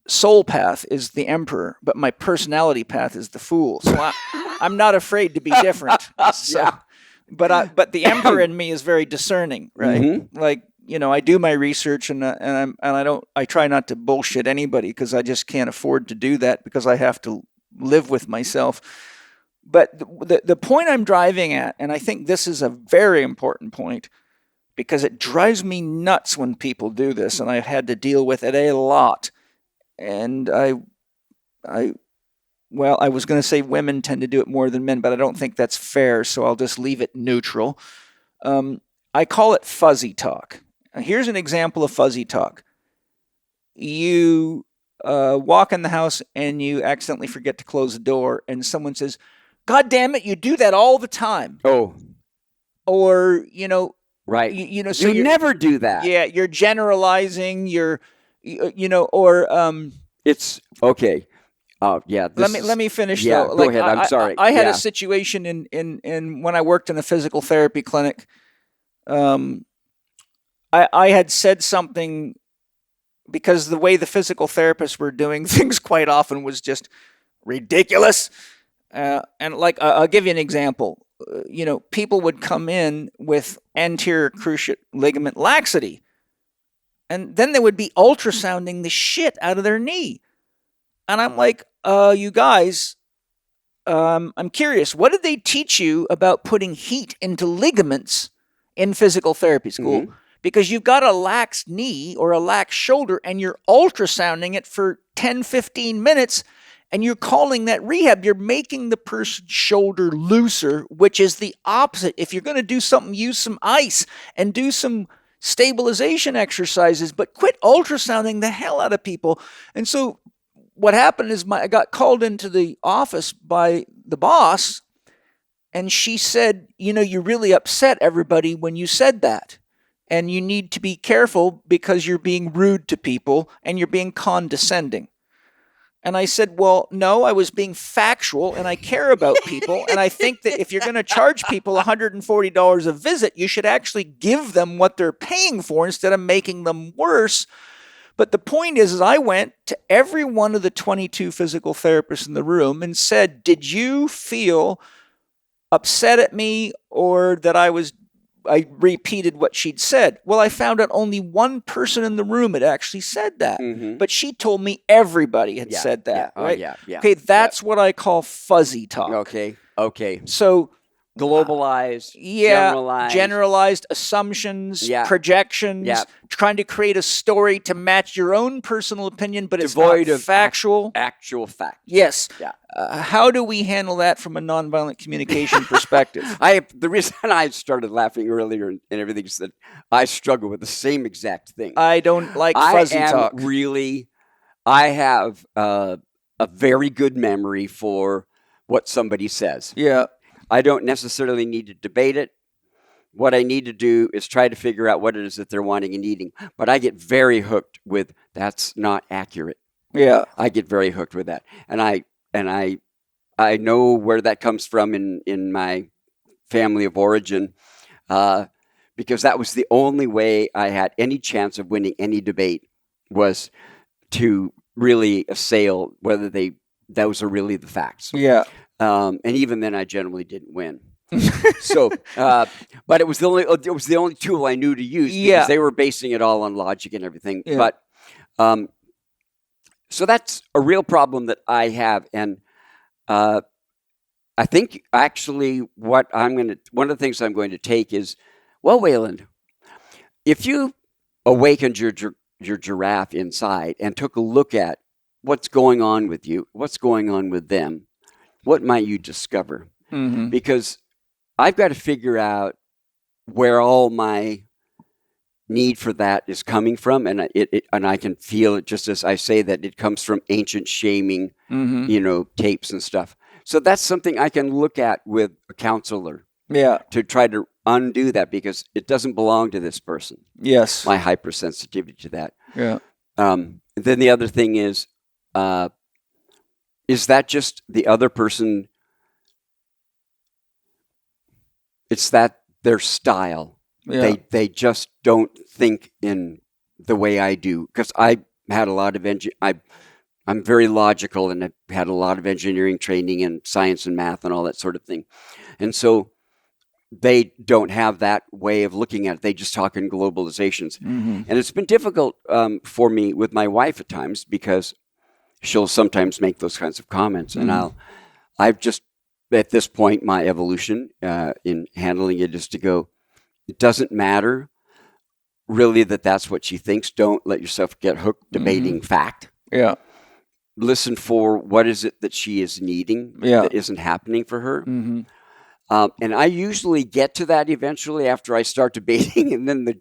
soul path is the emperor, but my personality path is the fool. So I'm not afraid to be different. So, Yeah. but the emperor in me is very discerning, right? Like, you know, I do my research and I try not to bullshit anybody because I just can't afford to do that because I have to live with myself. But the point I'm driving at, and I think this is a very important point because it drives me nuts when people do this, and I've had to deal with it a lot. And I was going to say women tend to do it more than men, but I don't think that's fair, so I'll just leave it neutral. I call it fuzzy talk. Here's an example of fuzzy talk. You walk in the house and you accidentally forget to close the door, and someone says, "God damn it, you do that all the time." Oh. Or, you know, Right. You know, so you never do that. Yeah, you're generalizing. It's okay. Yeah. Let me finish though. Go ahead. I'm sorry. I had a situation in when I worked in a physical therapy clinic. I had said something because the way the physical therapists were doing things quite often was just ridiculous. And like, I'll give you an example. You know, people would come in with anterior cruciate ligament laxity, and then they would be ultrasounding the shit out of their knee. And I'm like, you guys, I'm curious, what did they teach you about putting heat into ligaments in physical therapy school? Because you've got a lax knee or a lax shoulder and you're ultrasounding it for 10, 15 minutes and you're calling that rehab. You're making the person's shoulder looser, which is the opposite. If you're going to do something, use some ice and do some stabilization exercises, but quit ultrasounding the hell out of people. And so what happened is I got called into the office by the boss, and she said, you know, you really upset everybody when you said that. And you need to be careful because you're being rude to people and you're being condescending. And I said, well, no, I was being factual and I care about people. And I think that if you're going to charge people $140 a visit, you should actually give them what they're paying for instead of making them worse. But the point is I went to every one of the 22 physical therapists in the room and said, did you feel upset at me or that I repeated what she'd said? Well, I found out only one person in the room had actually said that. But she told me everybody had said that. Yeah. Right? Yeah. Okay, that's what I call fuzzy talk. Okay. So Globalized, generalized assumptions, projections, trying to create a story to match your own personal opinion, but devoid it's not of factual. Actual fact. Yes. Yeah. How do we handle that from a nonviolent communication perspective? The reason I started laughing earlier and everything is that I struggle with the same exact thing. I don't like fuzzy talk. I have a very good memory for what somebody says. Yeah. I don't necessarily need to debate it. What I need to do is try to figure out what it is that they're wanting and needing. But I get very hooked with that's not accurate. Yeah. I get very hooked with that. And I know where that comes from in my family of origin, because that was the only way I had any chance of winning any debate was to really assail whether those are really the facts. Yeah. And even then, I generally didn't win. So, but it was the only tool I knew to use because they were basing it all on logic and everything. Yeah. But so that's a real problem that I have, and I think actually one of the things I'm going to take is, well, Wayland, if you awakened your giraffe inside and took a look at what's going on with you, what's going on with them, what might you discover? Because I've got to figure out where all my need for that is coming from, and and I can feel it just as I say that it comes from ancient shaming, tapes and stuff. So that's something I can look at with a counselor. Yeah. To try to undo that, because it doesn't belong to this person. Yes. My hypersensitivity to that. Yeah. Then the other thing is that just the other person? It's that their style. Yeah. They just don't think in the way I do, because I had a lot of I'm very logical, and I've had a lot of engineering training and science and math and all that sort of thing, and so they don't have that way of looking at it. They just talk in globalizations, and it's been difficult for me with my wife at times, because she'll sometimes make those kinds of comments, and I've just at this point, my evolution in handling it is to go, it doesn't matter really that's what she thinks. Don't let yourself get hooked debating fact. Yeah. Listen for what is it that she is needing that isn't happening for her. And I usually get to that eventually after I start debating, and then the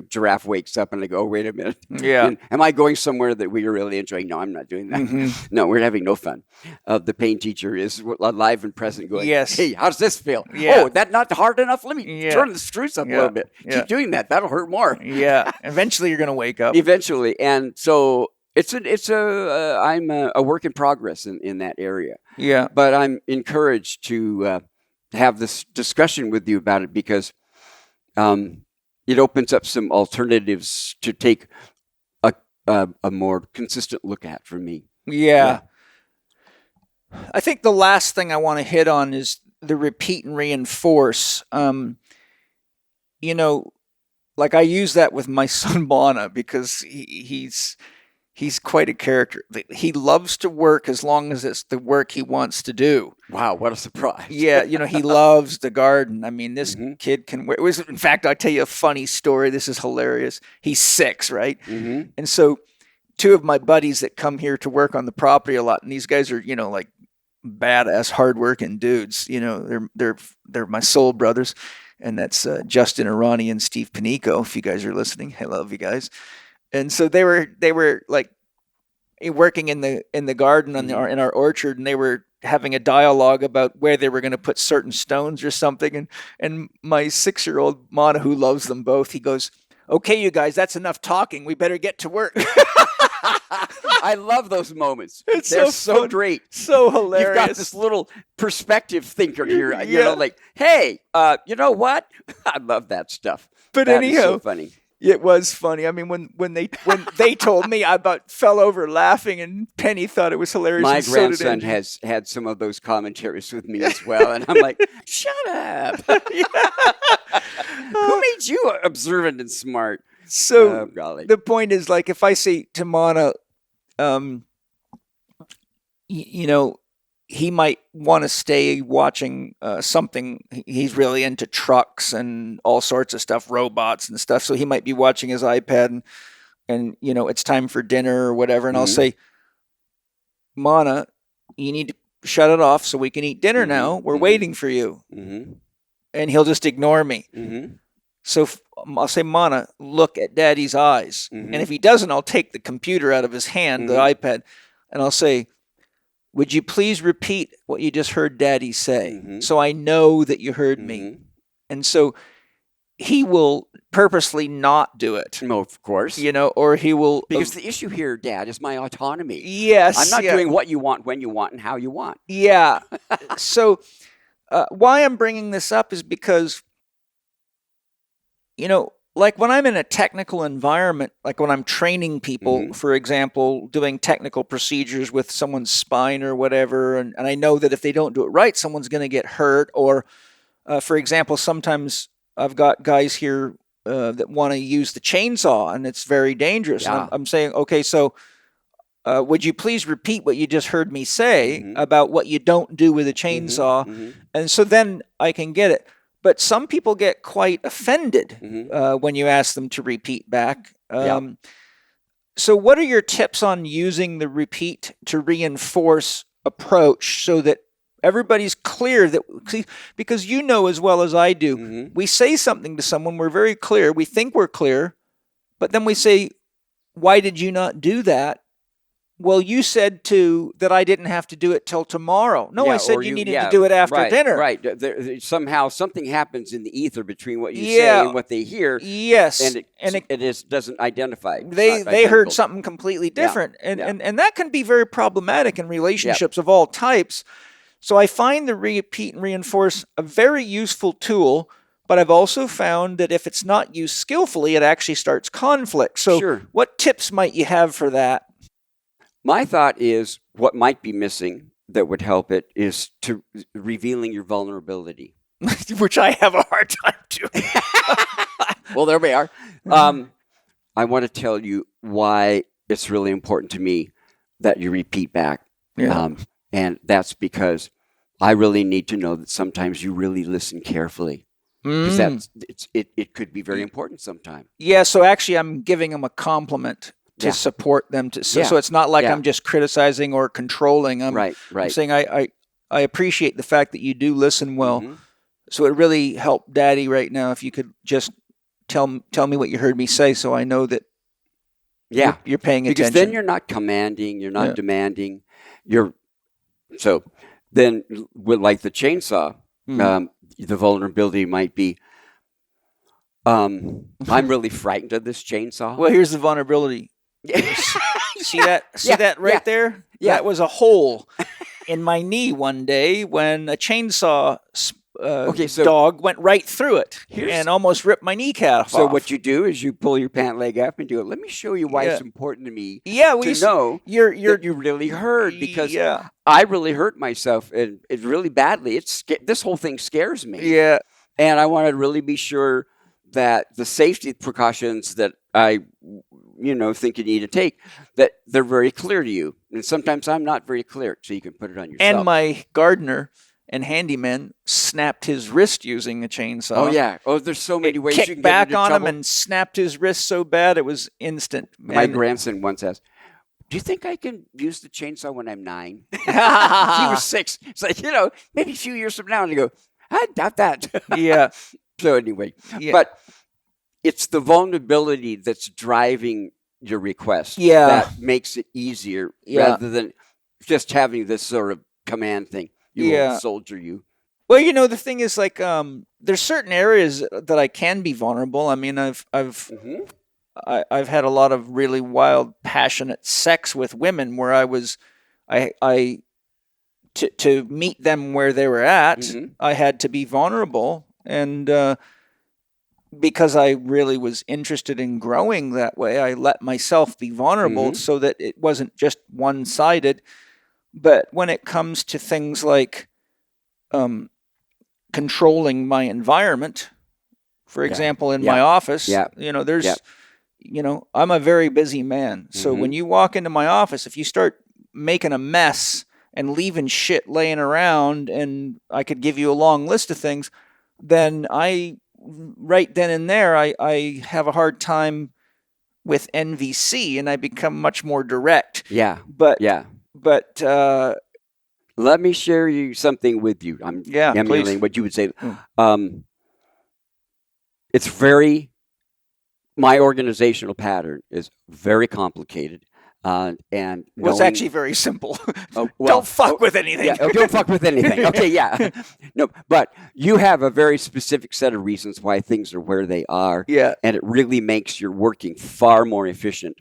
giraffe wakes up, and I go, oh, wait a minute. Yeah. And am I going somewhere that we are really enjoying? No, I'm not doing that. No, we're having no fun. The pain teacher is alive and present going, yes. Hey, how's this feel? Yeah. Oh, that not hard enough? Let me turn the screws up a little bit. Keep doing that. That'll hurt more. Yeah. Eventually you're going to wake up. Eventually. And so I'm a work in progress in that area. Yeah. But I'm encouraged to have this discussion with you about it, because it opens up some alternatives to take a more consistent look at for me. Yeah. I think the last thing I want to hit on is the repeat and reinforce. Like I use that with my son Bana, because he's quite a character. He loves to work as long as it's the work he wants to do. Wow, what a surprise. Yeah, he loves the garden. I mean, this kid can work. In fact, I'll tell you a funny story. This is hilarious. He's 6, right? And so 2 of my buddies that come here to work on the property a lot, and these guys are, like badass, hardworking dudes. They're my soul brothers. And that's Justin Arani and Steve Panico, if you guys are listening. I love you guys. And so they were like working in the garden in our orchard, and they were having a dialogue about where they were going to put certain stones or something. And my 6-year-old Mana, who loves them both, he goes, "Okay, you guys, that's enough talking. We better get to work." I love those moments. They're so great. So hilarious. You've got this little perspective thinker here, like, hey, you know what? I love that stuff. But that anyhow, is so funny. It was funny. I mean, when they told me, I about fell over laughing, and Penny thought it was hilarious. My so grandson has had some of those commentaries with me as well, and I'm like, shut up. Who made you observant and smart? So golly. The point is, like, if I say to Mana, he might want to stay watching something. He's really into trucks and all sorts of stuff, robots and stuff. So he might be watching his iPad, and it's time for dinner or whatever. And I'll say, Mana, you need to shut it off so we can eat dinner now. We're waiting for you. And he'll just ignore me. So I'll say, Mana, look at Daddy's eyes. And if he doesn't, I'll take the computer out of his hand, the iPad, and I'll say, would you please repeat what you just heard Daddy say, so I know that you heard me? And so he will purposely not do it. No, of course. Or he will... Because the issue here, Dad, is my autonomy. Yes. I'm not doing what you want, when you want, and how you want. Yeah. So why I'm bringing this up is because, like when I'm in a technical environment, like when I'm training people, for example, doing technical procedures with someone's spine or whatever, and I know that if they don't do it right, someone's going to get hurt. Or, for example, sometimes I've got guys here that want to use the chainsaw, and it's very dangerous. Yeah. And I'm saying, okay, so would you please repeat what you just heard me say about what you don't do with a chainsaw? And so then I can get it. But some people get quite offended when you ask them to repeat back. So what are your tips on using the repeat to reinforce approach so that Everybody's clear because you know as well as I do, Mm-hmm. we say something to someone, we're very clear, we think we're clear, but then we say, why did you not do that? Well, you said that I didn't have to do it till tomorrow. No, Yeah, I said or you needed to do it after right, dinner. Right. Somehow something happens in the ether between what you say and what they hear. Yes. And it doesn't identify. It's They not heard identical. something completely different. Yeah. And that can be very problematic in relationships of all types. So I find the repeat and reinforce a very useful tool, but I've also found that if it's not used skillfully, it actually starts conflict. So Sure. What tips might you have for that? My thought is what might be missing that would help it is to revealing your vulnerability. Which I have a hard time doing. Well, there we are. I want to tell you why it's really important to me that you repeat back. Yeah. And that's because I really need to know that sometimes you really listen carefully. Because it could be very important sometimes. Yeah, so actually I'm giving them a compliment to support them. So it's not like I'm just criticizing or controlling. Right. I'm saying I appreciate the fact that you do listen well. Mm-hmm. So it really helped Daddy right now if you could just tell me what you heard me say so I know that you're paying attention. Because then you're not commanding, you're not demanding. So then with like the chainsaw, the vulnerability might be, I'm really frightened of this chainsaw. Well, here's the vulnerability. See that right there? Yeah. That was a hole in my knee one day when a chainsaw dog went right through it and almost ripped my kneecap off. So what you do is you pull your pant leg up and do it. Let me show you why it's important to me to know that you really heard, because I really hurt myself and it really badly. This whole thing scares me. Yeah. And I want to really be sure that the safety precautions that I think you need to take, that they're very clear to you. And sometimes I'm not very clear, so you can put it on yourself. And my gardener and handyman snapped his wrist using a chainsaw. Oh, yeah. Oh, there's so many ways you can kicked back get into on trouble. him and snapped his wrist so bad it was instant. My grandson once asked, do you think I can use the chainsaw when I'm 9? He was 6. It's like, maybe a few years from now. And I go, I doubt that. Yeah. So anyway, but it's the vulnerability that's driving your request that makes it easier rather than just having this sort of command thing. You will soldier you. Well, the thing is, like, there's certain areas that I can be vulnerable. I mean, I've had a lot of really wild, passionate sex with women where to meet them where they were at, I had to be vulnerable. And because I really was interested in growing that way, I let myself be vulnerable so that it wasn't just one-sided. But when it comes to things like controlling my environment, for example, in my office, there's, I'm a very busy man. So when you walk into my office, if you start making a mess and leaving shit laying around, and I could give you a long list of things, then right then and there, I have a hard time with NVC, and I become much more direct. Yeah. But let me share you something with you. I'm emulating what you would say. My organizational pattern is very complicated. And it's actually very simple. Don't fuck with anything. Don't fuck with anything. Okay, yeah. No, but you have a very specific set of reasons why things are where they are. Yeah. And it really makes your working far more efficient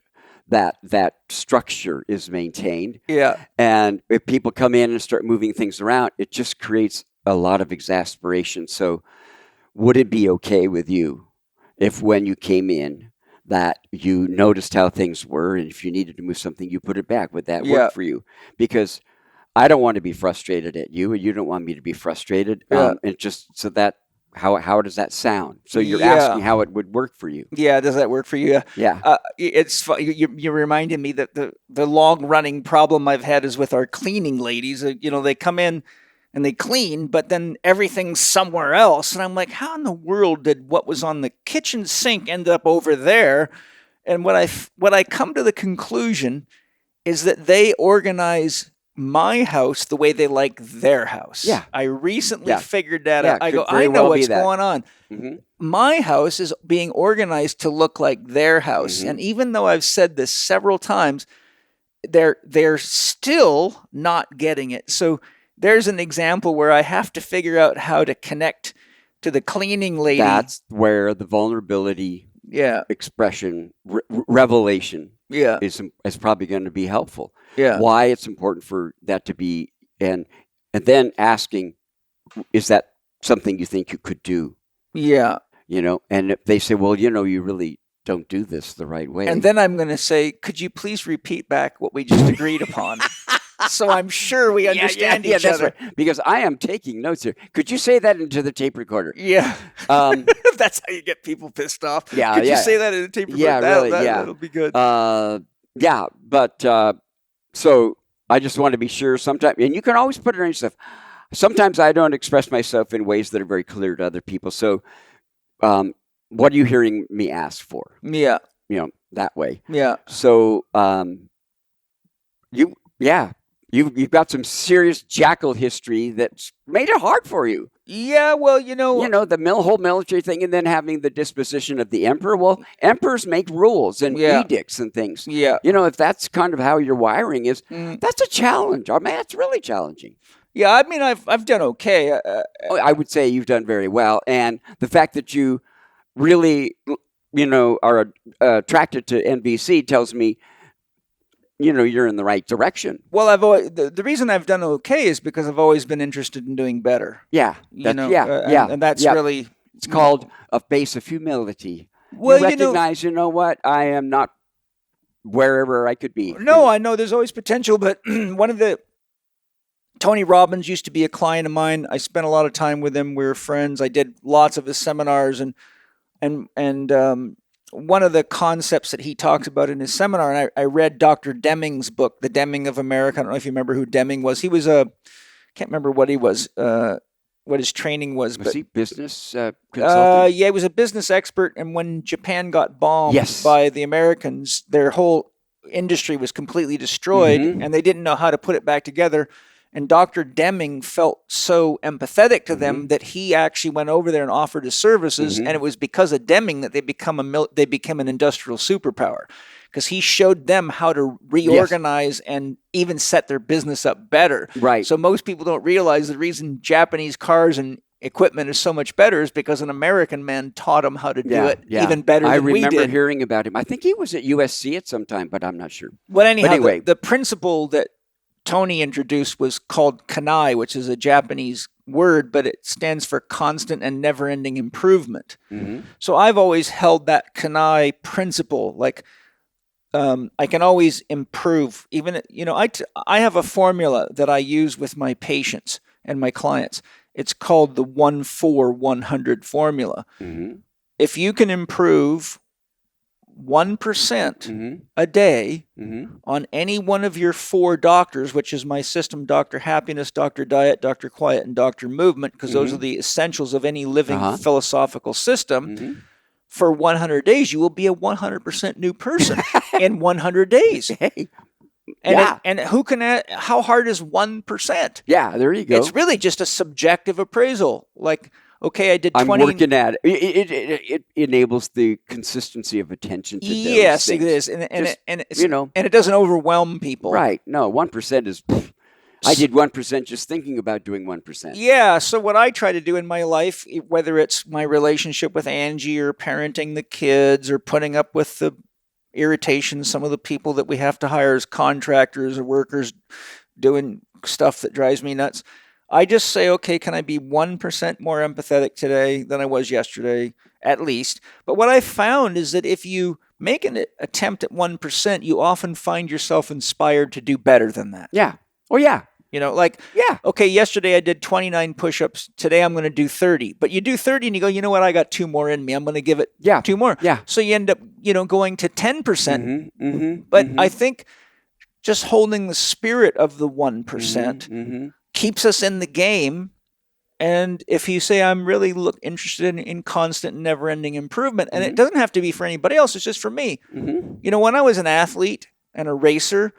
that structure is maintained. Yeah. And if people come in and start moving things around, it just creates a lot of exasperation. So would it be okay with you if when you came in that you noticed how things were, and if you needed to move something, you put it back? Would that work for you? Because I don't want to be frustrated at you, and you don't want me to be frustrated. And just so that, how does that sound? So you're asking how it would work for you. Yeah, does that work for you? Yeah. It's you reminded me that the long running problem I've had is with our cleaning ladies. They come in and they clean, but then everything's somewhere else. And I'm like, how in the world did what was on the kitchen sink end up over there? And what I come to the conclusion is that they organize my house the way they like their house. Yeah. I recently Yeah. figured that Yeah, out. I could go, very I know well be what's that. going on. Mm-hmm. My house is being organized to look like their house. Mm-hmm. And even though I've said this several times, they're still not getting it. So there's an example where I have to figure out how to connect to the cleaning lady. That's where the vulnerability expression, revelation is probably going to be helpful. Yeah. Why it's important for that to be, and then asking, is that something you think you could do? Yeah. And if they say, well, you really don't do this the right way. And then I'm going to say, could you please repeat back what we just agreed upon? So I'm sure we understand each other. Right. Because I am taking notes here. Could you say that into the tape recorder? Yeah. That's how you get people pissed off. Yeah. Could you say that in the tape recorder? Yeah, really. That'll be good. But so I just want to be sure sometimes, and you can always put it on yourself. Sometimes I don't express myself in ways that are very clear to other people. So, what are you hearing me ask for? Yeah. That way. Yeah. So, you've got some serious jackal history that's made it hard for you. Yeah, well, the whole military thing, and then having the disposition of the emperor. Well, emperors make rules and edicts and things. Yeah. If that's kind of how your wiring is, that's a challenge. I mean, that's really challenging. Yeah, I mean, I've done okay. I would say you've done very well, and the fact that you really, are attracted to NVC tells me, you're in the right direction. Well, I've always, the reason I've done okay is because I've always been interested in doing better. Yeah, and that's really it's called a face of humility. Well, you recognize, what, I am not wherever I could be. No, I know there's always potential, but Tony Robbins used to be a client of mine. I spent a lot of time with him. We were friends. I did lots of his seminars, and one of the concepts that he talks about in his seminar, and I read Dr. Deming's book, The Deming of America. I don't know if you remember who Deming was. He was can't remember what he was, what his training was. Was he business consultant? Yeah, he was a business expert. And when Japan got bombed by the Americans, their whole industry was completely destroyed, and they didn't know how to put it back together. And Dr. Deming felt so empathetic to them that he actually went over there and offered his services. And it was because of Deming that they became an industrial superpower, because he showed them how to reorganize and even set their business up better. Right. So most people don't realize the reason Japanese cars and equipment is so much better is because an American man taught them how to do it even better than we did. I remember hearing about him. I think he was at USC at some time, but I'm not sure. Well, anyway, the principle that Tony introduced was called kanai, which is a Japanese word, but it stands for constant and never-ending improvement. So I've always held that kanai principle, like I can always improve. Even I have a formula that I use with my patients and my clients. It's called the 1-4-100 formula. If you can improve 1% a day on any one of your 4 doctors, which is my system: Dr. Happiness, Dr. Diet, Dr. Quiet, and Dr. Movement, because those are the essentials of any living philosophical system. For 100 days, you will be a 100% new person in 100 days. And who can? How hard is 1%? Yeah, there you go. It's really just a subjective appraisal. Like, okay, I did 20. I'm working at it. It enables the consistency of attention to those yes, things. it is, and it doesn't overwhelm people. Right? No, 1% is. I did 1% just thinking about doing 1%. Yeah. So what I try to do in my life, whether it's my relationship with Angie or parenting the kids or putting up with the irritation, some of the people that we have to hire as contractors or workers doing stuff that drives me nuts, I just say, okay, can I be 1% more empathetic today than I was yesterday, at least? But what I found is that if you make an attempt at 1%, you often find yourself inspired to do better than that. Yeah. Oh, yeah. Okay, yesterday I did 29 push-ups. Today I'm going to do 30. But you do 30 and you go, you know what? I got 2 more in me. I'm going to give it 2 more. Yeah. So you end up, going to 10%. But I think just holding the spirit of the 1% keeps us in the game. And if you say, I'm really interested in constant and never-ending improvement, and it doesn't have to be for anybody else, it's just for me. When I was an athlete and a racer,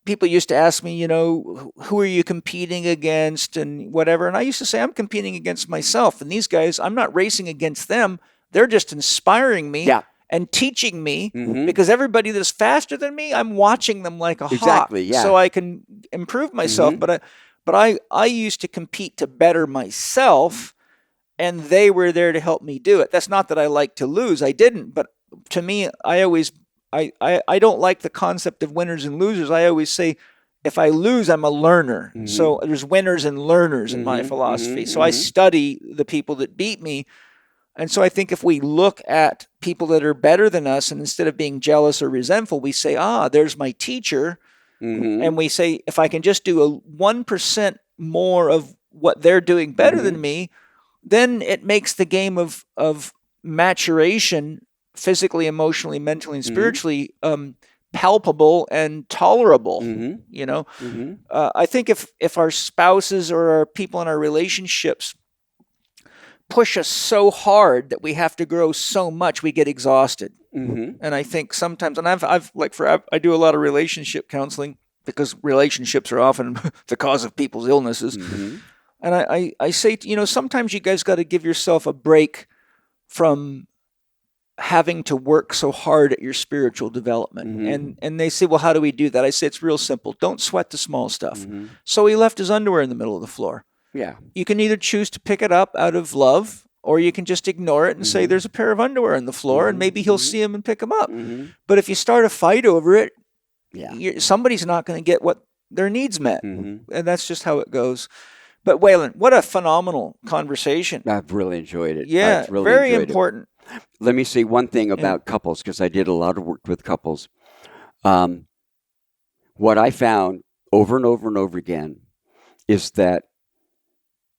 people used to ask me, who are you competing against and whatever. And I used to say, I'm competing against myself. And these guys, I'm not racing against them. They're just inspiring me and teaching me because everybody that's faster than me, I'm watching them like a hawk so I can improve myself. But I used to compete to better myself, and they were there to help me do it. That's not that I like to lose. I didn't. But to me, I don't like the concept of winners and losers. I always say, if I lose, I'm a learner. So there's winners and learners in my philosophy. So I study the people that beat me. And so I think if we look at people that are better than us, and instead of being jealous or resentful, we say, there's my teacher. And we say, if I can just do a 1% more of what they're doing better than me, then it makes the game of maturation, physically, emotionally, mentally, and spiritually, palpable and tolerable. I think if our spouses or our people in our relationships push us so hard that we have to grow so much, we get exhausted. And I think sometimes, and I do a lot of relationship counseling because relationships are often the cause of people's illnesses. And I say, sometimes you guys got to give yourself a break from having to work so hard at your spiritual development. And they say, well, how do we do that? I say, it's real simple. Don't sweat the small stuff. So he left his underwear in the middle of the floor. You can either choose to pick it up out of love, or you can just ignore it and say, there's a pair of underwear on the floor, and maybe he'll see him and pick them up. But if you start a fight over it, somebody's not going to get what their needs met. And that's just how it goes. But Wayland, what a phenomenal conversation. I've really enjoyed it. Yeah, really very important. Let me say one thing about couples, because I did a lot of work with couples. What I found over and over and over again is that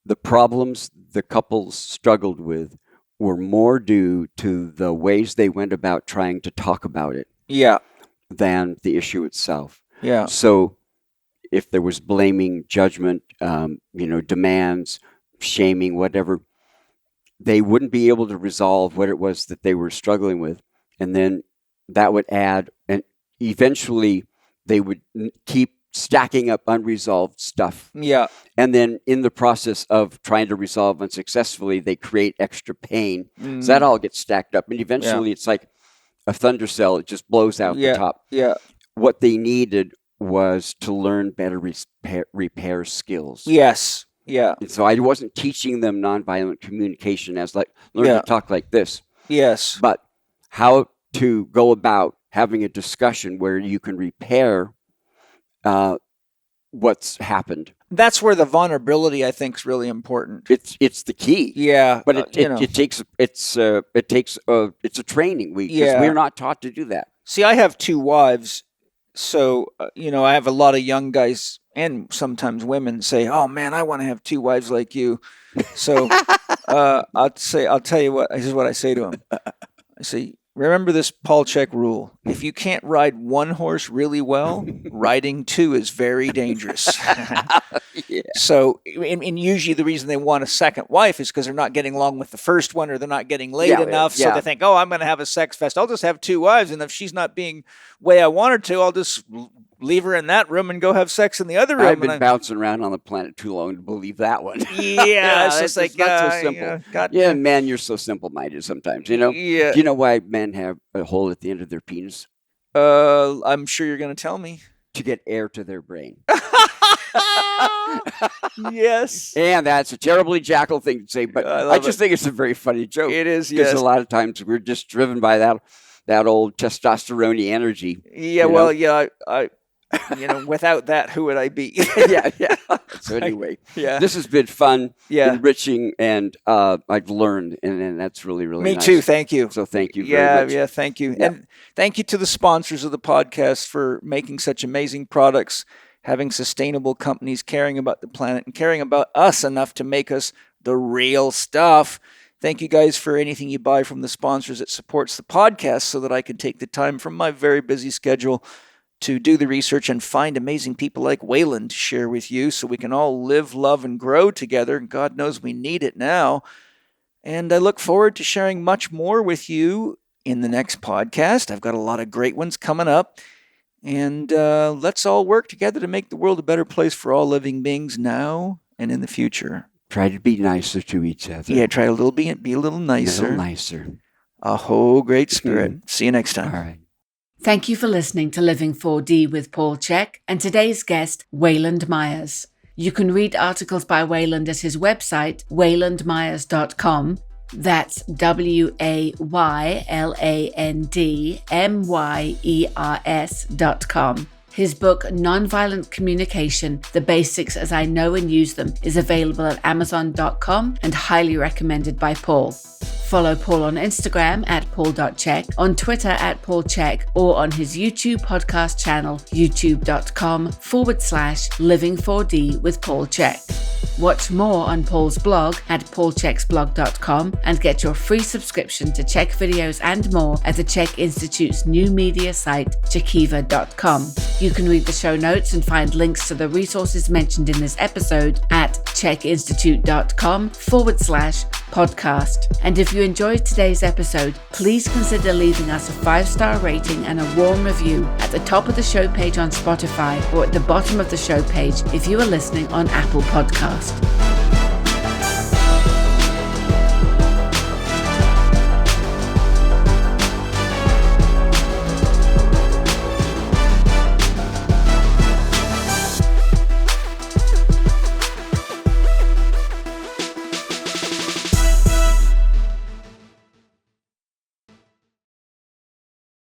the problems the couples struggled with were more due to the ways they went about trying to talk about it than the issue itself. So if there was blaming, judgment, demands, shaming, whatever, they wouldn't be able to resolve what it was that they were struggling with. And then that would add, and eventually they would keep stacking up unresolved stuff. And then in the process of trying to resolve unsuccessfully, they create extra pain. So that all gets stacked up. And eventually it's like a thunder cell. It just blows out the top. What they needed was to learn better repair skills. And so I wasn't teaching them nonviolent communication as like, learn to talk like this. But how to go about having a discussion where you can repair what's happened. That's where the vulnerability, I think, is really important. It's the key. But it takes a training. Because we're not taught to do that. See, I have 2 wives, so I have a lot of young guys and sometimes women say, "Oh man, I want to have 2 wives like you." So I'll tell you what. This is what I say to them. I say, remember this Paul Chek rule. If you can't ride 1 horse really well, riding 2 is very dangerous. So, and usually the reason they want a second wife is because they're not getting along with the first one, or they're not getting laid enough. So they think, I'm going to have a sex fest. I'll just have 2 wives. And if she's not being the way I want her to, I'll just leave her in that room and go have sex in the other room. I've been bouncing around on the planet too long to believe that one. It's just like, not so simple. Man, you're so simple-minded sometimes, Do you know why men have a hole at the end of their penis? I'm sure you're going to tell me. To get air to their brain. Yes. And that's a terribly jackal thing to say, but I just think it's a very funny joke. It is, yes. Because a lot of times we're just driven by that old testosterone energy. Without that, who would I be? So anyway, this has been fun, enriching, and I've learned, and that's really, really nice. Me too. Thank you. So thank you very much. Thank you. And thank you to the sponsors of the podcast for making such amazing products, having sustainable companies, caring about the planet, and caring about us enough to make us the real stuff. Thank you guys for anything you buy from the sponsors. It supports the podcast so that I can take the time from my very busy schedule to do the research and find amazing people like Wayland to share with you so we can all live, love, and grow together. And God knows we need it now. And I look forward to sharing much more with you in the next podcast. I've got a lot of great ones coming up. And let's all work together to make the world a better place for all living beings now and in the future. Try to be nicer to each other. Yeah, try to be a little nicer. A little nicer. A whole great spirit. See you next time. All right. Thank you for listening to Living 4D with Paul Chek and today's guest, Wayland Myers. You can read articles by Wayland at his website, waylandmyers.com. That's WAYLANDMYERS.com. His book, Nonviolent Communication, The Basics as I Know and Use Them, is available at Amazon.com and highly recommended by Paul. Follow Paul on Instagram at paul.chek, on Twitter at paulchek, or on his YouTube podcast channel, youtube.com/living4d with Paul Chek. Watch more on Paul's blog at paulcheksblog.com and get your free subscription to Chek videos and more at the Chek Institute's new media site, chekiva.com. You can read the show notes and find links to the resources mentioned in this episode at chekinstitute.com/podcast. And if you enjoyed today's episode, please consider leaving us a 5-star rating and a warm review at the top of the show page on Spotify or at the bottom of the show page if you are listening on Apple Podcast.